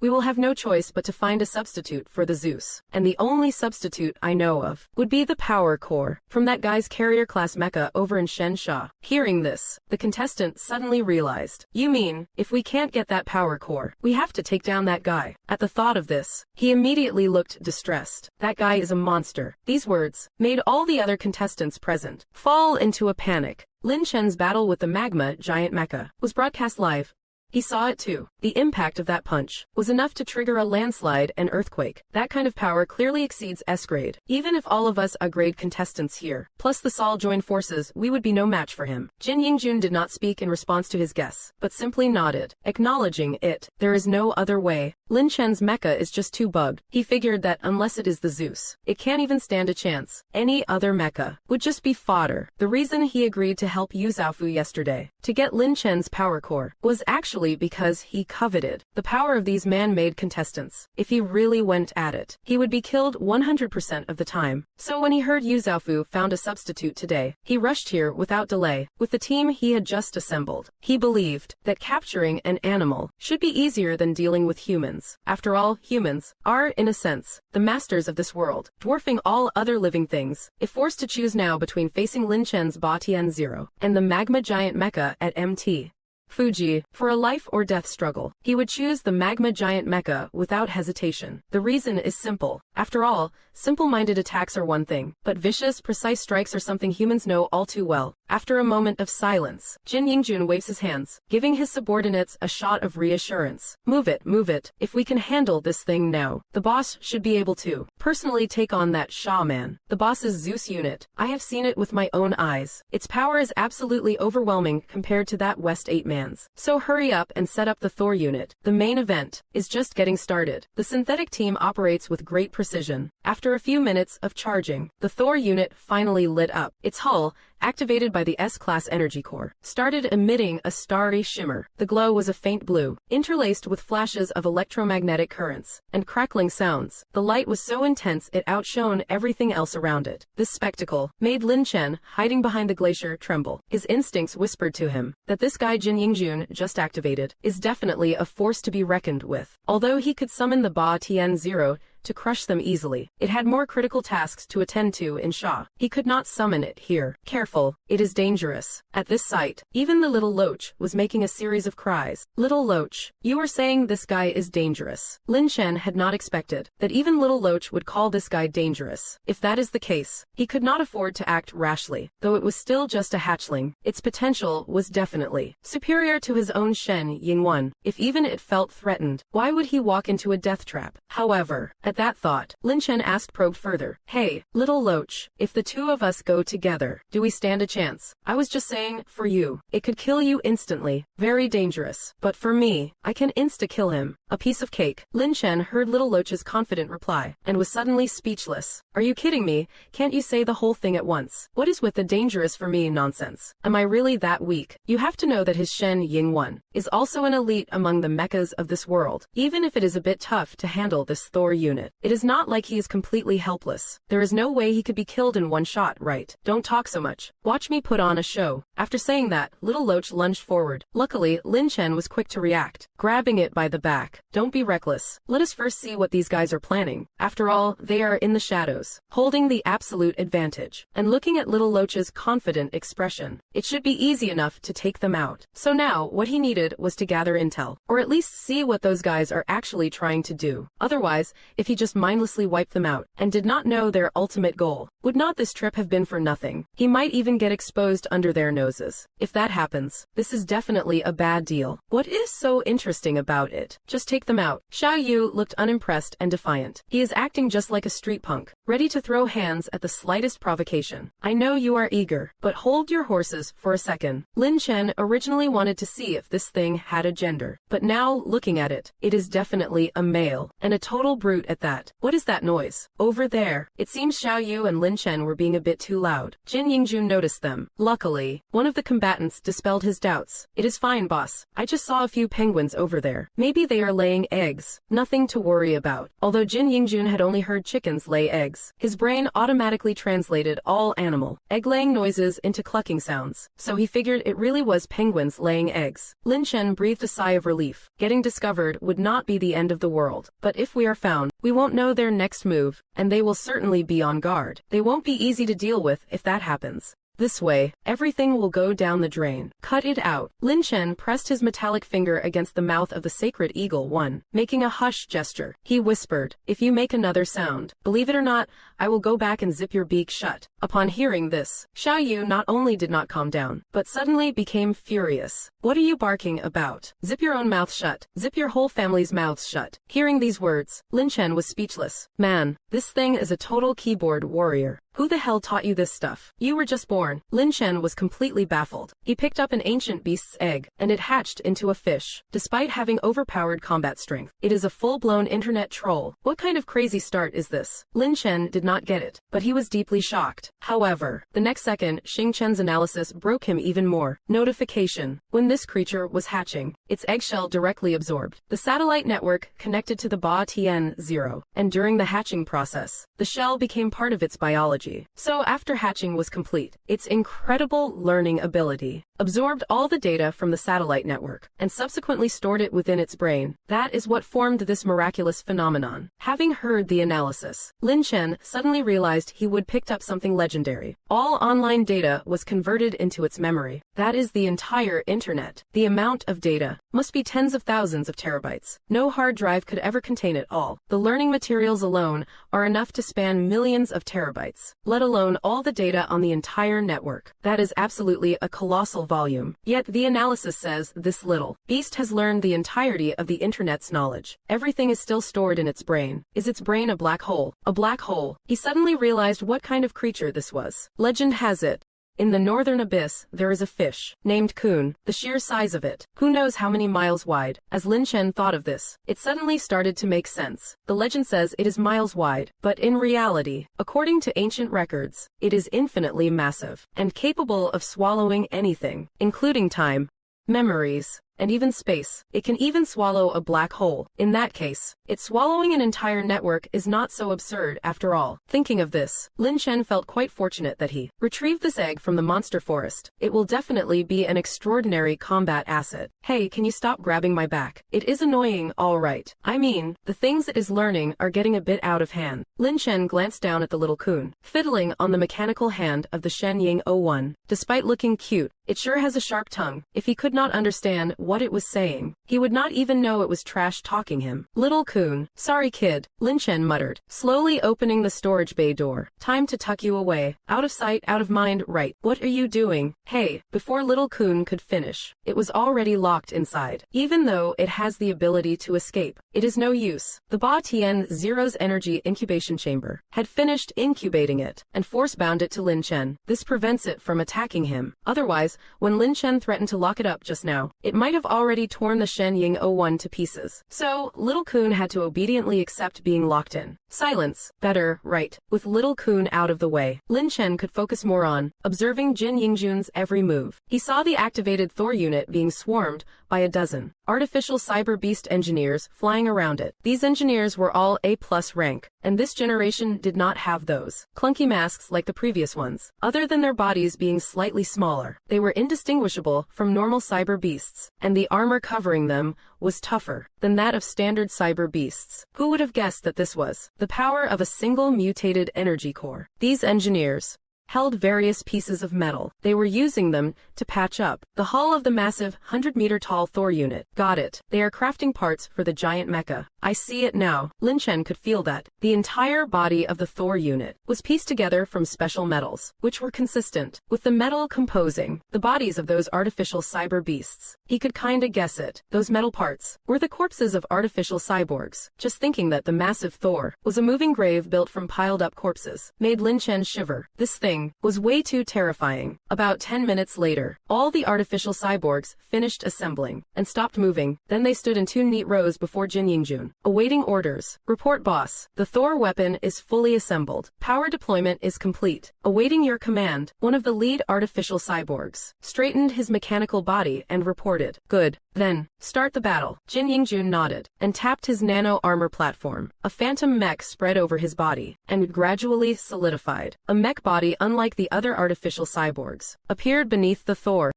we will have no choice but to find a substitute for the Zeus. And the only substitute I know of would be the power core from that guy's carrier-class mecha over in Shensha. Hearing this, the contestant suddenly realized, you mean, if we can't get that power core, we have to take down that guy. At the thought of this, he immediately looked distressed. That guy is a monster. These words made all the other contestants present fall into a panic. Lin Chen's battle with the magma giant mecha was broadcast live. He saw it too. The impact of that punch was enough to trigger a landslide and earthquake. That kind of power clearly exceeds S-grade. Even if all of us are grade contestants here, plus the Sol joined forces, we would be no match for him. Jin Yingjun did not speak in response to his guess, but simply nodded, acknowledging it. There is no other way. Lin Chen's mecha is just too bugged. He figured that unless it is the Zeus, it can't even stand a chance. Any other mecha would just be fodder. The reason he agreed to help Yu Zhaofu yesterday, to get Lin Chen's power core, was actually because he coveted the power of these man-made contestants. If he really went at it, he would be killed 100% of the time. So when he heard Yu Zhaofu found a substitute today, he rushed here without delay. With the team he had just assembled, he believed that capturing an animal should be easier than dealing with humans. After all, humans are, in a sense, the masters of this world, dwarfing all other living things. If forced to choose now between facing Lin Chen's Ba Tian 0 and the magma giant mecha at MT Fuji, for a life or death struggle, he would choose the magma giant mecha without hesitation. The reason is simple. After all, simple-minded attacks are one thing, but vicious, precise strikes are something humans know all too well. After a moment of silence, Jin Yingjun waves his hands, giving his subordinates a shot of reassurance. Move it, move it. If we can handle this thing now, the boss should be able to personally take on that Sha man. The boss's Zeus unit. I have seen it with my own eyes. Its power is absolutely overwhelming compared to that West 8 man's. So hurry up and set up the Thor unit. The main event is just getting started. The synthetic team operates with great precision. After a few minutes of charging, the Thor unit finally lit up. Its hull, activated by the S-class energy core, started emitting a starry shimmer. The glow was a faint blue, interlaced with flashes of electromagnetic currents and crackling sounds. The light was so intense it outshone everything else around it. This spectacle made Lin Chen, hiding behind the glacier, tremble. His instincts whispered to him that this guy Jin Yingjun just activated is definitely a force to be reckoned with. Although he could summon the Ba Tian 0 to crush them easily, it had more critical tasks to attend to in Sha. He could not summon it here. Careful, it is dangerous. At this sight, even the little Loach was making a series of cries. Little Loach, you are saying this guy is dangerous. Lin Chen had not expected that even little Loach would call this guy dangerous. If that is the case, he could not afford to act rashly. Though it was still just a hatchling, its potential was definitely superior to his own Shen Yingwen. If even it felt threatened, why would he walk into a death trap? However, at that thought, Lin Chen asked, probed further. Hey, little Loach, if the two of us go together, do we stand a chance? I was just saying, for you, it could kill you instantly. Very dangerous. But for me, I can insta-kill him. A piece of cake. Lin Chen heard little Loach's confident reply, and was suddenly speechless. Are you kidding me? Can't you say the whole thing at once? What is with the dangerous for me nonsense? Am I really that weak? You have to know that his Shen Yingwen is also an elite among the mechas of this world. Even if it is a bit tough to handle this Thor unit, it is not like he is completely helpless. There is no way he could be killed in one shot, right? Don't talk so much. Watch me put on a show. After saying that, little Loach lunged forward. Luckily, Lin Chen was quick to react, grabbing it by the back. Don't be reckless. Let us first see what these guys are planning. After all, they are in the shadows, holding the absolute advantage. And looking at little Loach's confident expression, it should be easy enough to take them out. So now, what he needed was to gather intel, or at least see what those guys are actually trying to do. Otherwise, if he just mindlessly wiped them out, and did not know their ultimate goal, would not this trip have been for nothing? He might even get exposed under their noses. If that happens, this is definitely a bad deal. What is so interesting about it? Just take them out. Xiao Yu looked unimpressed and defiant. He is acting just like a street punk, ready to throw hands at the slightest provocation. I know you are eager, but hold your horses for a second. Lin Chen originally wanted to see if this thing had a gender, but now, looking at it, it is definitely a male, and a total brute at that. What is that noise? Over there. It seems Xiao Yu and Lin Lin Chen were being a bit too loud. Jin Yingjun noticed them. Luckily, one of the combatants dispelled his doubts. "It is fine, boss. I just saw a few penguins over there. Maybe they are laying eggs. Nothing to worry about." Although Jin Yingjun had only heard chickens lay eggs, his brain automatically translated all animal, egg-laying noises into clucking sounds, so he figured it really was penguins laying eggs. Lin Chen breathed a sigh of relief. Getting discovered would not be the end of the world, but if we are found, we won't know their next move, and they will certainly be on guard. They won't be easy to deal with if that happens. This way, everything will go down the drain. Cut it out. Lin Chen pressed his metallic finger against the mouth of the sacred eagle one, making a hush gesture. He whispered, "If you make another sound, believe it or not, I will go back and zip your beak shut." Upon hearing this, Xiao Yu not only did not calm down, but suddenly became furious. "What are you barking about? Zip your own mouth shut. Zip your whole family's mouths shut." Hearing these words, Lin Chen was speechless. "Man, this thing is a total keyboard warrior. Who the hell taught you this stuff? You were just born." Lin Chen was completely baffled. He picked up an ancient beast's egg, and it hatched into a fish. Despite having overpowered combat strength, it is a full-blown internet troll. What kind of crazy start is this? Lin Chen did not get it, but he was deeply shocked. However, the next second, Xing Chen's analysis broke him even more. Notification. When this creature was hatching, its eggshell directly absorbed the satellite network connected to the Ba Tian 0, and during the hatching process, the shell became part of its biology. So after hatching was complete, its incredible learning ability absorbed all the data from the satellite network, and subsequently stored it within its brain. That is what formed this miraculous phenomenon. Having heard the analysis, Lin Chen suddenly realized he would picked up something legendary. All online data was converted into its memory. That is the entire internet. The amount of data must be tens of thousands of terabytes. No hard drive could ever contain it all. The learning materials alone are enough to span millions of terabytes, let alone all the data on the entire network. That is absolutely a colossal volume. Yet the analysis says this little beast has learned the entirety of the internet's knowledge. Everything is still stored in its brain. Is its brain a black hole? A black hole. He suddenly realized what kind of creature this was. Legend has it, in the northern abyss, there is a fish, named Kun, the sheer size of it, who knows how many miles wide. As Lin Chen thought of this, it suddenly started to make sense. The legend says it is miles wide, but in reality, according to ancient records, it is infinitely massive, and capable of swallowing anything, including time, memories, and even space. It can even swallow a black hole. In that case, its swallowing an entire network is not so absurd after all. Thinking of this, Lin Chen felt quite fortunate that he retrieved this egg from the monster forest. It will definitely be an extraordinary combat asset. Hey, can you stop grabbing my back? It is annoying, all right. I mean, the things it is learning are getting a bit out of hand. Lin Chen glanced down at the little Kun, fiddling on the mechanical hand of the Shen Ying 01. Despite looking cute, it sure has a sharp tongue. If he could not understand what it was saying, he would not even know it was trash talking him. Little Kun, sorry kid, Lin Chen muttered, slowly opening the storage bay door. Time to tuck you away. Out of sight, out of mind, right. What are you doing? Hey, before little Kun could finish, it was already locked inside. Even though it has the ability to escape, it is no use. The Ba Tian 0's energy incubation chamber had finished incubating it, and force-bound it to Lin Chen. This prevents it from attacking him. Otherwise, when Lin Chen threatened to lock it up just now, it might have already torn the Shen Ying 01 to pieces. So, little Kun had to obediently accept being locked in. Silence. Better, right. With little Kun out of the way, Lin Chen could focus more on observing Jin Yingjun's every move. He saw the activated Thor unit being swarmed by a dozen artificial cyber beast engineers flying around it. These engineers were all A+ rank, and this generation did not have those clunky masks like the previous ones. Other than their bodies being slightly smaller, they were indistinguishable from normal cyber beasts, and the armor covering them was tougher than that of standard cyber beasts. Who would have guessed that this was the power of a single mutated energy core? These engineers held various pieces of metal. They were using them to patch up the hull of the massive 100-meter-tall Thor unit. Got it. They are crafting parts for the giant mecha. I see it now. Lin Chen could feel that the entire body of the Thor unit was pieced together from special metals, which were consistent with the metal composing the bodies of those artificial cyber beasts. He could kinda guess it. Those metal parts were the corpses of artificial cyborgs. Just thinking that the massive Thor was a moving grave built from piled-up corpses made Lin Chen shiver. This thing was way too terrifying. About 10 minutes later, all the artificial cyborgs finished assembling and stopped moving. Then they stood in two neat rows before Jin Yingjun. Jin. Awaiting orders. Report boss. The Thor weapon is fully assembled. Power deployment is complete. Awaiting your command. One of the lead artificial cyborgs straightened his mechanical body and reported. Good. Then, start the battle. Jin Yingjun nodded and tapped his nano armor platform. A phantom mech spread over his body and gradually solidified. A mech body unlike the other artificial cyborgs appeared beneath the Thor.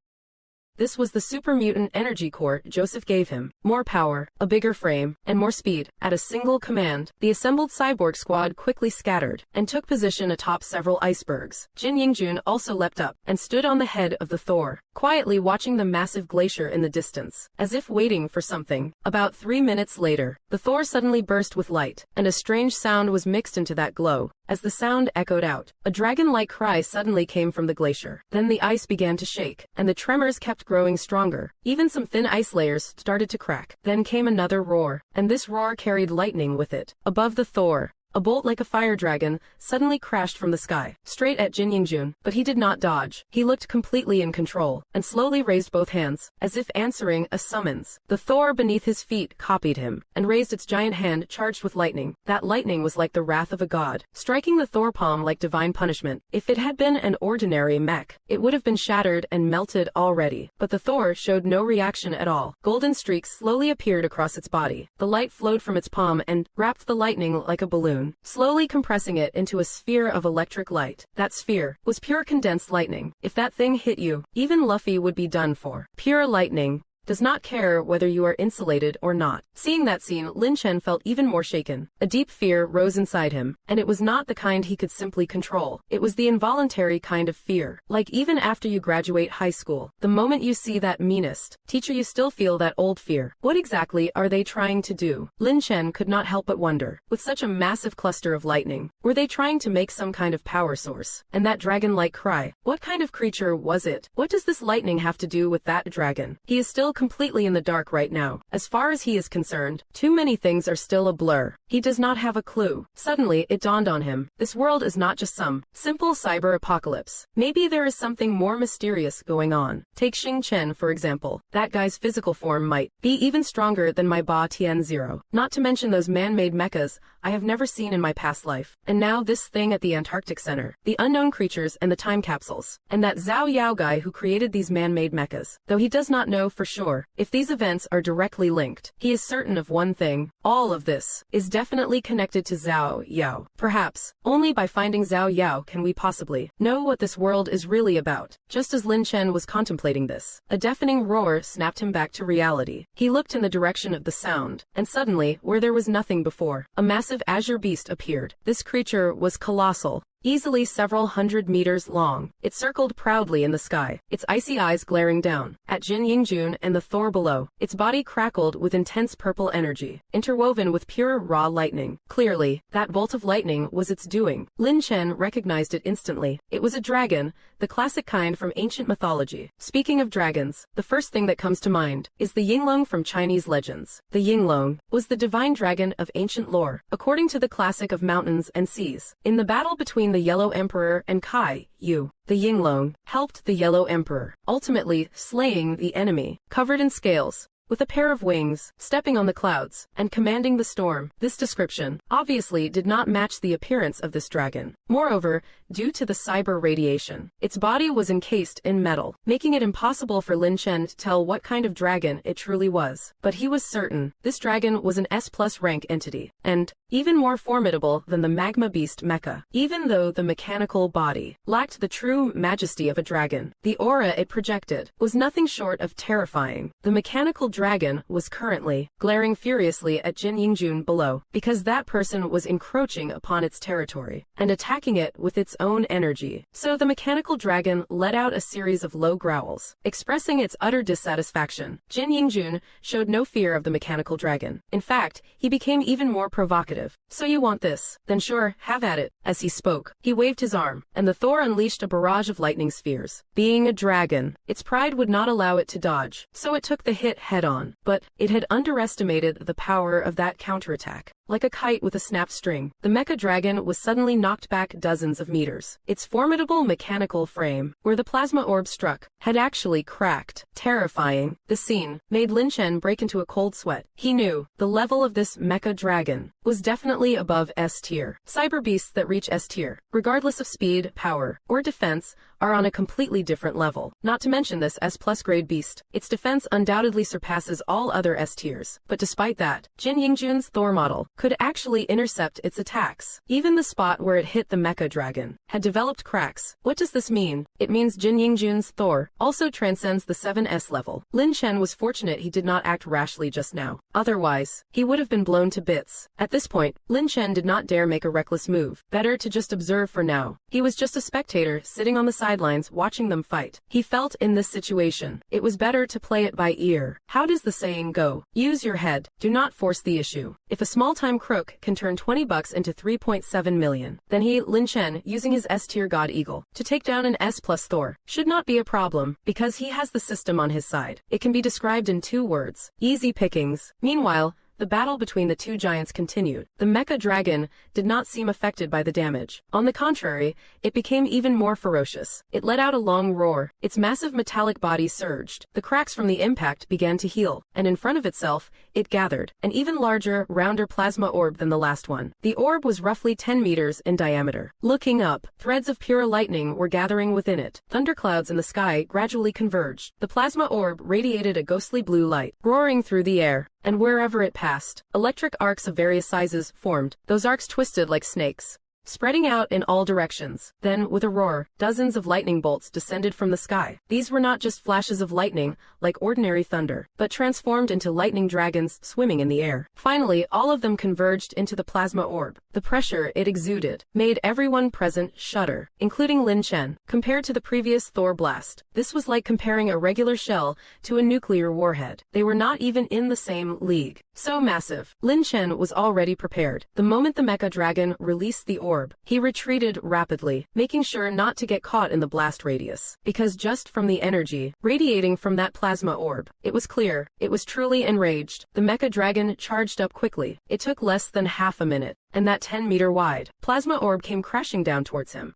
This was the super mutant energy core Joseph gave him. More power, a bigger frame, and more speed. At a single command, the assembled cyborg squad quickly scattered and took position atop several icebergs. Jin Yingjun also leapt up and stood on the head of the Thor, quietly watching the massive glacier in the distance, as if waiting for something. About 3 minutes later, the Thor suddenly burst with light, and a strange sound was mixed into that glow. As the sound echoed out, a dragon-like cry suddenly came from the glacier. Then the ice began to shake, and the tremors kept growing stronger. Even some thin ice layers started to crack. Then came another roar, and this roar carried lightning with it. Above the Thor, a bolt like a fire dragon suddenly crashed from the sky, straight at Jin Yingjun, but he did not dodge. He looked completely in control, and slowly raised both hands, as if answering a summons. The Thor beneath his feet copied him, and raised its giant hand charged with lightning. That lightning was like the wrath of a god, striking the Thor palm like divine punishment. If it had been an ordinary mech, it would have been shattered and melted already. But the Thor showed no reaction at all. Golden streaks slowly appeared across its body. The light flowed from its palm and wrapped the lightning like a balloon, slowly compressing it into a sphere of electric light. That sphere was pure condensed lightning. If that thing hit you, even Luffy would be done for. Pure lightning does not care whether you are insulated or not. Seeing that scene, Lin Chen felt even more shaken. A deep fear rose inside him, and it was not the kind he could simply control. It was the involuntary kind of fear. Like even after you graduate high school, the moment you see that meanest teacher, you still feel that old fear. What exactly are they trying to do? Lin Chen could not help but wonder. With such a massive cluster of lightning, were they trying to make some kind of power source? And that dragon-like cry, what kind of creature was it? What does this lightning have to do with that dragon? He is still completely in the dark right now. As far as he is concerned, too many things are still a blur. He does not have a clue. Suddenly, it dawned on him. This world is not just some simple cyber apocalypse. Maybe there is something more mysterious going on. Take Xing Chen, for example. That guy's physical form might be even stronger than my Ba Tian Zero. Not to mention those man-made mechas I have never seen in my past life. And now this thing at the Antarctic Center. The unknown creatures and the time capsules. And that Zhao Yao guy who created these man-made mechas. Though he does not know for sure if these events are directly linked, he is certain of one thing. All of this is definitely connected to Zhao Yao. Perhaps, only by finding Zhao Yao can we possibly know what this world is really about. Just as Lin Chen was contemplating this, a deafening roar snapped him back to reality. He looked in the direction of the sound, and suddenly, where there was nothing before, a massive azure beast appeared. This creature was colossal, easily several hundred meters long. It circled proudly in the sky, its icy eyes glaring down at Jin Yingjun and the Thor below. Its body crackled with intense purple energy, interwoven with pure raw lightning. Clearly, that bolt of lightning was its doing. Lin Chen recognized it instantly. It was a dragon, the classic kind from ancient mythology. Speaking of dragons, the first thing that comes to mind is the Yinglong from Chinese legends. The Yinglong was the divine dragon of ancient lore, according to the classic of mountains and seas. In the battle between the Yellow Emperor and Kai Yu, the Yinglong helped the Yellow Emperor, ultimately slaying the enemy. Covered in scales, with a pair of wings, stepping on the clouds, and commanding the storm. This description obviously did not match the appearance of this dragon. Moreover, due to the cyber radiation, its body was encased in metal, making it impossible for Lin Chen to tell what kind of dragon it truly was. But he was certain this dragon was an S+ rank entity, and even more formidable than the magma beast mecha. Even though the mechanical body lacked the true majesty of a dragon, the aura it projected was nothing short of terrifying. The mechanical dragon was currently glaring furiously at Jin Yingjun below, because that person was encroaching upon its territory and attacking it with its own energy. So the mechanical dragon let out a series of low growls, expressing its utter dissatisfaction. Jin Yingjun showed no fear of the mechanical dragon. In fact, he became even more provocative. So you want this? Then sure, have at it. As he spoke, he waved his arm, and the Thor unleashed a barrage of lightning spheres. Being a dragon, its pride would not allow it to dodge, so it took the hit head on. But it had underestimated the power of that counterattack. like a kite with a snapped string. The mecha dragon was suddenly knocked back dozens of meters. Its formidable mechanical frame, where the plasma orb struck, had actually cracked. Terrifying. The scene made Lin Chen break into a cold sweat. He knew the level of this mecha dragon was definitely above S tier. Cyber beasts that reach S tier, regardless of speed, power, or defense, are on a completely different level. Not to mention this S+ grade beast. Its defense undoubtedly surpasses all other S tiers. But despite that, Jin Yingjun's Thor model could actually intercept its attacks. Even the spot where it hit the mecha dragon had developed cracks. What does this mean? It means Jin Yingjun's Thor also transcends the 7S level. Lin Chen was fortunate he did not act rashly just now. Otherwise, he would have been blown to bits. At this point, Lin Chen did not dare make a reckless move. Better to just observe for now. He was just a spectator sitting on the sidelines watching them fight. He felt in this situation, it was better to play it by ear. How does the saying go? Use your head. Do not force the issue. If a small-time crook can turn $20 into 3.7 million, then he, Lin Chen, using his S-tier God Eagle to take down an S+ Thor, should not be a problem, because he has the system on his side. It can be described in 2 words. Easy pickings. Meanwhile, the battle between the 2 giants continued. The mecha dragon did not seem affected by the damage. On the contrary, it became even more ferocious. It let out a long roar. Its massive metallic body surged. The cracks from the impact began to heal, and in front of itself, it gathered an even larger, rounder plasma orb than the last one. The orb was roughly 10 meters in diameter. Looking up, threads of pure lightning were gathering within it. Thunderclouds in the sky gradually converged. The plasma orb radiated a ghostly blue light, roaring through the air. And wherever it passed, electric arcs of various sizes formed. Those arcs twisted like snakes, spreading out in all directions. Then, with a roar, dozens of lightning bolts descended from the sky. These were not just flashes of lightning, like ordinary thunder, but transformed into lightning dragons swimming in the air. Finally, all of them converged into the plasma orb. The pressure it exuded made everyone present shudder, including Lin Chen. Compared to the previous Thor blast, this was like comparing a regular shell to a nuclear warhead. They were not even in the same league. So massive. Lin Chen was already prepared. The moment the mecha dragon released the orb, he retreated rapidly, making sure not to get caught in the blast radius. Because just from the energy radiating from that plasma orb, it was clear, it was truly enraged. The mecha dragon charged up quickly. It took less than half a minute, and that 10-meter wide plasma orb came crashing down towards him.